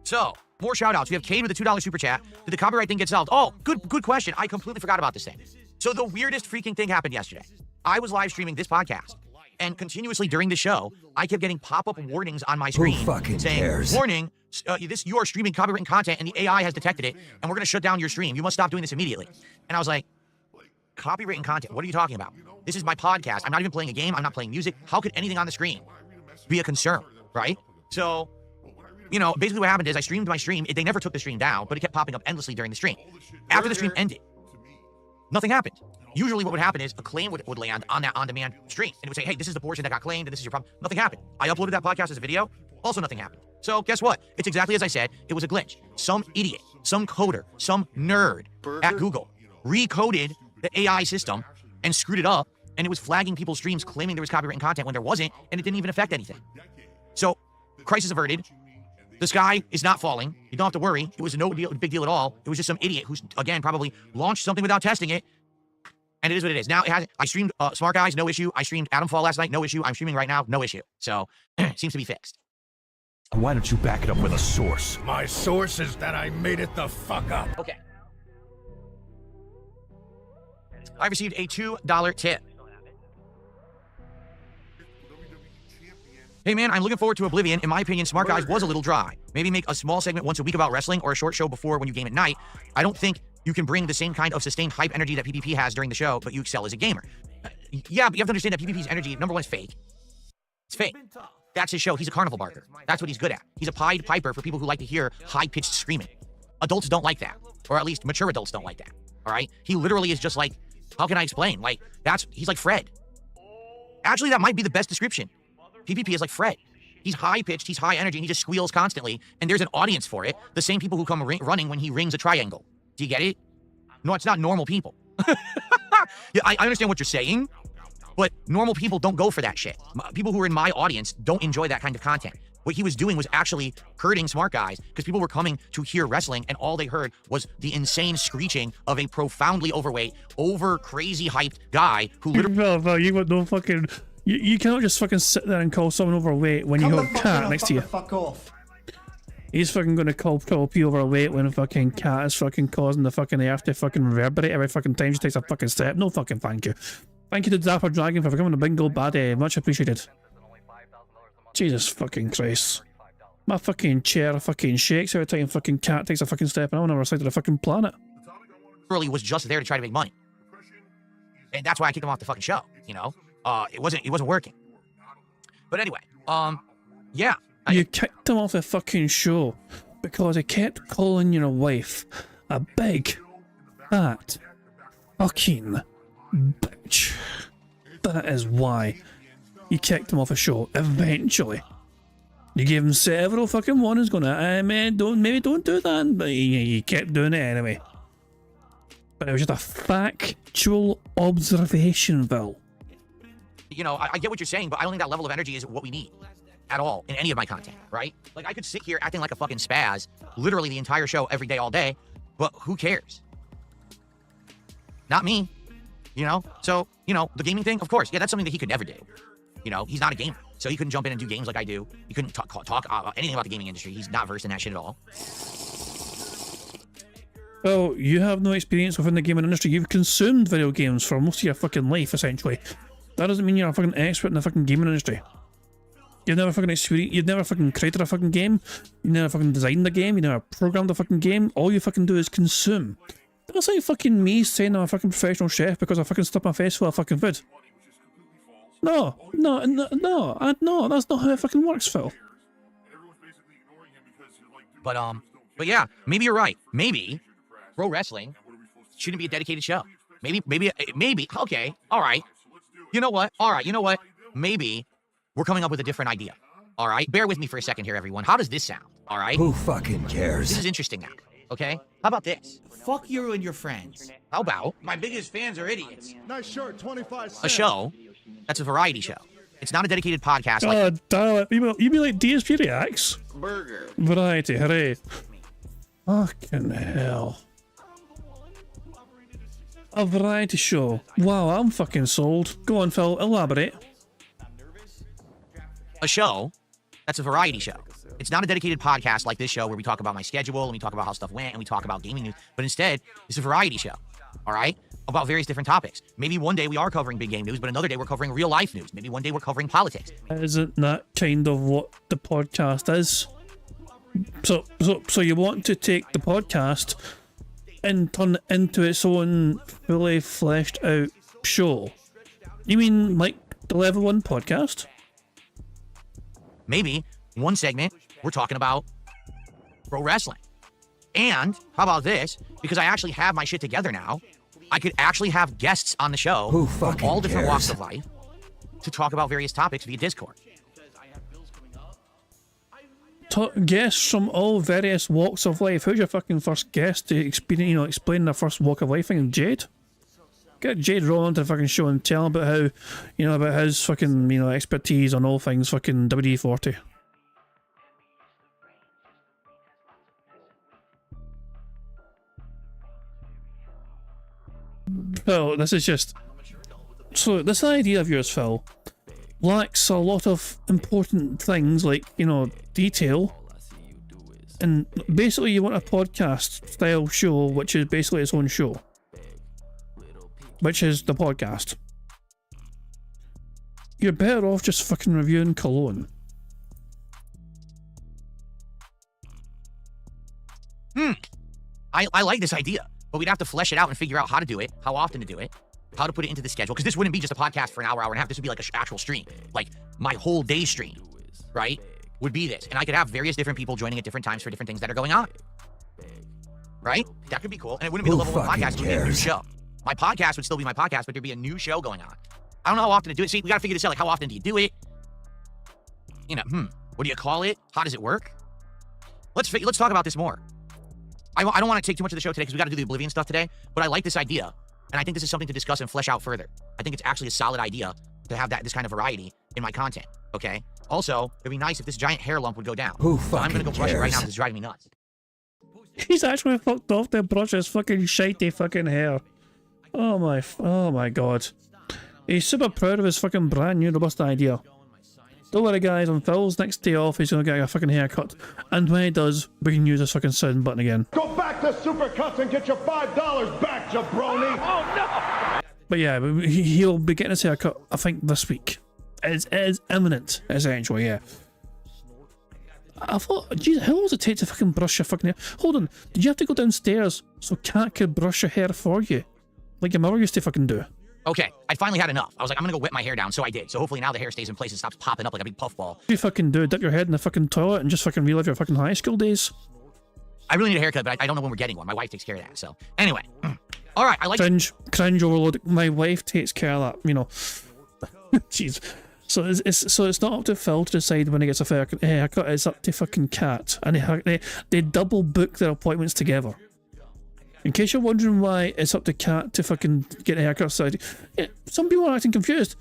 So, more shout-outs. We have Cade with a $2 super chat. Did the copyright thing get solved? Oh, good question. I completely forgot about this thing. So the weirdest freaking thing happened yesterday. I was live streaming this podcast, and continuously during the show, I kept getting pop-up warnings on my screen saying, warning, you are streaming copyrighted content, and the AI has detected it, and we're going to shut down your stream. You must stop doing this immediately. And I was like, Copywritten content. What are you talking about? This is my podcast. I'm not even playing a game. I'm not playing music. How could anything on the screen be a concern, right? So, you know, basically what happened is I streamed my stream. They never took the stream down, but it kept popping up endlessly during the stream. After the stream ended, nothing happened. Usually what would happen is a claim would land on that on-demand stream. And it would say, hey, this is the portion that got claimed, and this is your problem. Nothing happened. I uploaded that podcast as a video. Also nothing happened. So guess what? It's exactly as I said. It was a glitch. Some idiot, some coder, some nerd at Google recoded the AI system and screwed it up. And it was flagging people's streams claiming there was copywritten content when there wasn't. And it didn't even affect anything. So crisis averted. The sky is not falling. You don't have to worry. It was no big deal at all. It was just some idiot who's, again, probably launched something without testing it. And it is what it is. Now, I streamed Smart Guys, no issue. I streamed Adam Fall last night, no issue. I'm streaming right now, no issue. So, seems to be fixed. Why don't you back it up with a source? My source is that I made it the fuck up. Okay. I received a $2 tip. Hey man, I'm looking forward to Oblivion. In my opinion, Smart Guys was a little dry. Maybe make a small segment once a week about wrestling or a short show before when you game at night. I don't think you can bring the same kind of sustained hype energy that PvP has during the show, but you excel as a gamer. Yeah, but you have to understand that PvP's energy, number one, is fake. It's fake. That's his show. He's a carnival barker. That's what he's good at. He's a Pied Piper for people who like to hear high-pitched screaming. Adults don't like that. Or at least mature adults don't like that. All right? He literally is just like, how can I explain? Like, he's like Fred. Actually, that might be the best description. PvP is like Fred. He's high-pitched, he's high energy, and he just squeals constantly, and there's an audience for it. The same people who come running when he rings a triangle. Do you get it? No, it's not normal people. Yeah, I understand what you're saying, but normal people don't go for that shit. People who are in my audience don't enjoy that kind of content. What he was doing was actually hurting Smart Guys because people were coming to hear wrestling, and all they heard was the insane screeching of a profoundly overweight, crazy hyped guy who literally... No, you got no fucking... You cannot just fucking sit there and call someone overweight when you got a cat next to you. Fuck off. He's fucking gonna call P overweight when a fucking cat is fucking causing the fucking earth to fucking reverberate every fucking time she takes a fucking step. No fucking thank you. Thank you to Dapper Dragon for becoming a bingo baddie. Much appreciated. Jesus fucking Christ. My fucking chair fucking shakes every time fucking cat takes a fucking step and I'm on the other side of the fucking planet. Literally was just there to try to make money. And that's why I kicked him off the fucking show, you know? It wasn't working. But anyway, yeah. You kicked him off the fucking show because he kept calling your wife a big, fat, fucking bitch. That is why you kicked him off a show eventually. You gave him several fucking warnings going, man, maybe don't do that, but he kept doing it anyway. But it was just a factual observation, Bill. You know, I get what you're saying, but I don't think that level of energy is what we need at all in any of my content, right? Like, I could sit here acting like a fucking spaz literally the entire show every day, all day, but who cares? Not me, you know? So, you know, the gaming thing, of course, yeah, that's something that he could never do. You know, he's not a gamer, so he couldn't jump in and do games like I do. He couldn't talk anything about the gaming industry. He's not versed in that shit at all. Well, you have no experience within the gaming industry. You've consumed video games for most of your fucking life, essentially. That doesn't mean you're a fucking expert in the fucking gaming industry. You've never fucking experienced, you've never fucking created a fucking game, you've never fucking designed a game, you never programmed a fucking game. All you fucking do is consume. That's like fucking me saying I'm a fucking professional chef because I fucking stuff my face full of fucking food. No, that's not how it fucking works, Phil. But yeah, maybe you're right. Maybe pro wrestling shouldn't be a dedicated show. Maybe, okay, all right. You know what? All right, you know what? Maybe we're coming up with a different idea. All right? Bear with me for a second here, everyone. How does this sound? All right? Who fucking cares? This is interesting now, okay? How about this? Fuck you and your friends. How about My biggest fans are idiots. Nice shirt, 25 cents. a show that's a variety show? It's not a dedicated podcast. God damn it. You mean like DSP Reacts? Burger. Variety, hooray. Fucking hell. A variety show. Wow, I'm fucking sold. Go on, Phil, elaborate. A show that's a variety show. It's not a dedicated podcast like this show where we talk about my schedule and we talk about how stuff went and we talk about gaming news, but instead, it's a variety show, all right? About various different topics. Maybe one day we are covering big game news, but another day we're covering real life news. Maybe one day we're covering politics. Isn't that kind of what the podcast is? So you want to take the podcast and turn it into its own fully fleshed out show? You mean like the Level 1 podcast? Maybe one segment we're talking about pro wrestling. And how about this? Because I actually have my shit together now, I could actually have guests on the show from all different walks of life to talk about various topics via Discord. Guests from all various walks of life. Who's your fucking first guest to explain their first walk of life thing? Jade? Get Jade Roll onto the fucking show and tell him about how, about his fucking, expertise on all things fucking WD-40. Phil, this is just... So, this idea of yours, Phil, lacks a lot of important things like, detail. And basically you want a podcast style show which is basically its own show. Which is the podcast. You're better off just fucking reviewing Cologne. I like this idea, but we'd have to flesh it out and figure out how to do it, how often to do it, how to put it into the schedule, because this wouldn't be just a podcast for an hour, hour and a half. This would be like an actual stream. Like, my whole day stream, right, would be this. And I could have various different people joining at different times for different things that are going on. Right? That could be cool. And it wouldn't be the Level 1 podcast, it would be a new show. My podcast would still be my podcast, but there'd be a new show going on. I don't know how often to do it. See, we gotta figure this out. Like, how often do you do it? What do you call it? How does it work? Let's talk about this more. I don't want to take too much of the show today because we got to do the Oblivion stuff today, but I like this idea, and I think this is something to discuss and flesh out further. I think it's actually a solid idea to have this kind of variety in my content, okay? Also, it'd be nice if this giant hair lump would go down. So I'm going to go brush it right now because it's driving me nuts. He's actually fucked off to brush his fucking shitey fucking hair. Oh my god. He's super proud of his fucking brand new robust idea. Don't worry guys, on Phil's next day off he's gonna get a fucking haircut. And when he does, we can use this fucking sound button again. Go back to Supercuts and get your $5 back, jabroni! Oh no! But yeah, he'll be getting his haircut, I think, this week. It is imminent, essentially, yeah. I thought, geez, how long does it take to fucking brush your fucking hair? Hold on, did you have to go downstairs so Kat could brush your hair for you? Like your mother used to fucking do? Okay, I finally had enough. I was like, I'm gonna go whip my hair down, so I did. So hopefully now the hair stays in place and stops popping up like a big puffball. You fucking do, dip your head in the fucking toilet and just fucking relive your fucking high school days? I really need a haircut, but I don't know when we're getting one. My wife takes care of that, so. Anyway. Alright, I like... Cringe overload. My wife takes care of that, Jeez. So it's not up to Phil to decide when he gets a haircut, it's up to fucking Kat. And they double book their appointments together. In case you're wondering why it's up to Kat to fucking get a haircut, some people are acting confused.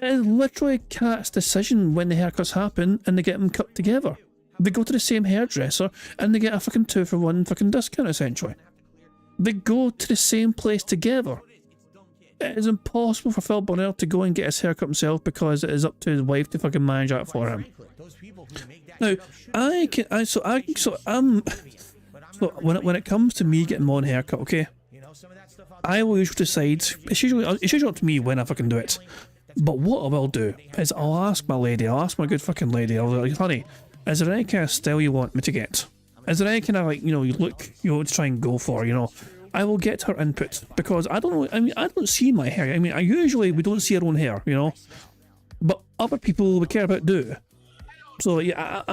It is literally Kat's decision when the haircuts happen and they get them cut together. They go to the same hairdresser and they get a fucking 2-for-1 fucking discount essentially. They go to the same place together. It is impossible for Phil Bonnell to go and get his haircut himself because it is up to his wife to fucking manage that for him. Now, So when it comes to me getting my own haircut, okay, I will usually decide, it's usually up to me when I fucking do it. But what I will do is I'll ask my good fucking lady, I'll be like, honey, is there any kind of style you want me to get? Is there any kind of look, to try and go for, I will get her input, because I don't know, I don't see my hair, we don't see our own hair, but other people we care about do. So yeah,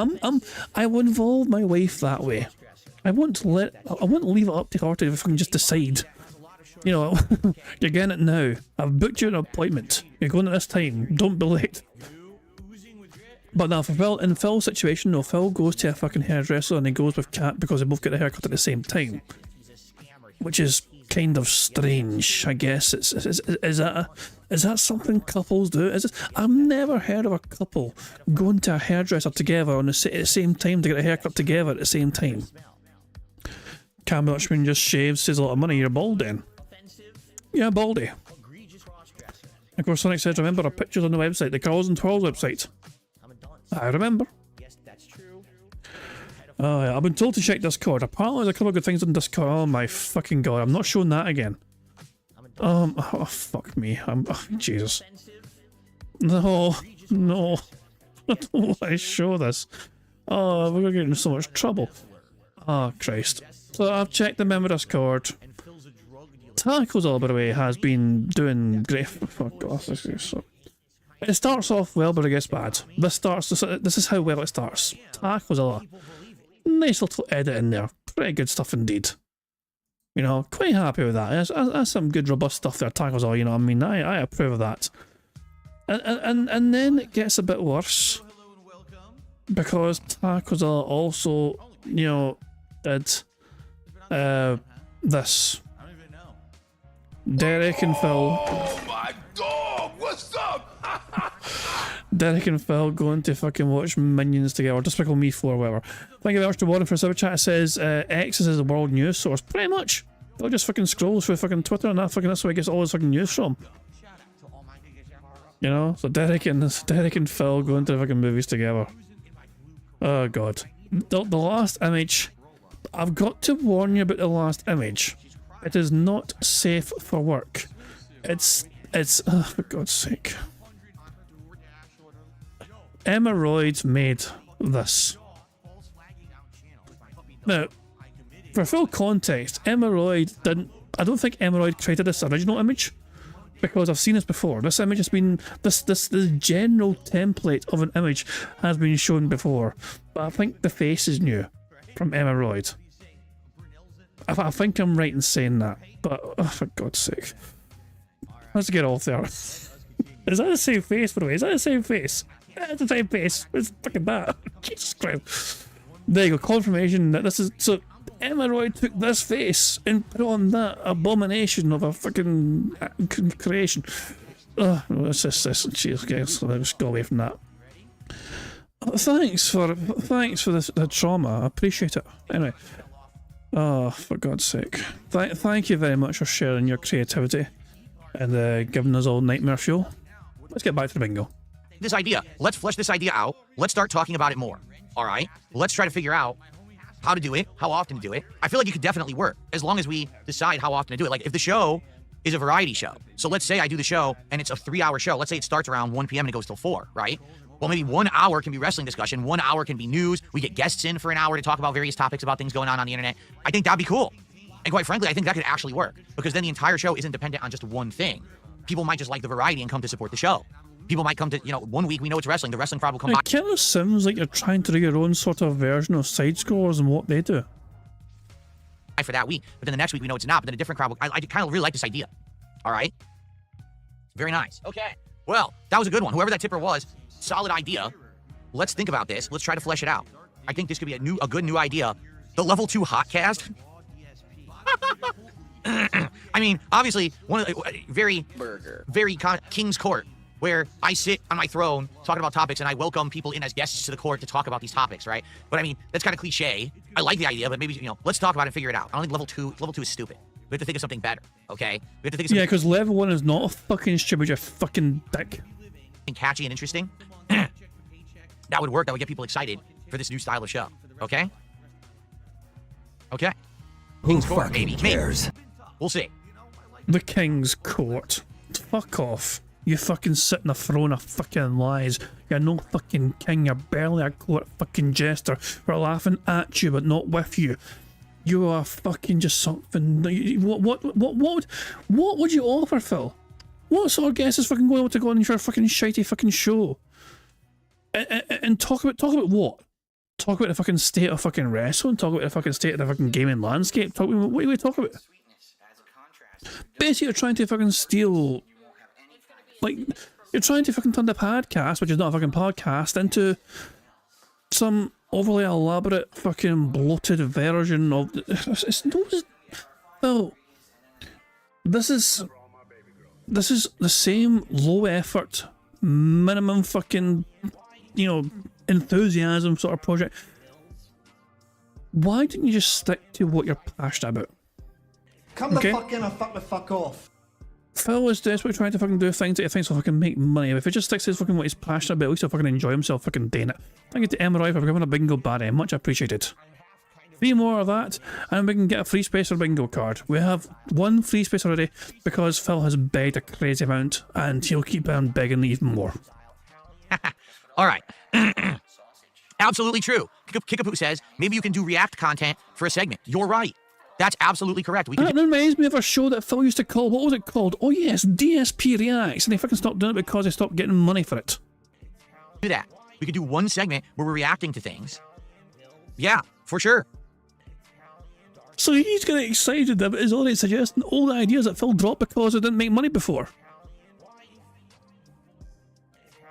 I will involve my wife that way. I won't leave it up to her to fucking just decide. You're getting it now. I've booked you an appointment. You're going at this time. Don't be late. But now, in Phil's situation, Phil goes to a fucking hairdresser and he goes with Kat because they both get a haircut at the same time. Which is kind of strange, I guess. Is that something couples do? I've never heard of a couple going to a hairdresser together at the same time to get a haircut together at the same time. Cam Dutchman just shaves, saves a lot of money. You're bald then. Yeah, baldy. Of course, Sonic says, remember our pictures on the website, the Carls and Twirls website. I remember. Oh yeah, I've been told to check Discord. Apparently there's a couple of good things on Discord. Oh my fucking god, I'm not showing that again. Oh fuck me. Jesus. No. I don't want to show this. Oh, we're gonna get in so much trouble. Oh Christ. So I've checked the member Discord. Tacos all the way has been doing great. Oh God, this is so. It starts off well, but it gets bad. This is how well it starts. Tacos a lot. Nice little edit in there. Pretty good stuff indeed. You know, quite happy with that. That's some good robust stuff there. Tacos all, you know what I mean? I approve of that. And then it gets a bit worse. Because Tacos all also, you know, did this. Derek and Phil. Oh my dog! What's up? Derek and Phil going to fucking watch Minions together. Despicable Me 4 or whatever. Thank you very much to Warren for a super chat. It says X is the world news source. Pretty much. Phil just fucking scrolls through fucking Twitter and that's where he gets all his fucking news from. You know? So Derek and Phil going to the fucking movies together. Oh God. The last image. I've got to warn you about the last image. It is not safe for work. It's oh, for God's sake. Emeroid made this. Now, for full context, Emeroid didn't. I don't think Emeroid created this original image because I've seen this before. This image has been this general template of an image has been shown before, but I think the face is new from Emeroid. I think I'm right in saying that, but oh, for God's sake. Let's get off there. Is that the same face, by the way? Is that the same face? Yeah, it's the same face. It's fucking that. Jesus Christ. There you go, confirmation that this is... So, Emeroid took this face and put on that abomination of a fucking creation. It's just cheers, guys. Let's go away from that. Thanks for the trauma. I appreciate it. Anyway. Oh, for God's sake. Thank you very much for sharing your creativity and giving us all nightmare fuel. Let's get back to the bingo. This idea. Let's flesh this idea out. Let's start talking about it more. All right? Let's try to figure out how to do it, how often to do it. I feel like it could definitely work as long as we decide how often to do it. Like if the show is a variety show. So let's say I do the show and it's a 3-hour show. Let's say it starts around 1 p.m. and it goes till 4, right? Well, maybe 1 hour can be wrestling discussion. 1 hour can be news. We get guests in for an hour to talk about various topics about things going on the internet. I think that'd be cool. And quite frankly, I think that could actually work because then the entire show isn't dependent on just one thing. People might just like the variety and come to support the show. People might come to, you know, 1 week we know it's wrestling. The wrestling crowd will come by. It kind of sounds like you're trying to do your own sort of version of side scores and what they do. For that week, but then the next week we know it's not, but then a different crowd will, I kind of really like this idea. All right? Very nice. Okay. Well, that was a good one. Whoever that tipper was, solid idea. Let's think about this. Let's try to flesh it out. I think this could be a good new idea. The level 2 hotcast. I mean, obviously, one of the very King's Court, where I sit on my throne talking about topics and I welcome people in as guests to the court to talk about these topics, right? But I mean, that's kind of cliche. I like the idea, but maybe, you know, let's talk about it and figure it out. I don't think level two is stupid. We have to think of something better, okay? We have to think of something because level 1 is not a fucking stupid, you fucking dick. Catchy and interesting. That would work. That would get people excited for this new style of show. Okay? Okay. King's Court, maybe. Cares? Maybe. We'll see. The King's Court. Fuck off. You fucking sit in a throne of fucking lies. You're no fucking king. You're barely a court fucking jester. We're laughing at you, but not with you. You are fucking just something. What would you offer, Phil? What sort of guest is fucking going to go on your fucking shitey fucking show? And talk about what? Talk about the fucking state of fucking wrestling? Talk about the fucking state of the fucking gaming landscape? What are we talking about? Basically, you're trying to fucking steal. Like, you're trying to fucking turn the podcast, which is not a fucking podcast, into some overly elaborate fucking bloated version of. Well, this is the same low effort, minimum fucking, you know, enthusiasm sort of project. Why didn't you just stick to what you're passionate about? Come the fuck in and fuck the fuck off. Phil is desperately trying to fucking do things that he thinks will fucking make money. If he just sticks to fucking what he's passionate about, at least he'll fucking enjoy himself fucking doing it. Thank you to Emeroy for becoming a bingo baddie. Much appreciated. 3 more of that, and we can get a free space or bingo card. We have 1 free space already because Phil has begged a crazy amount, and he'll keep on begging even more. All right. Absolutely true. Kickapoo says, maybe you can do React content for a segment. You're right. That's absolutely correct. We can That reminds me of a show that Phil used to call, what was it called? Oh yes, DSP Reacts, and they fucking stopped doing it because they stopped getting money for it. do that. We could do one segment where we're reacting to things. Yeah, for sure. So he's getting excited that he's already suggesting all the ideas that Phil dropped because it didn't make money before.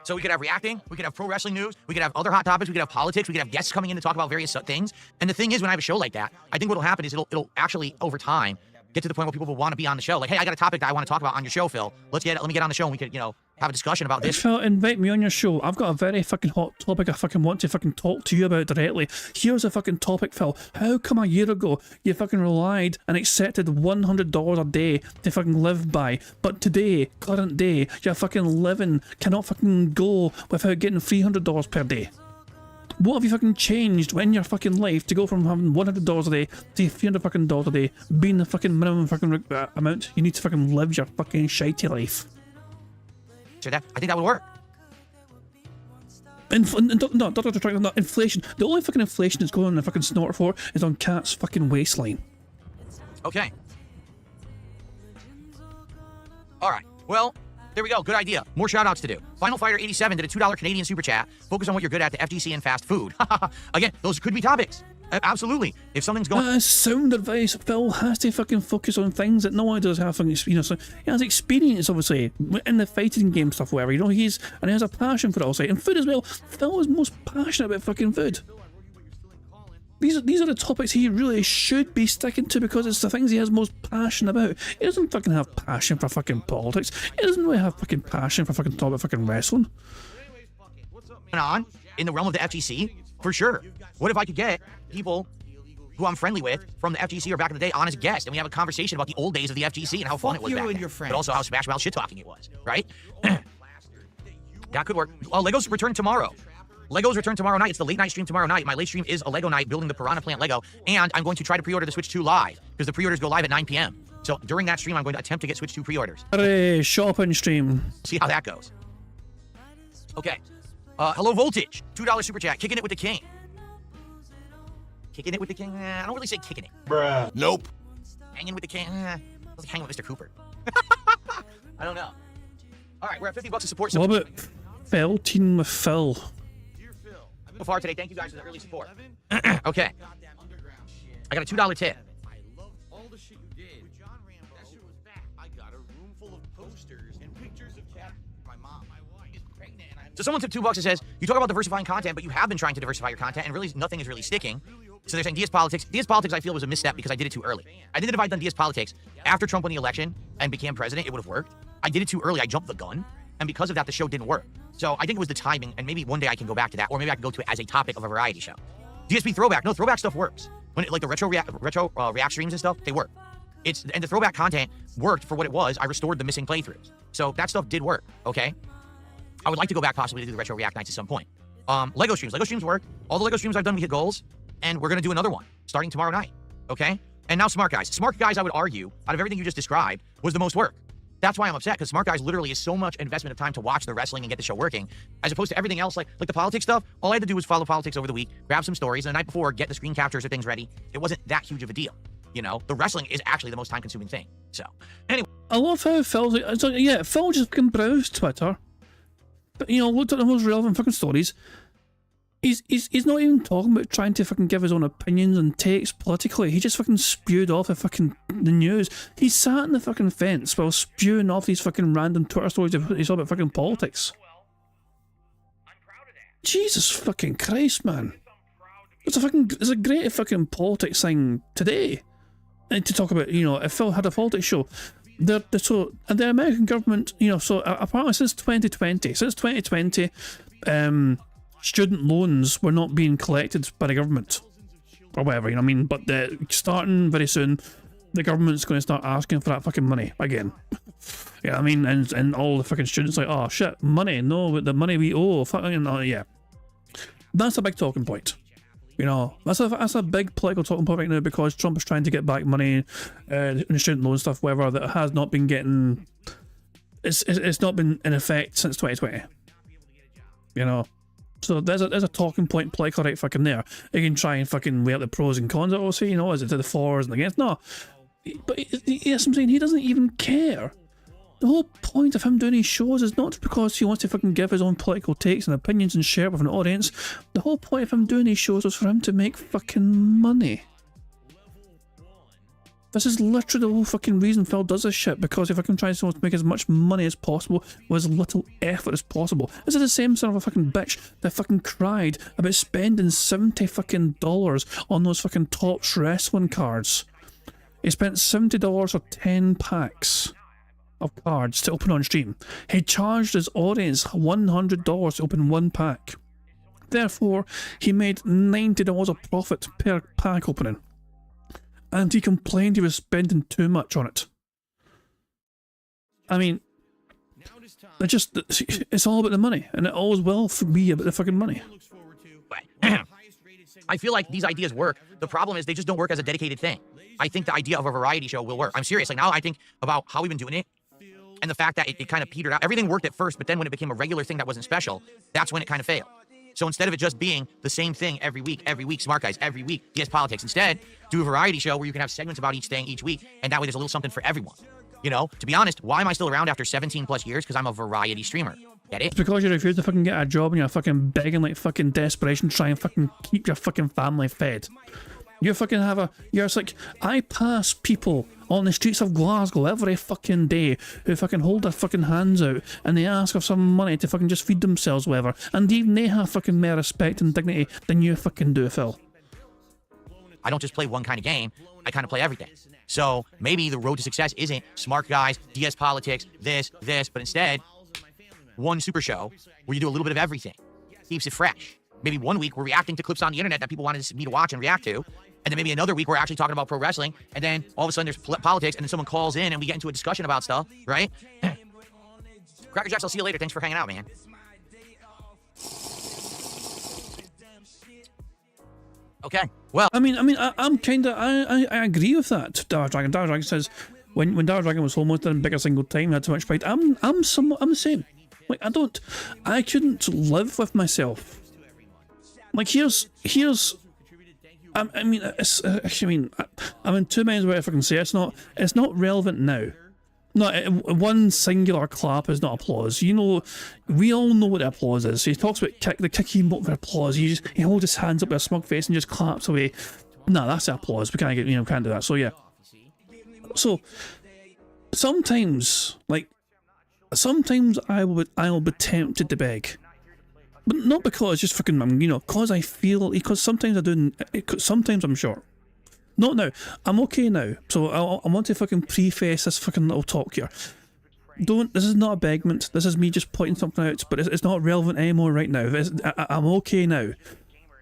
So we could have reacting, we could have pro wrestling news, we could have other hot topics, we could have politics, we could have guests coming in to talk about various things. And the thing is, when I have a show like that, I think what'll happen is it'll actually, over time, get to the point where people will want to be on the show. Like, hey, I got a topic that I want to talk about on your show, Phil. Let me get on the show and we could, have a discussion about this. Phil, invite me on your show. I've got a very fucking hot topic I fucking want to fucking talk to you about directly. Here's a fucking topic, Phil. How come a year ago you fucking relied and accepted $100 a day to fucking live by, but today, current day, you're fucking cannot fucking go without getting $300 per day? What have you fucking changed in your fucking life to go from having $100 a day to $300 fucking dollars a day being the fucking minimum fucking amount you need to fucking live your fucking shitey life? So I think that would work. Not inflation. The only fucking inflation that's going on in the fucking snort for is on Cat's fucking waistline. Okay. Alright, well, there we go. Good idea. More shout-outs to do. Final Fighter 87 did a $2 Canadian super chat. Focus on what you're good at, the FGC and fast food. Again, those could be topics. Absolutely. If something's going... sound advice. Phil has to fucking focus on things that no one does have fucking, so he has experience, obviously, in the fighting game stuff, whatever, and he has a passion for it, also. And food as well. Phil is most passionate about fucking food. These are the topics he really should be sticking to because it's the things he has most passion about. He doesn't fucking have passion for fucking politics. He doesn't really have fucking passion for fucking talking about fucking wrestling. On in the realm of the FGC, for sure. What if I could get people who I'm friendly with from the FGC or back in the day on as a guest, and we have a conversation about the old days of the FGC and how fun it was back then, but also how smash mouth shit talking it was, right? That could work. Legos return tomorrow. Legos return tomorrow night. It's the late night stream tomorrow night. My late stream is a Lego night building the Piranha Plant Lego, and I'm going to try to pre-order the Switch 2 live because the pre-orders go live at 9 p.m. So during that stream, I'm going to attempt to get Switch 2 pre-orders. Hooray, shopping stream. See how that goes. Okay. Hello Voltage, $2 super chat. Kicking it with the king. Kicking it with the king? I don't really say kicking it. Bruh. Nope. Hanging with the king? It's like hanging with Mr. Cooper. I don't know. All right, we're at $50 a support. What about Phil team with Phil? So far today, thank you guys for the early support. Okay. I got a $2 tip. All the shit you did. That shit was back. I got a room full of posters and pictures of Cat. My mom, my wife is pregnant. So someone tipped $2 and says, you talk about diversifying content, but you have been trying to diversify your content, and really nothing is really sticking. So they're saying DS Politics. DS Politics, I feel, was a misstep because I did it too early. I think that if I'd done DS Politics after Trump won the election and became president, it would have worked. I did it too early. I jumped the gun. And because of that, the show didn't work. So I think it was the timing, and maybe one day I can go back to that, or maybe I can go to it as a topic of a variety show. DSP Throwback. No, throwback stuff works. When like the retro react streams and stuff, they work. And the throwback content worked for what it was. I restored the missing playthroughs. So that stuff did work, okay? I would like to go back possibly to do the retro react nights at some point. Lego streams. Lego streams work. All the Lego streams I've done, we hit goals, and we're gonna do another one starting tomorrow night, okay? And now Smart Guys. Smart Guys, I would argue, out of everything you just described, was the most work. That's why I'm upset, because Smart Guys literally is so much investment of time to watch the wrestling and get the show working, as opposed to everything else, like the politics stuff. All I had to do was follow politics over the week, grab some stories, and the night before, get the screen captures or things ready. It wasn't that huge of a deal. The wrestling is actually the most time-consuming thing. So, anyway. I love how Phil's like, yeah, Phil just fucking browsed Twitter, but, looked at the most relevant fucking stories. He's not even talking about trying to fucking give his own opinions and takes politically. He just fucking spewed off the news. He sat on the fucking fence while spewing off these fucking random Twitter stories he saw about fucking politics. Jesus fucking Christ, man. It's a great fucking politics thing today. And to talk about, if Phil had a politics show. And the American government, so apparently since 2020, student loans were not being collected by the government or whatever, but starting very soon, the government's going to start asking for that fucking money again. And all the fucking students like, oh shit, money, no, the money we owe, fucking, yeah. That's a big talking point. That's a big political talking point right now, because Trump is trying to get back money in the student loan stuff, whatever, that has not been getting, it's not been in effect since 2020. So there's a talking point political right fucking there. You can try and fucking weigh up the pros and cons. I'll say, you know, is it to the fors and against? No. But yes, I'm saying he doesn't even care. The whole point of him doing his shows is not because he wants to fucking give his own political takes and opinions and share it with an audience. The whole point of him doing his shows is for him to make fucking money. This is literally the whole fucking reason Phil does this shit, because he fucking tries to make as much money as possible with as little effort as possible. This is the same son of a fucking bitch that fucking cried about spending $70 fucking dollars on those fucking Tops wrestling cards. He spent $70 for 10 packs of cards to open on stream. He charged his audience $100 to open one pack. Therefore, he made $90 of profit per pack opening. And he complained he was spending too much on it. I mean, it's all about the money, and it always will be about the fucking money. I feel like these ideas work. The problem is they just don't work as a dedicated thing. I think the idea of a variety show will work. I'm serious. Like, now I think about how we've been doing it, and the fact that it kind of petered out. Everything worked at first, but then when it became a regular thing that wasn't special, that's when it kind of failed. So instead of it just being the same thing every week, Smart Guys, every week, DS Politics, instead, do a variety show where you can have segments about each thing each week, and that way there's a little something for everyone. You know, to be honest, why am I still around after 17 plus years? Because I'm a variety streamer. Get it? It's because you refuse to fucking get a job and you're fucking begging like fucking desperation to try and fucking keep your fucking family fed. You fucking you're just like, I pass people on the streets of Glasgow every fucking day who fucking hold their fucking hands out and they ask for some money to fucking just feed themselves, whatever. And even they have fucking more respect and dignity than you fucking do, Phil. I don't just play one kind of game, I kind of play everything. So maybe the road to success isn't Smart Guys, DS Politics, this, but instead, one super show where you do a little bit of everything. Keeps it fresh. Maybe one week we're reacting to clips on the internet that people wanted me to watch and react to. And then maybe another week we're actually talking about pro wrestling. And then all of a sudden there's politics, and then someone calls in and we get into a discussion about stuff, right? Cracker Jacks, I'll see you later. Thanks for hanging out, man. Okay, well. I'm kind of, I agree with that, Dar Dragon. Dar Dragon says, when Dar Dragon was homeless, didn't pick a single time, had too much pride. I'm the same. Like, I couldn't live with myself. Like, I'm in two minds where if I can say it's not relevant now. No, one singular clap is not applause. You know, we all know what applause is. He talks about the kicky emote for applause. He holds his hands up with a smug face and just claps away. No, that's applause. We can't do that. So yeah. So sometimes I will be tempted to beg. But not because just fucking, because sometimes sometimes I'm short. Not now. I'm okay now. So I want to fucking preface this fucking little talk here. This is not a begment. This is me just pointing something out, but it's not relevant anymore right now. I'm okay now.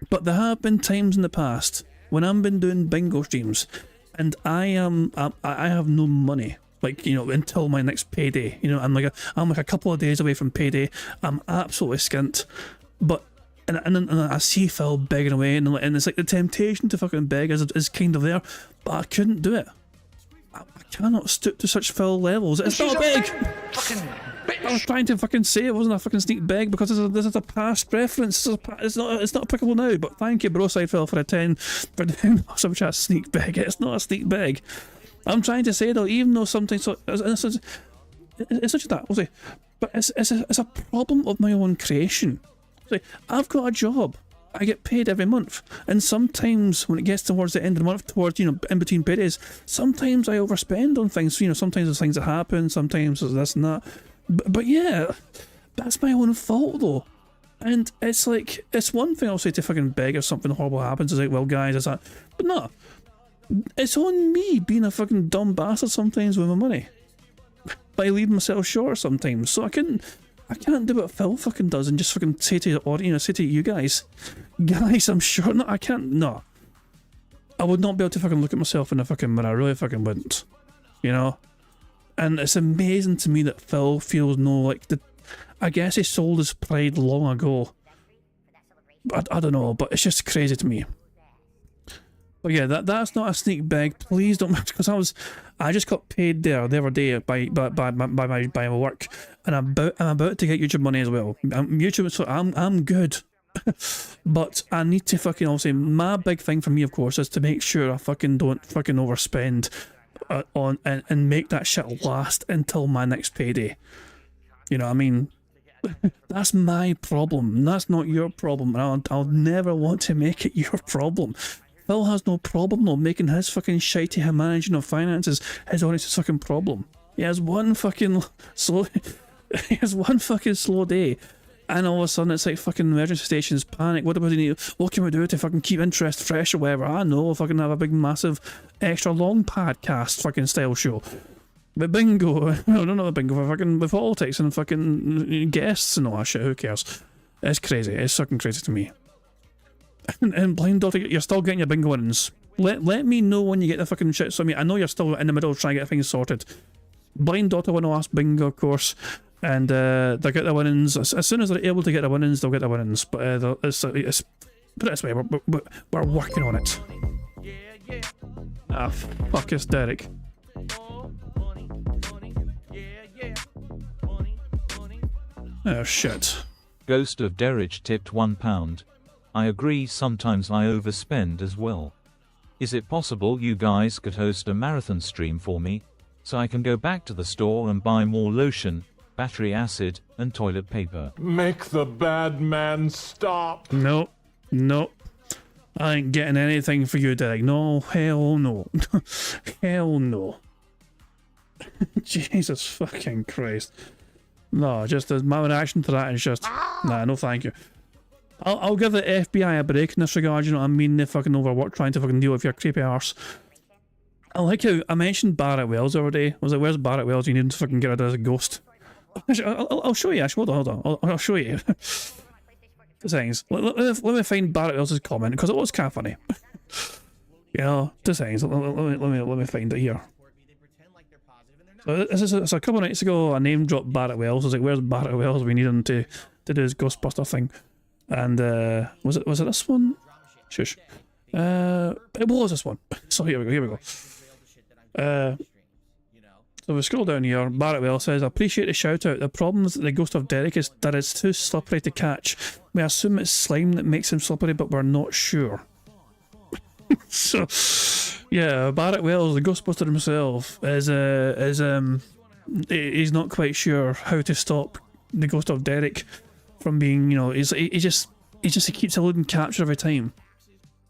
But there have been times in the past when I've been doing bingo streams and I have no money. Like, until my next payday. I'm like a couple of days away from payday. I'm absolutely skint. But and I see Phil begging away, and it's like the temptation to fucking beg is kind of there, but I couldn't do it. I cannot stoop to such Phil levels. It's not a beg. Fucking bitch. I was trying to fucking say it wasn't a fucking sneak beg because this is a past reference. It's not applicable now. But thank you, Broside Phil, for doing some chat sneak beg. It's not a sneak beg. I'm trying to say though, even though something it's such that, we'll say, but it's a problem of my own creation. Like, I've got a job. I get paid every month, and sometimes when it gets towards the end of the month, towards in between paydays, sometimes I overspend on things. Sometimes there's things that happen, sometimes there's this and that. But yeah, that's my own fault though. And it's like, it's one thing I'll say to fucking beg if something horrible happens. It's like, well, guys, it's that. But no, it's on me being a fucking dumb bastard sometimes with my money by leaving myself short sometimes. So I can't do what Phil fucking does and just fucking say to the audience, say to you guys, I'm sure. No, I can't. No, I would not be able to fucking look at myself in the fucking mirror. I really fucking wouldn't. And it's amazing to me that Phil feels I guess he sold his pride long ago. I don't know, but it's just crazy to me. But yeah, that's not a sneak beg. Please don't, because I just got paid the other day by my work, and I'm about to get YouTube money as well. YouTube, so I'm good. But I need to fucking also, my big thing for me, of course, is to make sure I fucking don't fucking overspend on and make that shit last until my next payday. You know what I mean? That's my problem. That's not your problem. I'll never want to make it your problem. Phil has no problem though making his fucking shitey managing of finances his honest fucking problem. He has one fucking slow he has one fucking slow day, and all of a sudden it's like fucking emergency stations panic. What can we do to fucking keep interest fresh or whatever? I know, fucking have a big massive extra long podcast fucking style show. But bingo, no, not the bingo, for fucking with politics and fucking guests and all that shit, who cares? It's crazy, it's fucking crazy to me. And Blind Daughter, you're still getting your bingo winnings. Let me know when you get the fucking shit. So I mean, I know you're still in the middle of trying to get things sorted. Blind Daughter won the last bingo, of course, and they'll get the winnings. As soon as they're able to get the winnings, they'll get the winnings. But it's put it this way, we're working on it. Ah, fuck, it's Derek. Oh shit. Ghost of Derek tipped £1. I agree, sometimes I overspend as well. Is it possible you guys could host a marathon stream for me, so I can go back to the store and buy more lotion, battery acid, and toilet paper? Make the bad man stop. No. I ain't getting anything for you, Derek. No, hell no. Hell no. Jesus fucking Christ. No, just my reaction to that is just, nah, no thank you. I'll give the FBI a break in this regard, you know what I mean? They fucking overwork trying to fucking deal with your creepy arse. I like how I mentioned Barrett Wells the other day. I was like, where's Barrett Wells? You need to fucking get rid of this ghost. I'll show you, actually. Hold on. I'll show you. The things. Let me find Barrett Wells' comment, because it was kind of funny. You know, two things. Let me find it here. So this is a couple of nights ago. I name dropped Barrett Wells. I was like, "Where's Barrett Wells? We need him to do his Ghostbuster thing." And was it this one? Shush. It was this one. So here we go. So we scroll down here. Barrett Wells says, "I appreciate the shout out. The problem with the Ghost of Derek is that it's too slippery to catch. We assume it's slime that makes him slippery, but we're not sure." So, yeah, Barrett Wells, the Ghostbuster himself, he's not quite sure how to stop the Ghost of Derek from being, you know, he keeps eluding capture every time.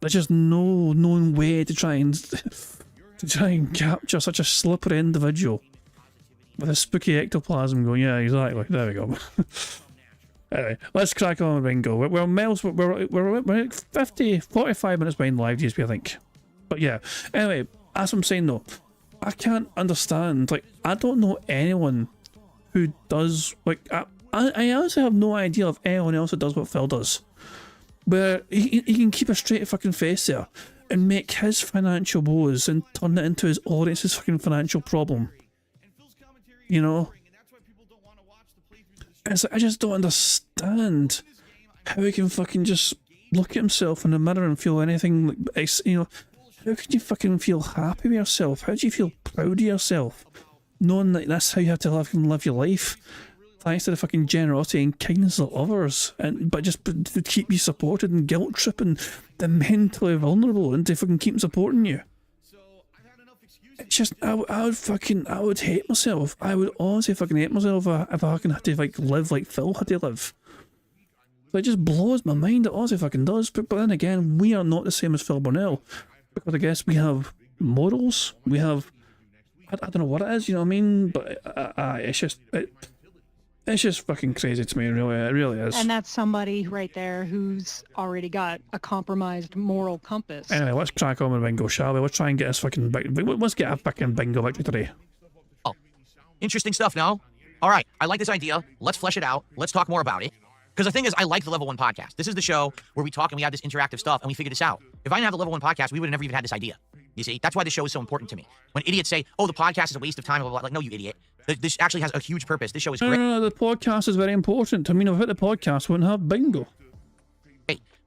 There's just no known way to try and capture such a slippery individual with a spooky ectoplasm going. Yeah, exactly. There we go. Anyway, let's crack on with bingo. We're 45 minutes behind live DSP, I think. But yeah, anyway, as I'm saying though, I can't understand, like, I don't know anyone who does, like, I honestly have no idea of anyone else who does what Phil does. Where he can keep a straight fucking face there and make his financial woes and turn it into his audience's fucking financial problem. You know? I just don't understand how he can fucking just look at himself in the mirror and feel anything, like, you know, how can you fucking feel happy with yourself? How do you feel proud of yourself? Knowing that that's how you have to live your life, thanks to the fucking generosity and kindness of others, but to keep you supported and guilt tripping the mentally vulnerable and to fucking keep supporting you. It's just, I would hate myself. I would honestly fucking hate myself if I fucking had to like live like Phil had to live. So it just blows my mind. It honestly fucking does. But then again, we are not the same as Phil Burnell, because I guess we have morals. We have, I don't know what it is. You know what I mean? But it's just fucking crazy to me. Really, it really is. And that's somebody right there who's already got a compromised moral compass. Anyway, let's crack on with bingo, shall we? Let's try and get us fucking. Let's get a fucking bingo victory today. Oh, interesting stuff. No, all right. I like this idea. Let's flesh it out. Let's talk more about it. Because the thing is, I like the Level 1 podcast. This is the show where we talk and we have this interactive stuff and we figure this out. If I didn't have the Level 1 podcast, we would have never even had this idea. You see, that's why this show is so important to me. When idiots say, "Oh, the podcast is a waste of time," blah, blah, blah, like, no, you idiot. This actually has a huge purpose. This show is great. No, the podcast is very important. I mean, without the podcast, we wouldn't have bingo.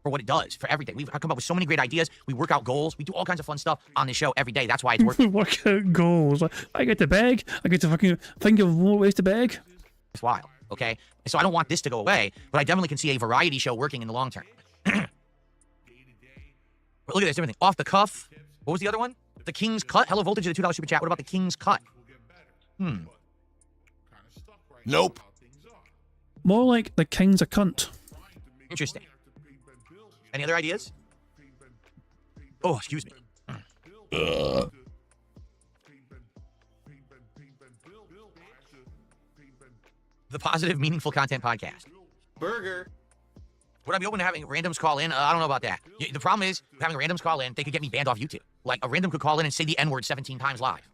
For what it does, for everything. We've come up with so many great ideas. We work out goals. We do all kinds of fun stuff on this show every day. That's why it's working. Work out goals. I get to beg. I get to fucking think of more ways to beg. It's wild. okay? So I don't want this to go away, but I definitely can see a variety show working in the long term. But look at this, everything. Off the cuff. What was the other one? The King's Cut. Hello Voltage did a $2 super chat. What about the King's Cut? Nope. More like the King's a cunt. Interesting. Any other ideas? Oh, excuse me. The Positive Meaningful Content Podcast. Burger. Would I be open to having randoms call in? I don't know about that. The problem is, having randoms call in, they could get me banned off YouTube. Like, a random could call in and say the N-word 17 times live.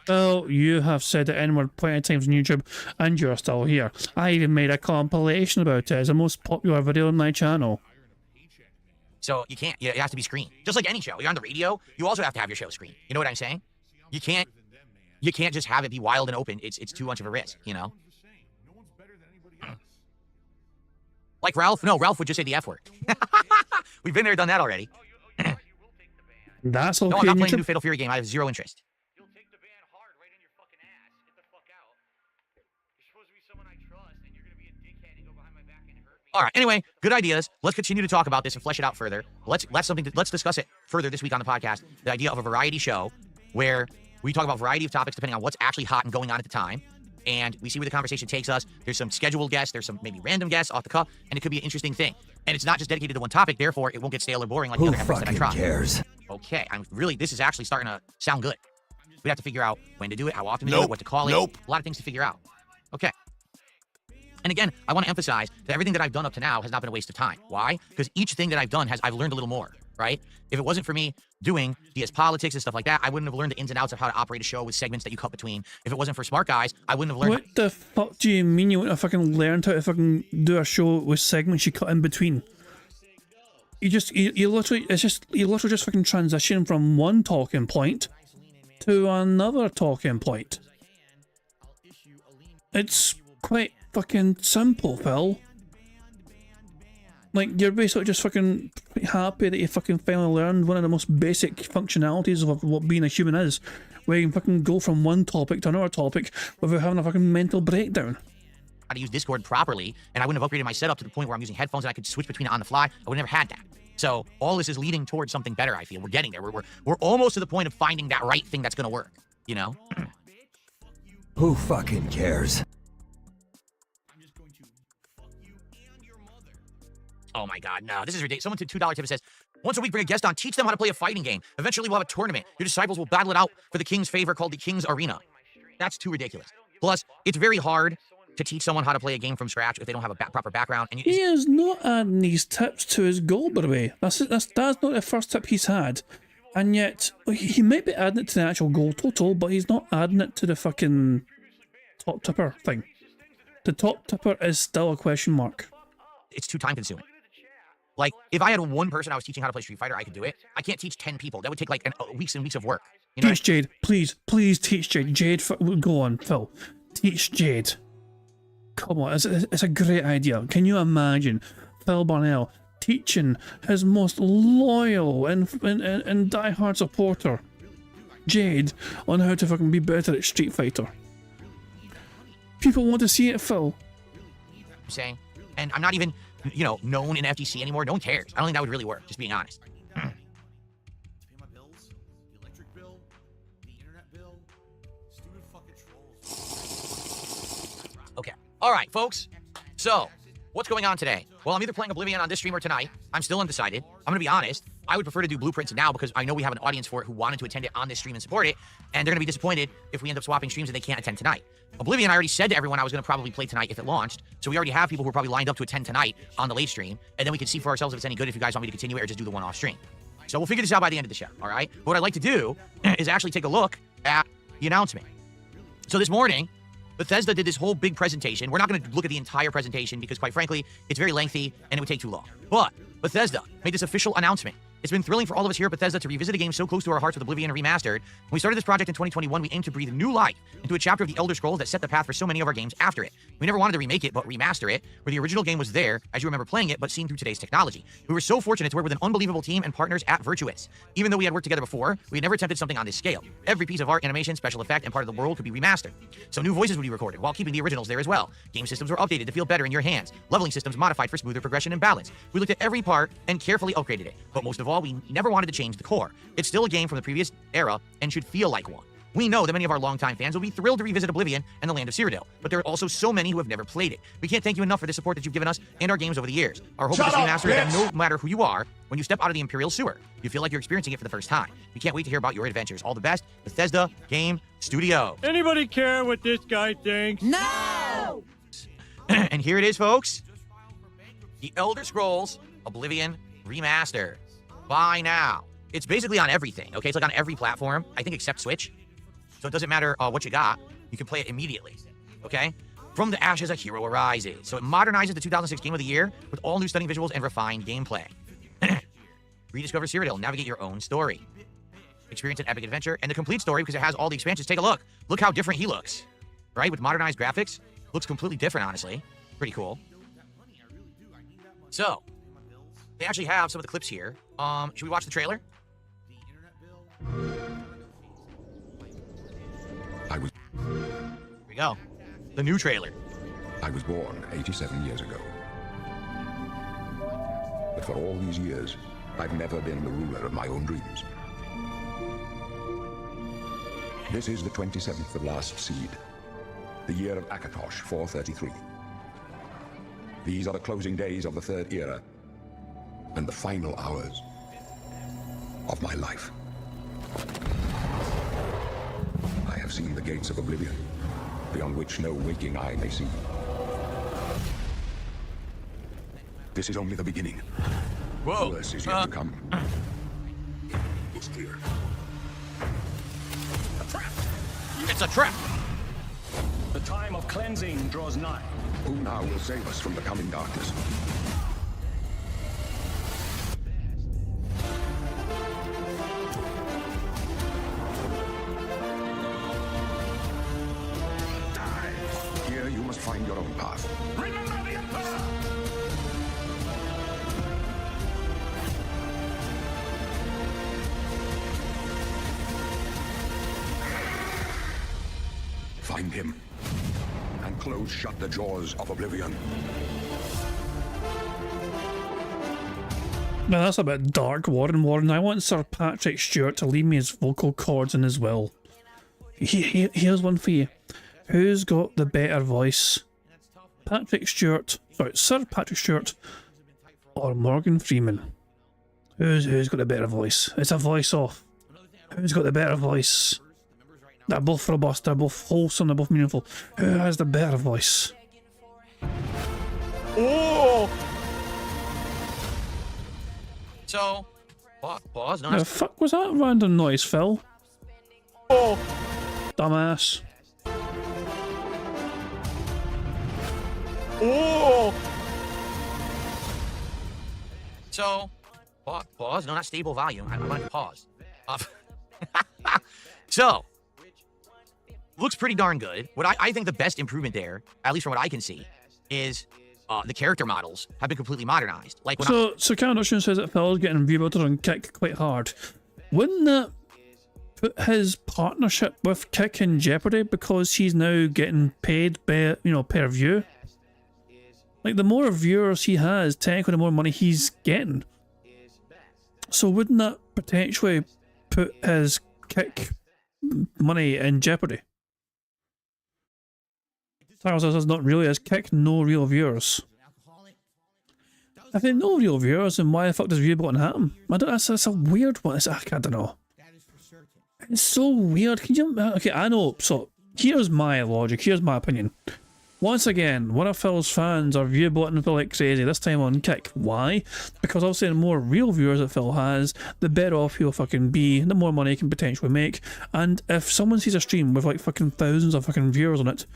Well, you have said the N-word plenty of times on YouTube, and you're still here. I even made a compilation about it. It's the most popular video on my channel. So you can't, it has to be screened. Just like any show. You're on the radio, you also have to have your show screened. You know what I'm saying? You can't just have it be wild and open. It's too much of a risk, you know? Like Ralph? No, Ralph would just say the F word. We've been there, done that already. That's okay. No, I'm not playing a new Fatal Fury game. I have zero interest. All right. Anyway, good ideas. Let's continue to talk about this and flesh it out further. Let's discuss it further this week on the podcast. The idea of a variety show where we talk about a variety of topics depending on what's actually hot and going on at the time, and we see where the conversation takes us. There's some scheduled guests. There's some maybe random guests off the cuff, and it could be an interesting thing. And it's not just dedicated to one topic. Therefore, it won't get stale or boring like the other efforts that I tried. Who cares? Okay. This is actually starting to sound good. We have to figure out when to do it, how often to do it, what to call it. A lot of things to figure out. Okay. And again, I want to emphasize that everything that I've done up to now has not been a waste of time. Why? Because each thing that I've done I've learned a little more, right? If it wasn't for me doing DS politics and stuff like that, I wouldn't have learned the ins and outs of how to operate a show with segments that you cut between. If it wasn't for smart guys, I wouldn't have learned. What the fuck do you mean you wouldn't have fucking learned how to fucking do a show with segments you cut in between? You literally just fucking transition from one talking point to another talking point. It's quite fucking simple, Phil. Like, you're basically just fucking happy that you fucking finally learned one of the most basic functionalities of what being a human is, where you can fucking go from one topic to another topic without having a fucking mental breakdown. How to use Discord properly, and I wouldn't have upgraded my setup to the point where I'm using headphones and I could switch between it on the fly. I would have never had that. So all this is leading towards something better, I feel. We're getting there. We're almost to the point of finding that right thing that's going to work, you know? Who fucking cares? Oh my God, no, this is ridiculous. Someone took $2 tip and says, once a week, bring a guest on, teach them how to play a fighting game. Eventually, we'll have a tournament. Your disciples will battle it out for the king's favor called the King's Arena. That's too ridiculous. Plus, it's very hard to teach someone how to play a game from scratch if they don't have a proper background. And he is not adding these tips to his goal, by the way. That's not the first tip he's had. And yet, he might be adding it to the actual goal total, but he's not adding it to the fucking top tipper thing. The top tipper is still a question mark. It's too time consuming. Like, if I had one person I was teaching how to play Street Fighter, I could do it. I can't teach 10 people. That would take like weeks and weeks of work. You know? Teach Jade, please teach Jade. Jade, go on, Phil. Teach Jade. Come on, it's a great idea. Can you imagine Phil Barnell teaching his most loyal and diehard supporter, Jade, on how to fucking be better at Street Fighter? People want to see it, Phil. I'm saying, and I'm not even, known in FGC anymore. No one cares. I don't think that would really work, just being honest. Okay. All right, folks. So, what's going on today? Well, I'm either playing Oblivion on this stream or tonight. I'm still undecided. I'm going to be honest. I would prefer to do Blueprints now because I know we have an audience for it who wanted to attend it on this stream and support it, and they're going to be disappointed if we end up swapping streams and they can't attend tonight. Oblivion, I already said to everyone I was going to probably play tonight if it launched, so we already have people who are probably lined up to attend tonight on the late stream, and then we can see for ourselves if it's any good, if you guys want me to continue it or just do the one-off stream. So we'll figure this out by the end of the show, all right? But what I'd like to do is actually take a look at the announcement. So this morning, Bethesda did this whole big presentation. We're not going to look at the entire presentation because, quite frankly, it's very lengthy and it would take too long. But Bethesda made this official announcement. It's been thrilling for all of us here at Bethesda to revisit a game so close to our hearts with Oblivion Remastered. When we started this project in 2021, we aimed to breathe new life into a chapter of the Elder Scrolls that set the path for so many of our games after it. We never wanted to remake it, but remaster it, where the original game was there, as you remember playing it, but seen through today's technology. We were so fortunate to work with an unbelievable team and partners at Virtuous. Even though we had worked together before, we had never attempted something on this scale. Every piece of art, animation, special effect, and part of the world could be remastered. So new voices would be recorded, while keeping the originals there as well. Game systems were updated to feel better in your hands. Leveling systems modified for smoother progression and balance. We looked at every part and carefully upgraded it. But most of all, we never wanted to change the core. It's still a game from the previous era and should feel like one. We know that many of our longtime fans will be thrilled to revisit Oblivion and the Land of Cyrodiil, but there are also so many who have never played it. We can't thank you enough for the support that you've given us and our games over the years. Our hope is this remaster is that no matter who you are, when you step out of the Imperial Sewer, you feel like you're experiencing it for the first time. We can't wait to hear about your adventures. All the best, Bethesda Game Studio. Anybody care what this guy thinks? No! And here it is, folks. The Elder Scrolls Oblivion Remaster. Buy now. It's basically on everything, okay? It's like on every platform, I think except Switch. So it doesn't matter what you got. You can play it immediately, okay? From the ashes, a hero arises. So it modernizes the 2006 Game of the Year with all new stunning visuals and refined gameplay. Rediscover Cyrodiil. Navigate your own story. Experience an epic adventure and the complete story because it has all the expansions. Take a look. Look how different he looks, right? With modernized graphics. Looks completely different, honestly. Pretty cool. So, they actually have some of the clips here. Should we watch the trailer? Here we go. The new trailer. I was born 87 years ago. But for all these years, I've never been the ruler of my own dreams. This is the 27th of last seed, the year of Akatosh 433. These are the closing days of the Third Era, and the final hours of my life. I have seen the gates of Oblivion, beyond which no waking eye may see. This is only the beginning. Whoa. Worse is yet to come. It's clear. A trap. It's a trap. The time of cleansing draws nigh. Who now will save us from the coming darkness? Here you must find your own path. Remember the Emperor! Find him, and close shut the jaws of Oblivion. Now that's a bit dark, Warren. I want Sir Patrick Stewart to leave me his vocal cords in his will. Here's one for you. Who's got the better voice? Sir Patrick Stewart or Morgan Freeman? Who's got the better voice? It's a voice off. Who's got the better voice? They're both robust, they're both wholesome, they're both meaningful. Who has the better voice? Oh! So, pause. No, the fuck was that random noise, Phil? Oh! Dumbass. Oh! So, pause. No, not stable volume. I want to pause. So, looks pretty darn good. What I think the best improvement there, at least from what I can see, is the character models have been completely modernized. Like when so Carnotion says that Phil's getting viewability on Kick quite hard. Wouldn't that put his partnership with Kick in jeopardy because he's now getting paid by, per view? Like, the more viewers he has, technically the more money he's getting. So wouldn't that potentially put his Kick money in jeopardy? Tyler says it's not really, as Kick no real viewers. If they no real viewers, then why the fuck does view button happen? That's a weird one. I don't know. It's so weird. Can you? Okay, I know. So here's my logic. Here's my opinion. Once again, one of Phil's fans are view button Phil like crazy. This time on Kick. Why? Because obviously the more real viewers that Phil has, the better off he'll fucking be. The more money he can potentially make. And if someone sees a stream with like fucking thousands of fucking viewers on it,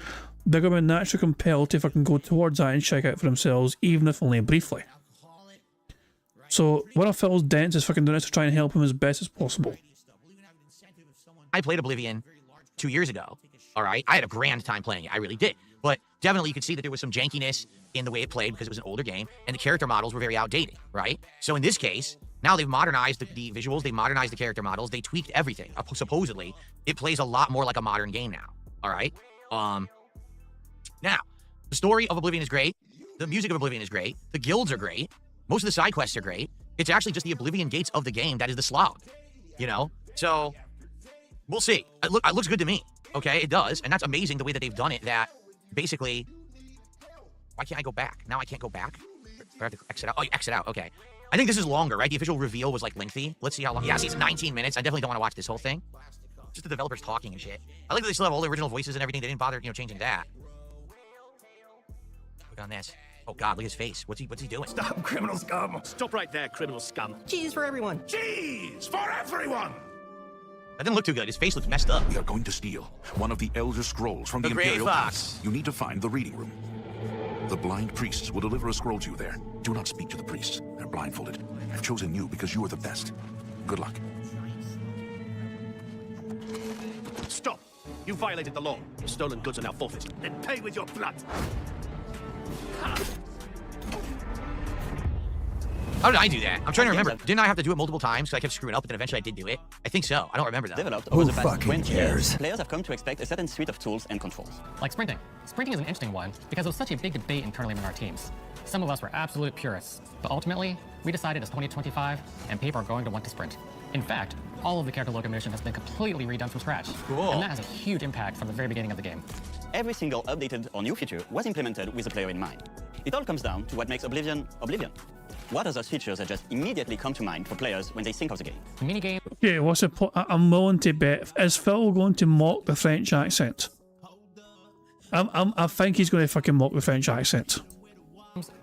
they're going to be naturally compelled to fucking go towards that and check out for themselves, even if only briefly. So one of Phil's dents is fucking doing it to try and help him as best as possible. I played Oblivion 2 years ago. All right, I had a grand time playing it. I really did. But definitely you could see that there was some jankiness in the way it played because it was an older game, and the character models were very outdated, right? So in this case, now they've modernized the visuals, they modernized the character models, they tweaked everything. Supposedly, it plays a lot more like a modern game now. All right. Now, the story of Oblivion is great. The music of Oblivion is great. The guilds are great. Most of the side quests are great. It's actually just the Oblivion gates of the game that is the slog, you know? So, we'll see. It looks good to me, okay? It does, and that's amazing the way that they've done it, that basically... Why can't I go back? Now I can't go back? Do I have to exit out? Oh, you exit out, okay. I think this is longer, right? The official reveal was, like, lengthy. Let's see how long... Yeah, see, it's 19 minutes. I definitely don't want to watch this whole thing. Just the developers talking and shit. I like that they still have all the original voices and everything. They didn't bother, changing that. Look on this. Oh God, look at his face. What's he doing? Stop, criminal scum! Stop right there, criminal scum. Cheese for everyone. Cheese for everyone! That didn't look too good. His face looks messed up. We are going to steal one of the Elder Scrolls from the Grey Imperial Fox. Palace. You need to find the reading room. The blind priests will deliver a scroll to you there. Do not speak to the priests. They're blindfolded. I've chosen you because you are the best. Good luck. Stop! You violated the law. Your stolen goods are now forfeit. Then pay with your blood. How did I do that? I'm trying to remember. Didn't I have to do it multiple times? So I kept screwing up, but then eventually I did do it. I think so. I don't remember though. Developed Who over the past fucking 20 cares? years, players have come to expect a certain suite of tools and controls. Like sprinting. Sprinting is an interesting one because it was such a big debate internally among our teams. Some of us were absolute purists, but ultimately, we decided as 2025 and people are going to want to sprint. In fact, all of the character locomotion has been completely redone from scratch. Cool. And that has a huge impact from the very beginning of the game. Every single updated or new feature was implemented with the player in mind. It all comes down to what makes Oblivion, Oblivion. What are those features that just immediately come to mind for players when they think of the game? Minigame. Okay, what's the point? I'm willing to bet. Is Phil going to mock the French accent? I think he's going to fucking mock the French accent.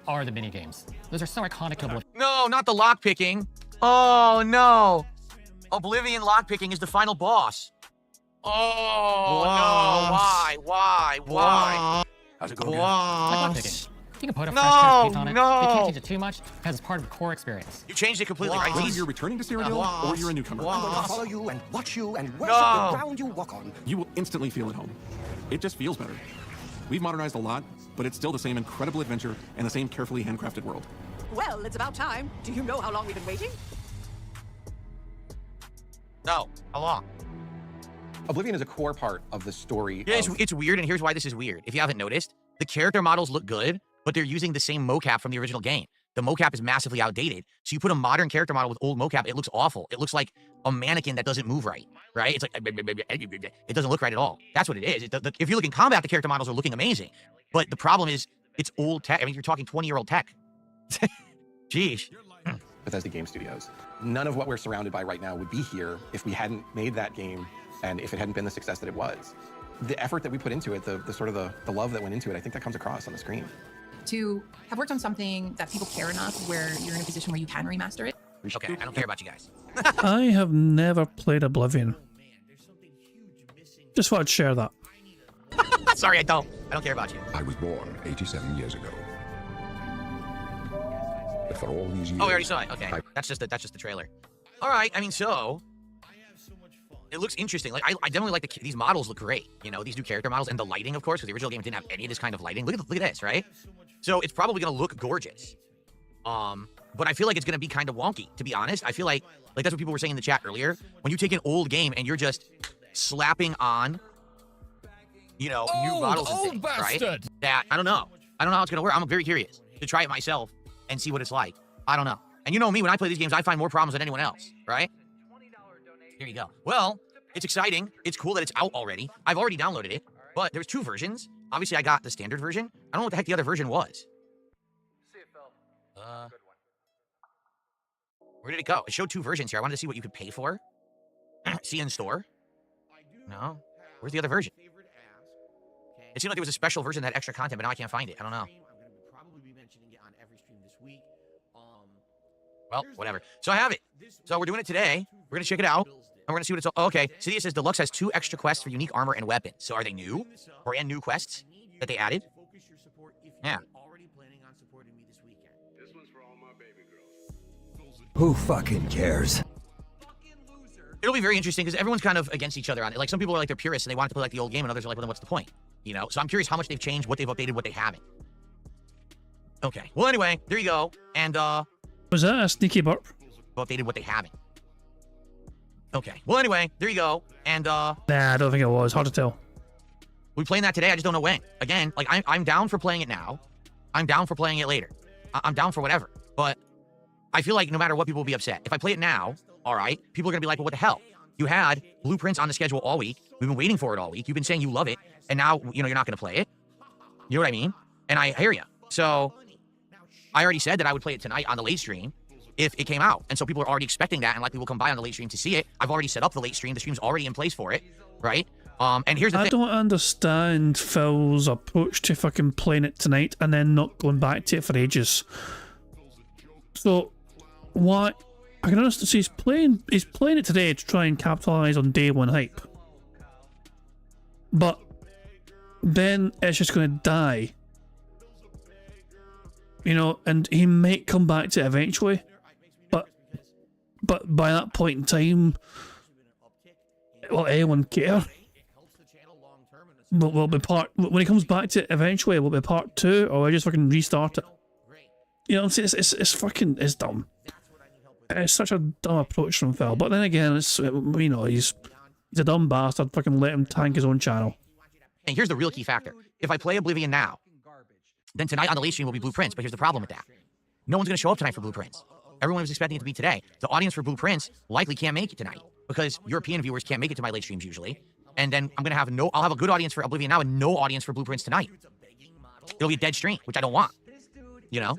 Are the mini games. Those are so iconic to Oblivion. No, not the lockpicking. Oh no. Oblivion lockpicking is the final boss. Oh no. Why? How's it going? Like lockpicking. You can put a fresh coat of paint on it. You can't change it too much because it's part of the core experience. You changed it completely, right? Whether you're returning to Cyrodiil or you're a newcomer, I'm going to follow you and watch you and worship the ground you walk on. you will instantly feel at home. It just feels better. We've modernized a lot, but it's still the same incredible adventure and the same carefully handcrafted world. Well, it's about time. Do you know how long we've been waiting? No. How long? Oblivion is a core part of the story. Yeah, it's weird, and here's why this is weird. If you haven't noticed, the character models look good, but they're using the same mocap from the original game. The mocap is massively outdated. So you put a modern character model with old mocap, it looks awful. It looks like a mannequin that doesn't move right? It's like, it doesn't look right at all. That's what it is. If you look in combat, the character models are looking amazing. But the problem is, it's old tech. I mean, you're talking 20-year-old tech. Jeez. Bethesda Game Studios. None of what we're surrounded by right now would be here if we hadn't made that game and if it hadn't been the success that it was. The effort that we put into it, the sort of the love that went into it, I think that comes across on the screen. To have worked on something that people care enough where you're in a position where you can remaster it. Okay, I don't care about you guys. I have never played Oblivion. Just thought I'd share that. Sorry, I don't care about you. I was born 87 years ago. But for all these years... Oh, we already saw it. Okay, that's just the trailer. All right, I mean, so... It looks interesting. Like, I definitely like these models look great. You know, these new character models and the lighting, of course, because the original game didn't have any of this kind of lighting. Look at this, right? So it's probably going to look gorgeous. But I feel like it's going to be kind of wonky, to be honest. I feel like that's what people were saying in the chat earlier. When you take an old game and you're just slapping on, you know, new models and things, right? That, I don't know how it's going to work. I'm very curious to try it myself and see what it's like. I don't know. And you know me, when I play these games, I find more problems than anyone else, right? Here you go. Well, it's exciting. It's cool that it's out already. I've already downloaded it, but there's 2 versions. Obviously, I got the standard version. I don't know what the heck the other version was. Where did it go? It showed 2 versions here. I wanted to see what you could pay for. See in store? No. Where's the other version? It seemed like there was a special version that had extra content, but now I can't find it. I don't know. Well, whatever. So I have it. So we're doing it today. We're going to check it out. And we're going to see what it's all... Oh, okay. See, it says Deluxe has 2 extra quests for unique armor and weapons. So are they new? Brand new quests that they added? Yeah. Who fucking cares? It'll be very interesting because everyone's kind of against each other on it. Like some people are like they're purists and they want it to play like the old game, and others are like, well, then what's the point? You know? So I'm curious how much they've changed, what they've updated, what they haven't. Okay. Well, anyway, there you go. And was that a sneaky burp? Updated what they haven't. Okay. Well, anyway, there you go. And nah, I don't think it was. Hard to tell. We playing that today. I just don't know when. Again, like I'm down for playing it now. I'm down for playing it later. I'm down for whatever. But I feel like no matter what, people will be upset. If I play it now, all right, people are gonna be like, well, what the hell? You had Blueprints on the schedule all week. We've been waiting for it all week. You've been saying you love it, and now you're not gonna play it. You know what I mean? And I hear you. So I already said that I would play it tonight on the late stream if it came out. And so people are already expecting that and likely will come by on the late stream to see it. I've already set up the late stream. The stream's already in place for it, right? And here's the thing. I don't understand Phil's approach to fucking playing it tonight and then not going back to it for ages. So, why? I can understand. So he's playing it today to try and capitalize on day one hype. But then it's just going to die. You know, and he might come back to it eventually. But by that point in time, will anyone care? Will be part when he comes back to it eventually. Will it be part 2, or will I just fucking restart it? You know, it's fucking dumb. It's such a dumb approach from Phil. But then again, it's you know he's a dumb bastard. Fucking let him tank his own channel. And here's the real key factor: if I play Oblivion now, then tonight on the late stream will be Blueprints. But here's the problem with that: no one's gonna show up tonight for Blueprints. Everyone was expecting it to be today. The audience for Blueprints likely can't make it tonight because European viewers can't make it to my late streams usually. And then I'm gonna have I'll have a good audience for Oblivion now and no audience for Blueprints tonight. It'll be a dead stream, which I don't want. You know?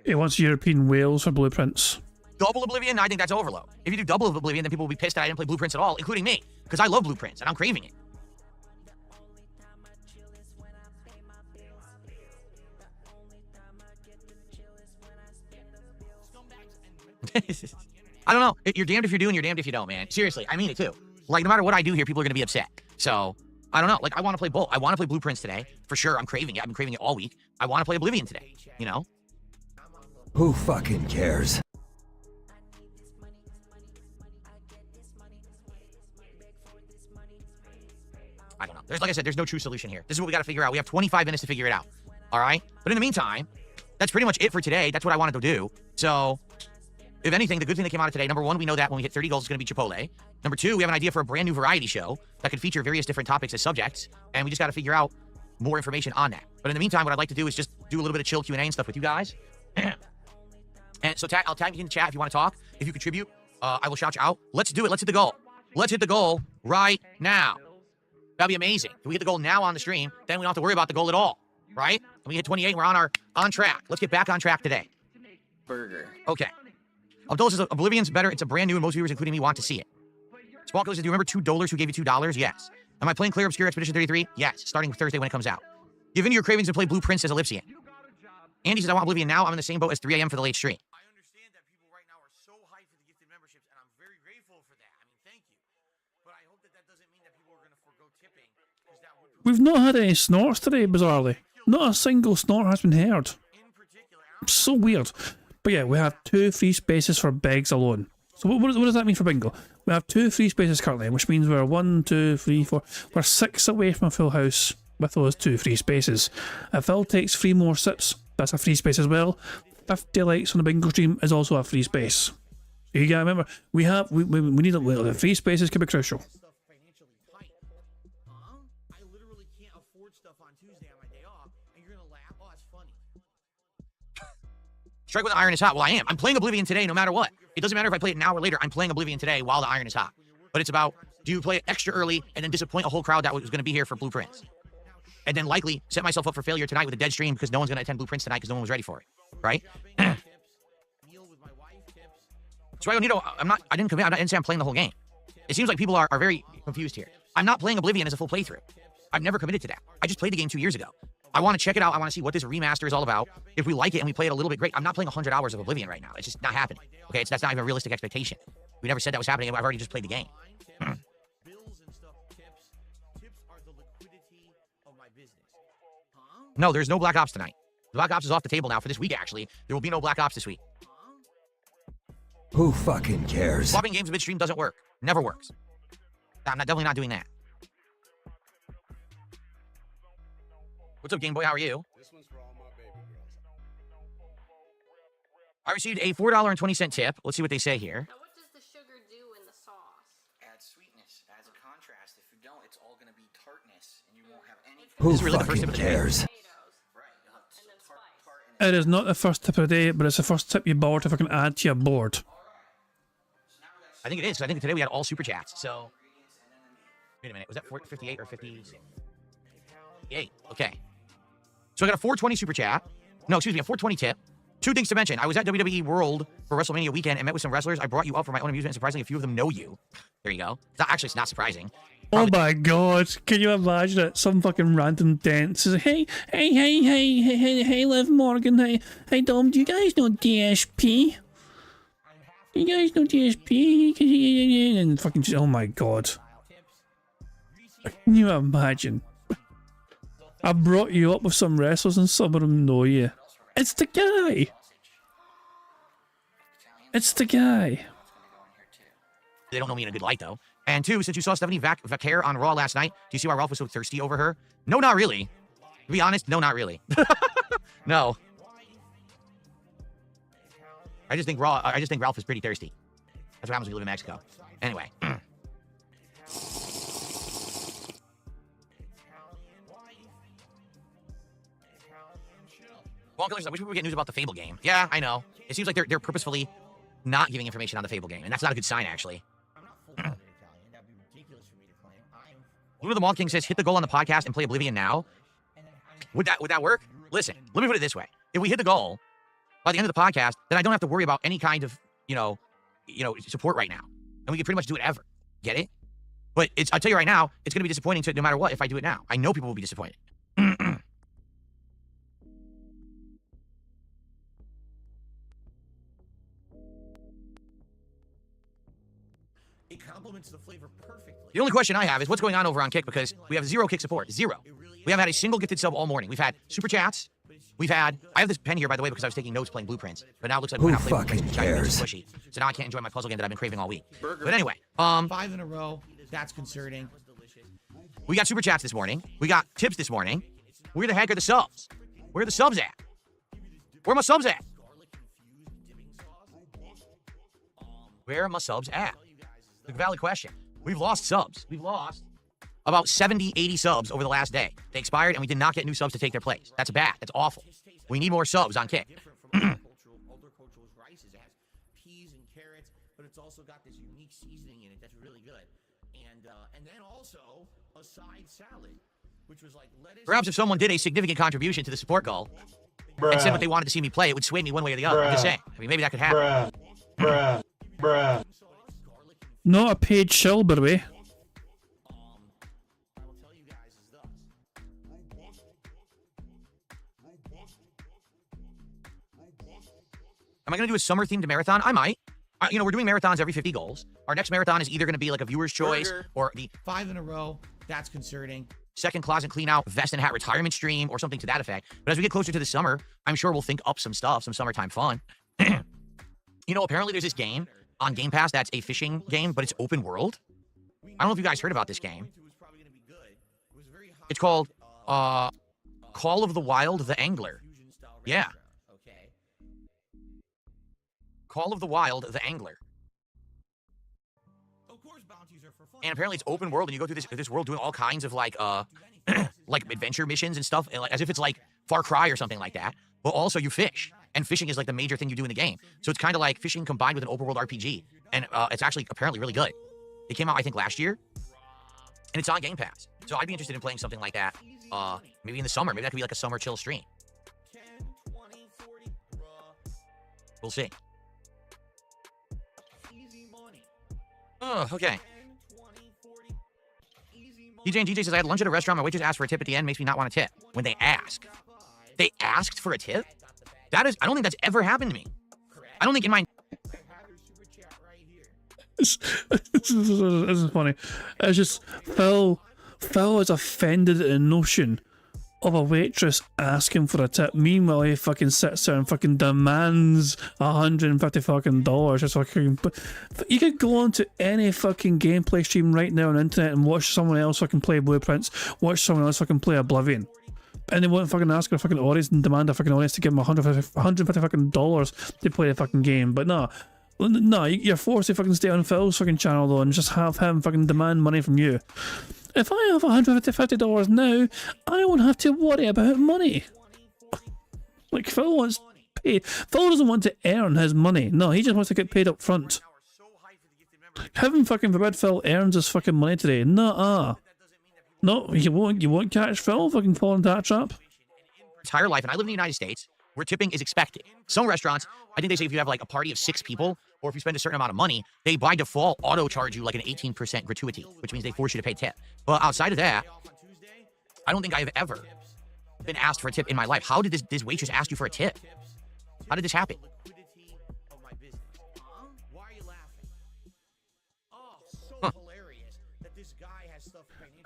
He wants European whales for Blueprints. Double Oblivion? I think that's overload. If you do double Oblivion, then people will be pissed that I didn't play Blueprints at all, including me, because I love Blueprints and I'm craving it. I don't know. You're damned if you do and you're damned if you don't, man. Seriously, I mean it too. Like, no matter what I do here, people are going to be upset. So, I don't know. Like, I want to play both. I want to play Blueprints today. For sure, I'm craving it. I've been craving it all week. I want to play Oblivion today, you know? Who fucking cares? I don't know. Like I said, there's no true solution here. This is what we got to figure out. We have 25 minutes to figure it out. All right? But in the meantime, that's pretty much it for today. That's what I wanted to do. So, if anything, the good thing that came out of today, number one, we know that when we hit 30 goals, it's going to be Chipotle. Number two, we have an idea for a brand new variety show that could feature various different topics as subjects, and we just got to figure out more information on that. But in the meantime, what I'd like to do is just do a little bit of chill Q&A and stuff with you guys. And so I'll tag you in the chat if you want to talk. If you contribute, I will shout you out. Let's do it. Let's hit the goal. Let's hit the goal right now. That'd be amazing. If we hit the goal now on the stream, then we don't have to worry about the goal at all, right? And we hit 28, we're on track. Let's get back on track today. Burger. Okay. Abdullah says Oblivion's better. It's a brand new and most viewers, including me, want to see it. Spalko says, do you remember $2 who gave you $2? Yes. Am I playing Clear Obscure Expedition 33? Yes. Starting Thursday when it comes out. Give in to your cravings and play Blueprints as Ellipsian. Andy says, I want Oblivion now. I'm in the same boat as 3 a.m. for the late stream. I understand that people right now are so hyped for the gifted memberships, and I'm very grateful for that. I mean, thank you. But I hope that doesn't mean that people are going to forgo tipping. We've not had any snorts today, bizarrely. Not a single snort has been heard. So weird. But yeah, we have 2 free spaces for begs alone. So what does that mean for bingo? We have 2 free spaces currently, which means we're 1, 2, 3, 4. We're 6 away from a full house with those 2 free spaces. If Phil takes 3 more sips, that's a free space as well. 50 likes on the bingo stream is also a free space. You gotta remember, we need the free spaces can be crucial. I literally can't afford stuff on Tuesday on my day off, and you're going to laugh. Oh, it's funny. Strike when the iron is hot. Well, I am. I'm playing Oblivion today no matter what. It doesn't matter if I play it now or later. I'm playing Oblivion today while the iron is hot. But it's about, do you play it extra early and then disappoint a whole crowd that was going to be here for Blueprints? And then likely set myself up for failure tonight with a dead stream because no one's going to attend Blueprints tonight because no one was ready for it. Right? So I didn't say I'm playing the whole game. It seems like people are very confused here. I'm not playing Oblivion as a full playthrough. I've never committed to that. I just played the game 2 years ago. I want to check it out. I want to see what this remaster is all about. If we like it and we play it a little bit, great. I'm not playing 100 hours of Oblivion right now. It's just not happening. Okay, that's not even a realistic expectation. We never said that was happening. I've already just played the game. No, there's no Black Ops tonight. Black Ops is off the table now for this week, actually. There will be no Black Ops this week. Who fucking cares? Swapping games midstream doesn't work. Never works. I'm definitely not doing that. What's up, Game Boy? How are you? I received a $4.20 tip. Let's see what they say here. Now, what does the sugar do in the sauce? Adds sweetness, adds a contrast. If you don't, it's all going to be tartness, and you won't have any. Who This is really the first fucking tip of the day. cares? It is not the first tip of the day, but it's the first tip you bought if I can add to your board. I think it is. I think today we had all super chats. So, wait a minute. Was that 58 or 58? Okay. So I got a 420 super chat. No, excuse me, a 420 tip. Two things to mention. I was at WWE World for WrestleMania weekend and met with some wrestlers. I brought you up for my own amusement, and surprisingly, a few of them know you. There you go. Actually, it's not surprising. Oh my god, can you imagine it? Some fucking random dent says, hey, Liv Morgan, hey, Dom, do you guys know DSP? Do you guys know DSP? And fucking, oh my god. Can you imagine? I brought you up with some wrestlers and some of them know you. It's the guy! It's the guy. They don't know me in a good light, though. And two, since you saw Stephanie Vaquer on Raw last night, do you see why Ralph was so thirsty over her? No, not really. To be honest, no, not really. No. I just think Ralph is pretty thirsty. That's what happens when you live in Mexico. Anyway. Wonka, I wish we would get news about the Fable game. Yeah, I know. It seems like they're purposefully not giving information on the Fable game, and that's not a good sign, actually. Luna the Malt King says, hit the goal on the podcast and play Oblivion now. Would that work? Listen, let me put it this way. If we hit the goal by the end of the podcast, then I don't have to worry about any kind of, support right now. And we can pretty much do it ever. Get it? But I'll tell you right now, it's going to be disappointing no matter what if I do it now. I know people will be disappointed. It complements the flavor perfectly. The only question I have is what's going on over on Kick, because we have zero Kick support. Zero. We haven't had a single gifted sub all morning. We've had super chats. I have this pen here, by the way, because I was taking notes playing Blueprints. But now it looks like Who we're not playing fucking Blueprints. cares? So now I can't enjoy my puzzle game that I've been craving all week. But anyway, 5 in a row. That's concerning. we got super chats this morning. We got tips this morning. Where the heck are the subs? Where are the subs at? Where are my subs at? Where are my subs at? It's a valid question. We've lost subs. We've lost about 70, 80 subs over the last day. They expired, and we did not get new subs to take their place. That's bad. That's awful. We need more subs on Kick. Older cultural rices. It has peas and carrots, but it's also got this unique seasoning in it that's really good. And then also a side salad, which was like lettuce. Perhaps if someone did a significant contribution to the support goal and said what they wanted to see me play, it would sway me one way or the other. I'm just saying. I mean, maybe that could happen. Not a paid shill, by the way. Am I going to do a summer-themed marathon? I might. We're doing marathons every 50 goals. Our next marathon is either going to be like a viewer's choice or the 5 in a row. That's concerning. second closet clean-out vest and hat retirement stream or something to that effect. But as we get closer to the summer, I'm sure we'll think up some stuff, some summertime fun. Apparently there's this game on Game Pass that's a fishing game, but it's open world. I don't know if you guys heard about this game. It's called Call of the Wild the Angler. Yeah. Call of the Wild the Angler. And apparently it's open world, and you go through this world doing all kinds of like adventure missions and stuff, as if it's like Far Cry or something like that. But also you fish, and fishing is like the major thing you do in the game. So it's kind of like fishing combined with an open world RPG, and it's actually apparently really good. It came out I think last year, and it's on Game Pass. So I'd be interested in playing something like that. Maybe in the summer. Maybe that could be like a summer chill stream. We'll see. Oh, okay. DJ and DJ says, I had lunch at a restaurant. My waitress asked for a tip at the end. Makes me not want a tip. When they ask. They asked for a tip? I don't think that's ever happened to me. I don't think in my... This is funny. It's just, Phil is offended at the notion of a waitress asking for a tip. Meanwhile, he fucking sits there and fucking demands $150 fucking dollars. Just fucking. But you could go on to any fucking gameplay stream right now on the internet and watch someone else fucking play Blueprints, watch someone else fucking play Oblivion, and they won't fucking ask a fucking audience and demand a fucking audience to give them $150 fucking dollars to play the fucking game. But no, you're forced to fucking stay on Phil's fucking channel though and just have him fucking demand money from you. If I have $150 now, I won't have to worry about money. Like, Phil wants paid. Phil doesn't want to earn his money. No, he just wants to get paid up front. Heaven fucking forbid Phil earns his fucking money today. Nuh-uh. No, you won't catch Phil fucking falling into that trap. Entire life, and I live in the United States, where tipping is expected. Some restaurants, I think they say if you have like a party of 6 people, or if you spend a certain amount of money, they by default auto charge you like an 18% gratuity, which means they force you to pay tip. But outside of that, I don't think I have ever been asked for a tip in my life. How did this waitress ask you for a tip? How did this happen? Huh.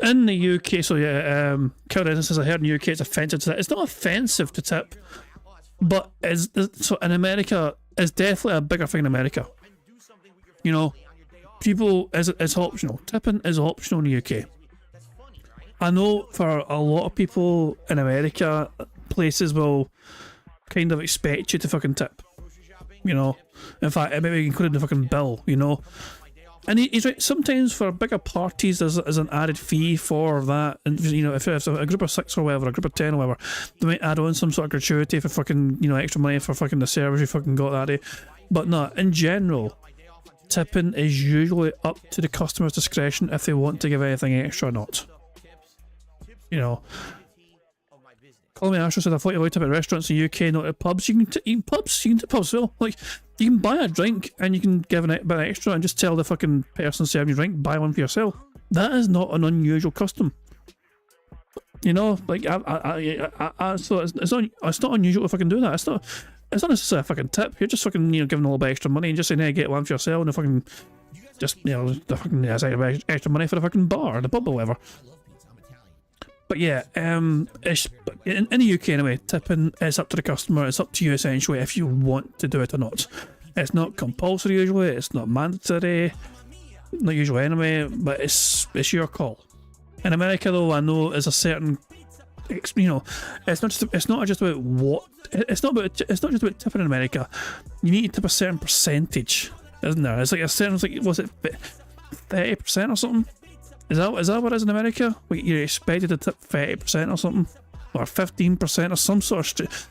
In the UK, so yeah, Kyle says I heard in the UK it's offensive to that. It's not offensive to tip, but so in America, it's definitely a bigger thing in America. You know, people, it's optional. Tipping is optional in the UK. I know for a lot of people in America, places will kind of expect you to fucking tip. You know, in fact, it may be included in the fucking bill, you know. And he's right, sometimes for bigger parties there's an added fee for that, and you know, if it's a group of 6 or whatever, a group of 10 or whatever, they might add on some sort of gratuity for fucking, you know, extra money for fucking the service you fucking got that day. But no, in general, tipping is usually up to the customer's discretion if they want to give anything extra or not. You know, Call Me Astro said I thought you allowed to tip at restaurants in the UK, not at pubs. You can tip pubs, well, like, you can buy a drink and you can give a bit extra and just tell the fucking person serving you a drink, buy one for yourself. That is not an unusual custom. You know, like, so it's not unusual to fucking do that. It's not necessarily a fucking tip. You're just fucking, you know, giving a little bit extra money and just saying, hey, get one for yourself, and the fucking, just, you know, the fucking extra money for the fucking bar, the pub or whatever. But yeah, in the UK anyway, tipping is up to the customer. It's up to you essentially if you want to do it or not. It's not compulsory usually. It's not mandatory. Not usually anyway. But it's your call. In America though, I know there's a certain, you know, it's not just about tipping in America. You need to tip a certain percentage, isn't there? It's like a certain, was it 30% or something? Is that what it is in America? Like, you're expected to tip 30% or something? Or 15% or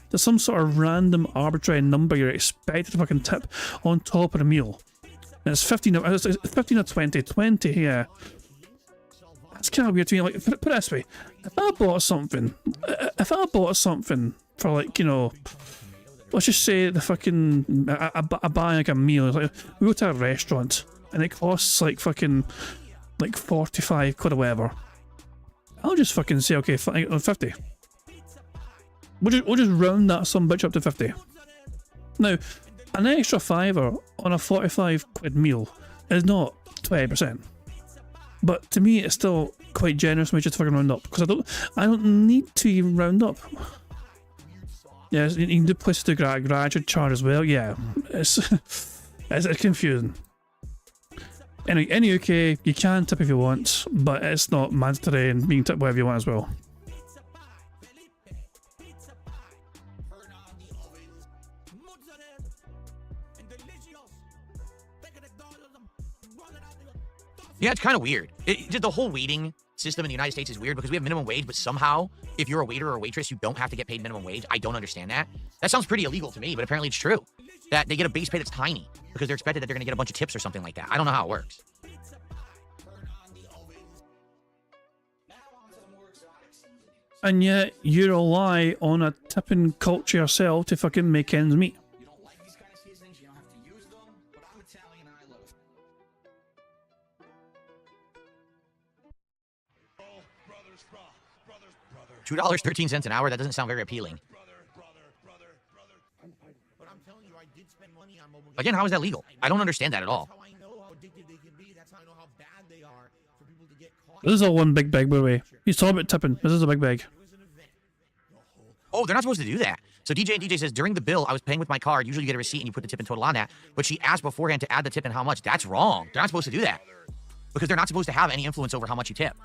there's some sort of random arbitrary number you're expected to fucking tip on top of the meal. And it's 15 or 20, yeah. That's kind of weird to me. Like, put it this way, if I bought something for, like, you know, let's just say the fucking, I buy like a meal, like, we go to a restaurant and it costs like fucking, like 45 quid or whatever. I'll just fucking say, okay, 50. We'll just round that some bitch up to 50. Now, an extra fiver on a 45 quid meal is not 20%. But to me, it's still quite generous of me just to fucking round up, because I don't need to even round up. Yeah, you can do places to graduate charge as well. Yeah, it's confusing. Anyway, in the UK, you can tip if you want, but it's not mandatory, and you can tip whatever you want as well. Yeah, it's kind of weird. Just the whole waiting system in the United States is weird because we have minimum wage, but somehow, if you're a waiter or a waitress, you don't have to get paid minimum wage. I don't understand that. That sounds pretty illegal to me, but apparently it's true. That they get a base pay that's tiny because they're expected that they're going to get a bunch of tips or something like that. I don't know how it works. And yet, you rely on a tipping culture yourself to fucking make ends meet. $2.13 an hour, that doesn't sound very appealing. Again, how is that legal? I don't understand that at all. This is all one big bag, by the way. He's talking about tipping. This is a big bag. Oh, they're not supposed to do that. So DJ says, during the bill, I was paying with my card. Usually you get a receipt and you put the tip and total on that. But she asked beforehand to add the tip and how much. That's wrong. They're not supposed to do that. Because they're not supposed to have any influence over how much you tip.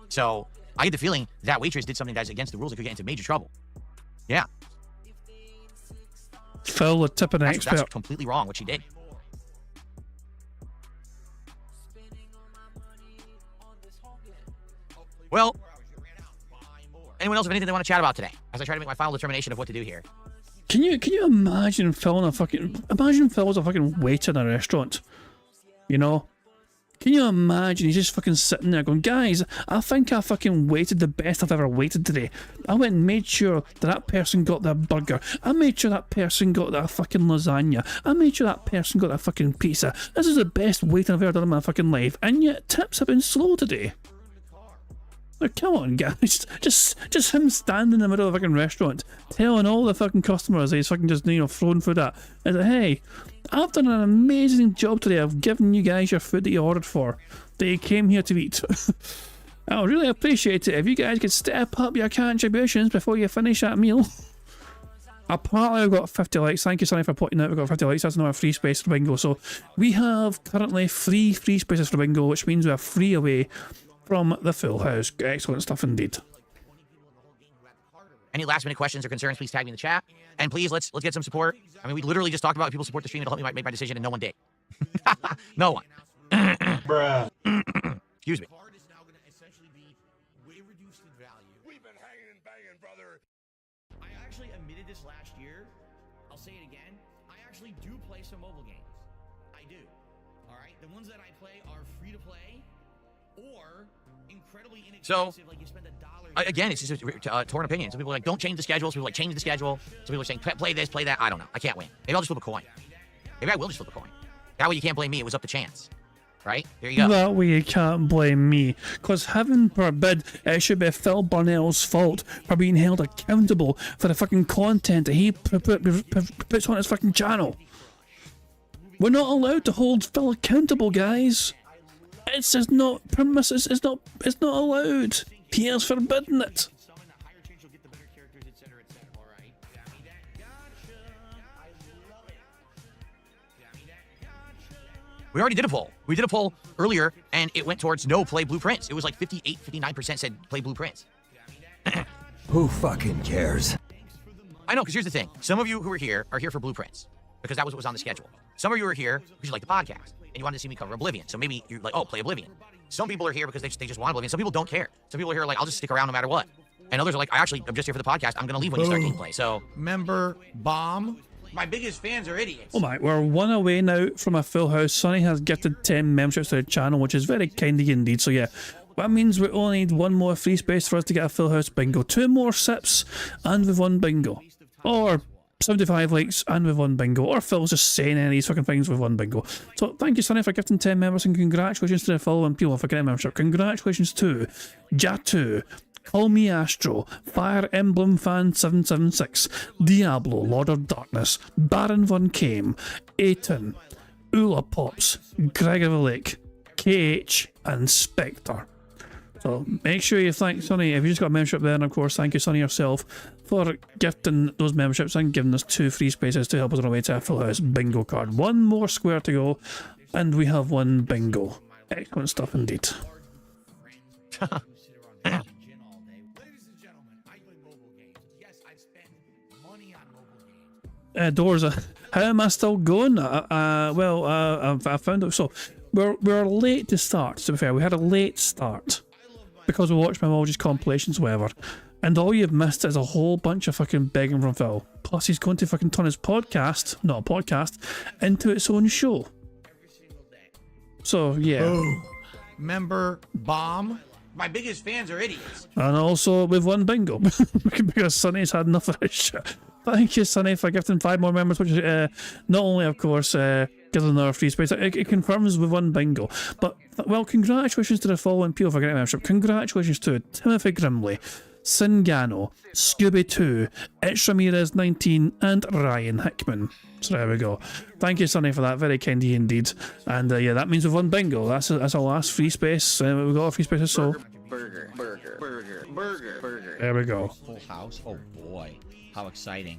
So I get the feeling that waitress did something that's against the rules. It could get into major trouble. Yeah. Phil, the tipping expert. That's completely wrong what she did. Well, anyone else have anything they want to chat about today? As I try to make my final determination of what to do here. Can you imagine Phil in a fucking... Imagine Phil as a fucking waiter in a restaurant. You know? Can you imagine he's just fucking sitting there going, guys, I think I fucking waited the best I've ever waited today. I went and made sure that person got their burger. I made sure that person got their fucking lasagna. I made sure that person got their fucking pizza. This is the best waiting I've ever done in my fucking life. And yet tips have been slow today. Like, come on, guys. Just him standing in the middle of a fucking restaurant, telling all the fucking customers that he's fucking just, you know, throwing food at. And like, hey, I've done an amazing job today. I've given you guys your food that you ordered for, that you came here to eat. I would really appreciate it if you guys could step up your contributions before you finish that meal. Apparently I've got 50 likes. Thank you, Sonny, for pointing out we've got 50 likes. That's another free space for bingo. So we have currently 3 free spaces for bingo, which means we are 3 away from the full house. Excellent stuff indeed. Any last minute questions or concerns, please tag me in the chat. And please, let's get some support. I mean, we literally just talked about if people support the stream, it'll help me make my decision, and no one did. No one. Bruh. Excuse me. I actually admitted this last year. I'll say it again. I actually do play some mobile games. I do. All right? The ones that I play are free to play or incredibly inexpensive. Like you spend $1. Again, it's just torn opinions. Some people are like, don't change the schedule. Some people are like, change the schedule. Some people are saying, play this, play that. I don't know. I can't win. Maybe I'll just flip a coin. Maybe I will just flip a coin. That way you can't blame me. It was up to chance. Right? There you go. That way you can't blame me. Because heaven forbid it should be Phil Burnell's fault for being held accountable for the fucking content that he puts on his fucking channel. We're not allowed to hold Phil accountable, guys. It's just not premises. It's not allowed. He has forbidden it. We already did a poll. We did a poll earlier, and it went towards no, play Blueprints. It was like 58, 59% said play Blueprints. Who fucking cares? I know, because here's the thing. Some of you who are here for Blueprints, because that was what was on the schedule. Some of you are here because you like the podcast, and you wanted to see me cover Oblivion. So maybe you're like, oh, play Oblivion. Some people are here because they just want Oblivion. Some people don't care. Some people are here like, I'll just stick around no matter what. And others are like, I'm just here for the podcast. I'm going to leave when you start gameplay. So, member bomb. My biggest fans are idiots. Oh my, we're 1 away now from a full house. Sonny has gifted 10 memberships to the channel, which is very kind of you indeed. So yeah, that means we only need 1 more free space for us to get a full house bingo. 2 more sips and we've won bingo. Or 75 likes and we've won bingo. Or Phil's just saying any of these fucking things, we've won bingo. So thank you, Sonny, for gifting 10 members, and congratulations to the following people for getting a membership. Congratulations to Jatu, Call Me Astro, Fire Emblem Fan 776, Diablo, Lord of Darkness, Baron Von Kame, Aiton, Ula Pops, Gregor Lake, KH, and Spectre. So make sure you thank Sonny if you just got a membership there, and of course thank you, Sonny, yourself for gifting those memberships and giving us 2 free spaces to help us on our way to a full house bingo card. 1 more square to go, and we have 1 bingo. Excellent stuff indeed. Dorza, how am I still going? I found out. So we're late to start. To be fair, we had a late start because we watched my Molly's compilations, whatever. And all you've missed is a whole bunch of fucking begging from Phil. Plus, he's going to fucking turn his podcast, not a podcast, into its own show. So yeah. Boom. Member bomb. My biggest fans are idiots. And also, we've won bingo because Sonny's had enough of this shit. Thank you, Sonny, for gifting 5 more members, which is not only, of course, gives another free space, it confirms we've won bingo. But, well, congratulations to the following people for getting a membership. Congratulations to Timothy Grimley, Singano, Scooby2, It's Ramirez 19, and Ryan Hickman. So there we go. Thank you, Sonny, for that. Very kind of you indeed. And yeah, that means we've won bingo. That's our last free space. We've got a free space, so. Burger. There we go. Full house. Oh boy, how exciting!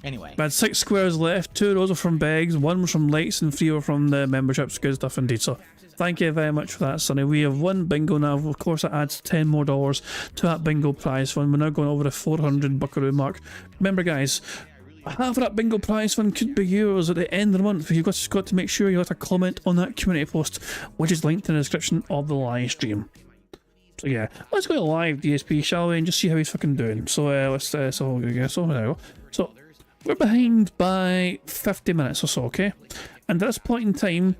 Anyway, We had 6 squares left. 2 of those are from Begs, 1 was from likes, and 3 were from the memberships. Good stuff indeed. So thank you very much for that, Sonny. We have won bingo now. Of course, it adds $10 more to that bingo prize fund. We're now going over the 400 buckaroo mark. Remember, guys, half of that bingo prize fund could be yours at the end of the month. You've got to make sure you got a comment on that community post, which is linked in the description of the live stream. So yeah, let's go to live DSP, shall we, and just see how he's fucking doing. So let's there we go. So we're behind by 50 minutes or so, okay? And at this point in time,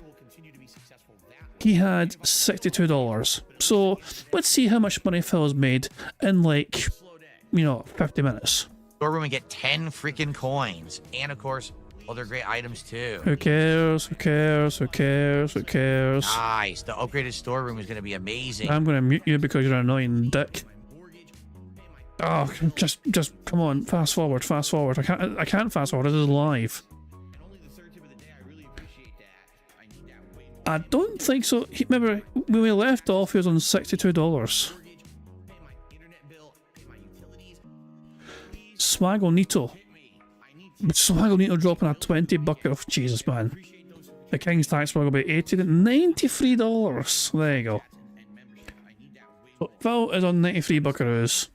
he had $62. So let's see how much money Phil's made in, like, 50 minutes. storeroom and get 10 freaking coins, and of course other great items too. Who cares? Who cares? Who cares? Who cares? Nice. The upgraded storeroom is going to be amazing. I'm going to mute you because you're an annoying dick. Oh, just come on, fast forward. I can't fast forward. This is live. I don't think so. Remember, when we left off, he was on $62. Swaggle Nito dropping a 20 bucket of Jesus, man. The King's tax will be $80 to $93. There you go. So Phil is on 93 buckaroos.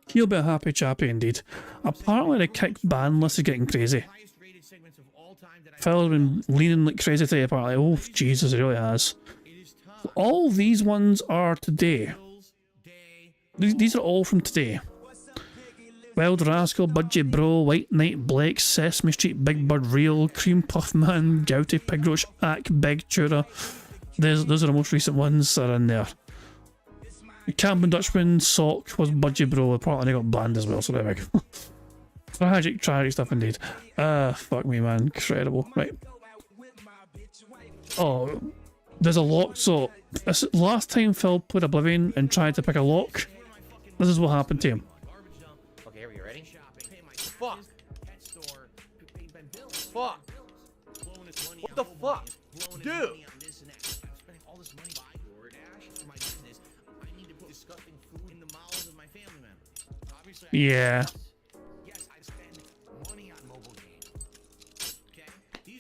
He'll be a happy chappy indeed. Apparently the kick ban list is getting crazy. Phil's been leaning like crazy today apparently. Oh Jesus, it really has. All these ones are today. These are all from today. Wild Rascal, Budgie Bro, White Knight, Blake, Sesame Street, Big Bird Real, Cream Puff Man, Gouty, Pigroach, Ack, Big Tura. Those are the most recent ones that are in there. Camden Dutchman, Sock was Budgie Bro, apparently they got banned as well, so there we go. Tragic stuff indeed. Fuck me, man. Incredible. Right. Oh, there's a lock. So, last time Phil played Oblivion and tried to pick a lock, this is what happened to him. Okay, are you ready? Fuck. Fuck. What the fuck? Dude. Yeah.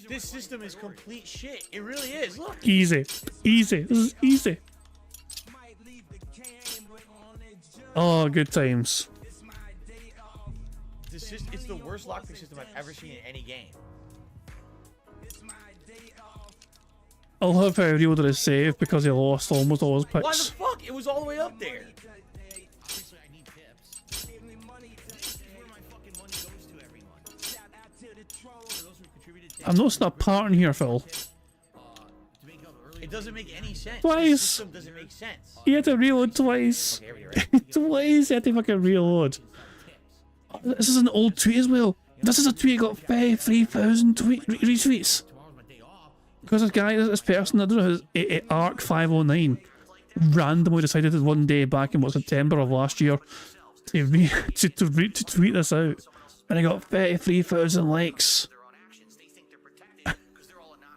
This system is complete shit. It really is. Look. Easy. This is easy. Oh, good times. It's the worst lockpick system I've ever seen in any game. I love how he reloaded his save because he lost almost all his picks. Why the fuck? It was all the way up there. I'm noticing a pattern here, Phil. It doesn't make any sense. Twice. The system doesn't make sense. He had to reload twice. Okay, Twice he had to fucking reload. Oh, this is an old tweet as well. This is a tweet that got 3,000 retweets. Because this person, I don't know, Arc509, randomly decided that one day back in September of last year to tweet this out. And I got 33,000 likes.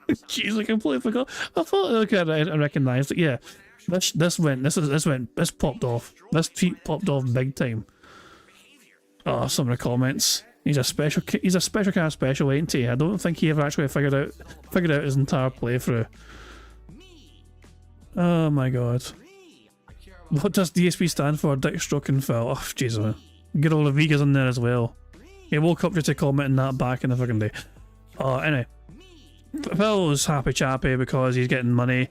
Jeez, I completely forgot. I thought, okay, I recognised it. Yeah, this popped off. This tweet popped off big time. Oh, some of the comments. He's a special kind of special, ain't he? I don't think he ever actually figured out his entire playthrough. Oh my god. What does DSP stand for? Dick Stroking Phil. Oh, jeez, man. Get all the Vegas in there as well. He woke up just to commenting that back in the fucking day. Anyway. Phil's happy chappy because he's getting money.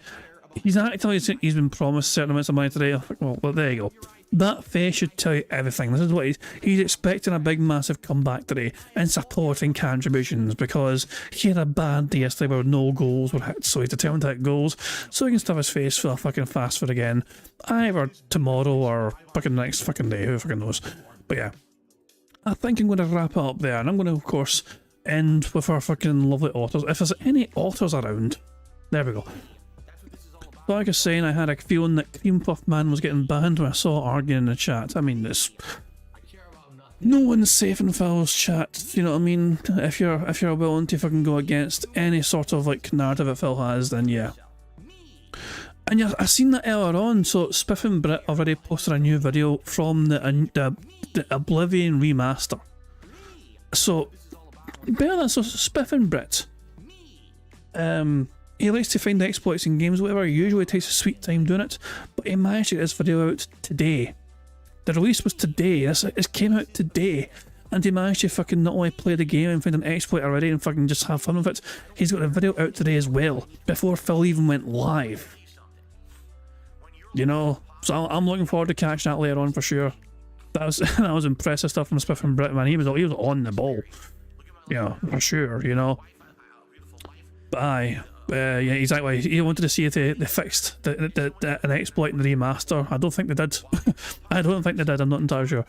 He's he's been promised certain amounts of money today. Well, there you go. That face should tell you everything. This is what he's expecting, a big massive comeback today and supporting contributions because he had a bad day yesterday where no goals were hit, so he's determined to hit goals so he can stuff his face for a fucking fast food again. Either tomorrow or fucking next fucking day, who fucking knows. But yeah, I think I'm going to wrap it up there, and I'm going to, of course, end with our fucking lovely authors. If there's any authors around, there we go. Like I was saying, I had a feeling that Cream Puff Man was getting banned when I saw it arguing in the chat. I mean, no one's safe in Phil's chat, you know what I mean? If you're willing to fucking go against any sort of like narrative that Phil has, then yeah. And yeah, I seen that earlier on. So Spiff and Brit already posted a new video from the Oblivion remaster. So better than so Spiff and Brit. He likes to find exploits in games, whatever. He usually takes a sweet time doing it, but he managed to get this video out today. The release was today. It came out today, and he managed to fucking not only play the game and find an exploit already and fucking just have fun with it. He's got a video out today as well, before Phil even went live. You know, so I'm looking forward to catching that later on for sure. That was impressive stuff from Spiff and Brit, man. He was on the ball, yeah, for sure. You know, but aye. Yeah, exactly. He wanted to see if they fixed an exploit in the remaster. I don't think they did. I don't think they did. I'm not entirely sure.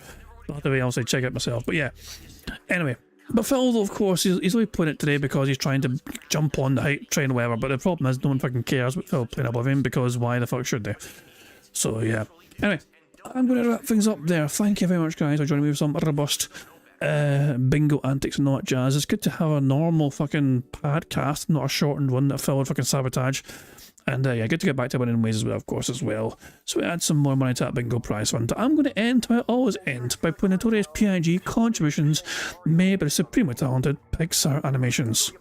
I'll have to obviously check it myself. But yeah. Anyway, but Phil, of course, he's only playing it today because he's trying to jump on the hype train or whatever. But the problem is, no one fucking cares about Phil playing Oblivion, because why the fuck should they? So yeah. Anyway, I'm going to wrap things up there. Thank you very much, guys, for joining me with some robust bingo antics and all that jazz. It's good to have a normal fucking podcast, not a shortened one that Phil would fucking sabotage. And yeah, good to get back to winning ways as well, of course, as well. So we add some more money to that bingo prize fund. I'm going to end, I always end, by playing notorious PIG contributions made by the supremely talented Pixar Animations.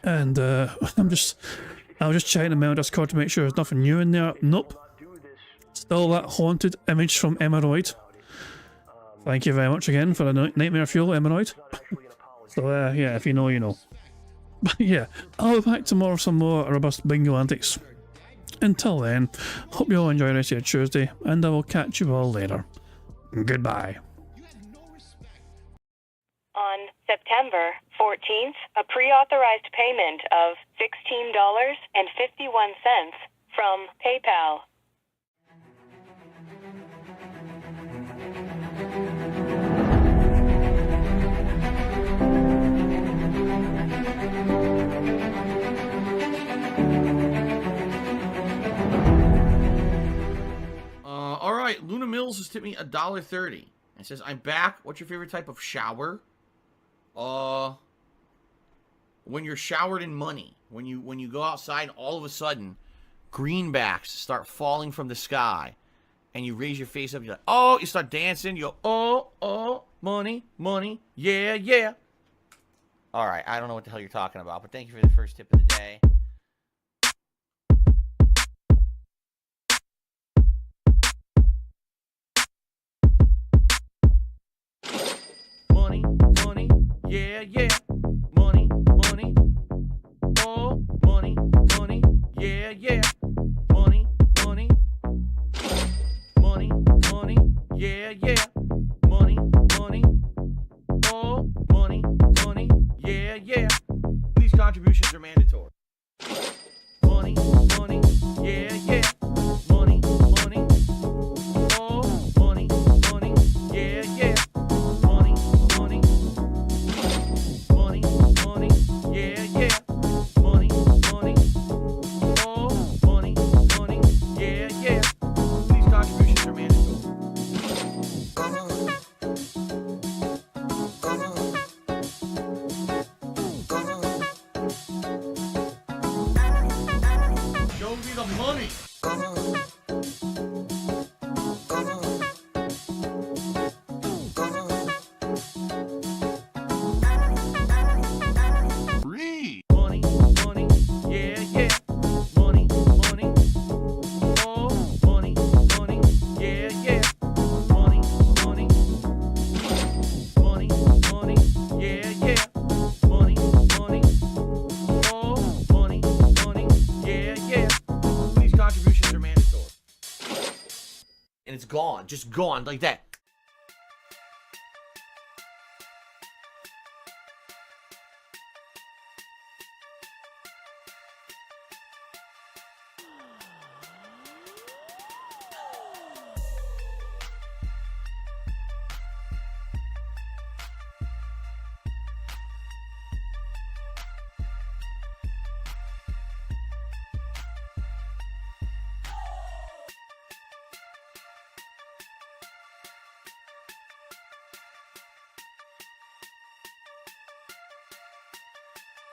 And I was just checking the mail Discord to make sure there's nothing new in there. Nope. Still that haunted image from Emeroid. Thank you very much again for the nightmare fuel, Emeroid. So yeah, if you know, you know. But yeah, I'll be back tomorrow with some more robust bingo antics. Until then, hope you all enjoy the rest of your Tuesday, and I will catch you all later. Goodbye. On September 14th, a pre-authorized payment of $16.51 from PayPal. Alright, Luna Mills has tipped me $1.30. It says, I'm back. What's your favorite type of shower? When you're showered in money. When you go outside, all of a sudden, greenbacks start falling from the sky. And you raise your face up, you're like, oh, you start dancing, you go, oh, money, money, yeah, yeah. Alright, I don't know what the hell you're talking about, but thank you for the first tip of the day. Money, money, yeah, yeah. Money, money, oh, money, money, yeah, yeah. Money, money, money, money, yeah, yeah. Money, money, oh, money, money, yeah, yeah. These contributions are mandatory. Money, money, yeah, yeah. Money, money, oh, money, money, yeah, yeah. Money, money, money, money, yeah, yeah. Money, money, oh, money, money, yeah, yeah. These contributions are mandatory. Show me the money. Free. Money, money, yeah, yeah. Money, money, oh, money, money, yeah, yeah. Money, money, money, money, yeah, yeah. Money, money, oh, money, money, yeah, yeah. These contributions are mandatory. And it's gone, just gone like that.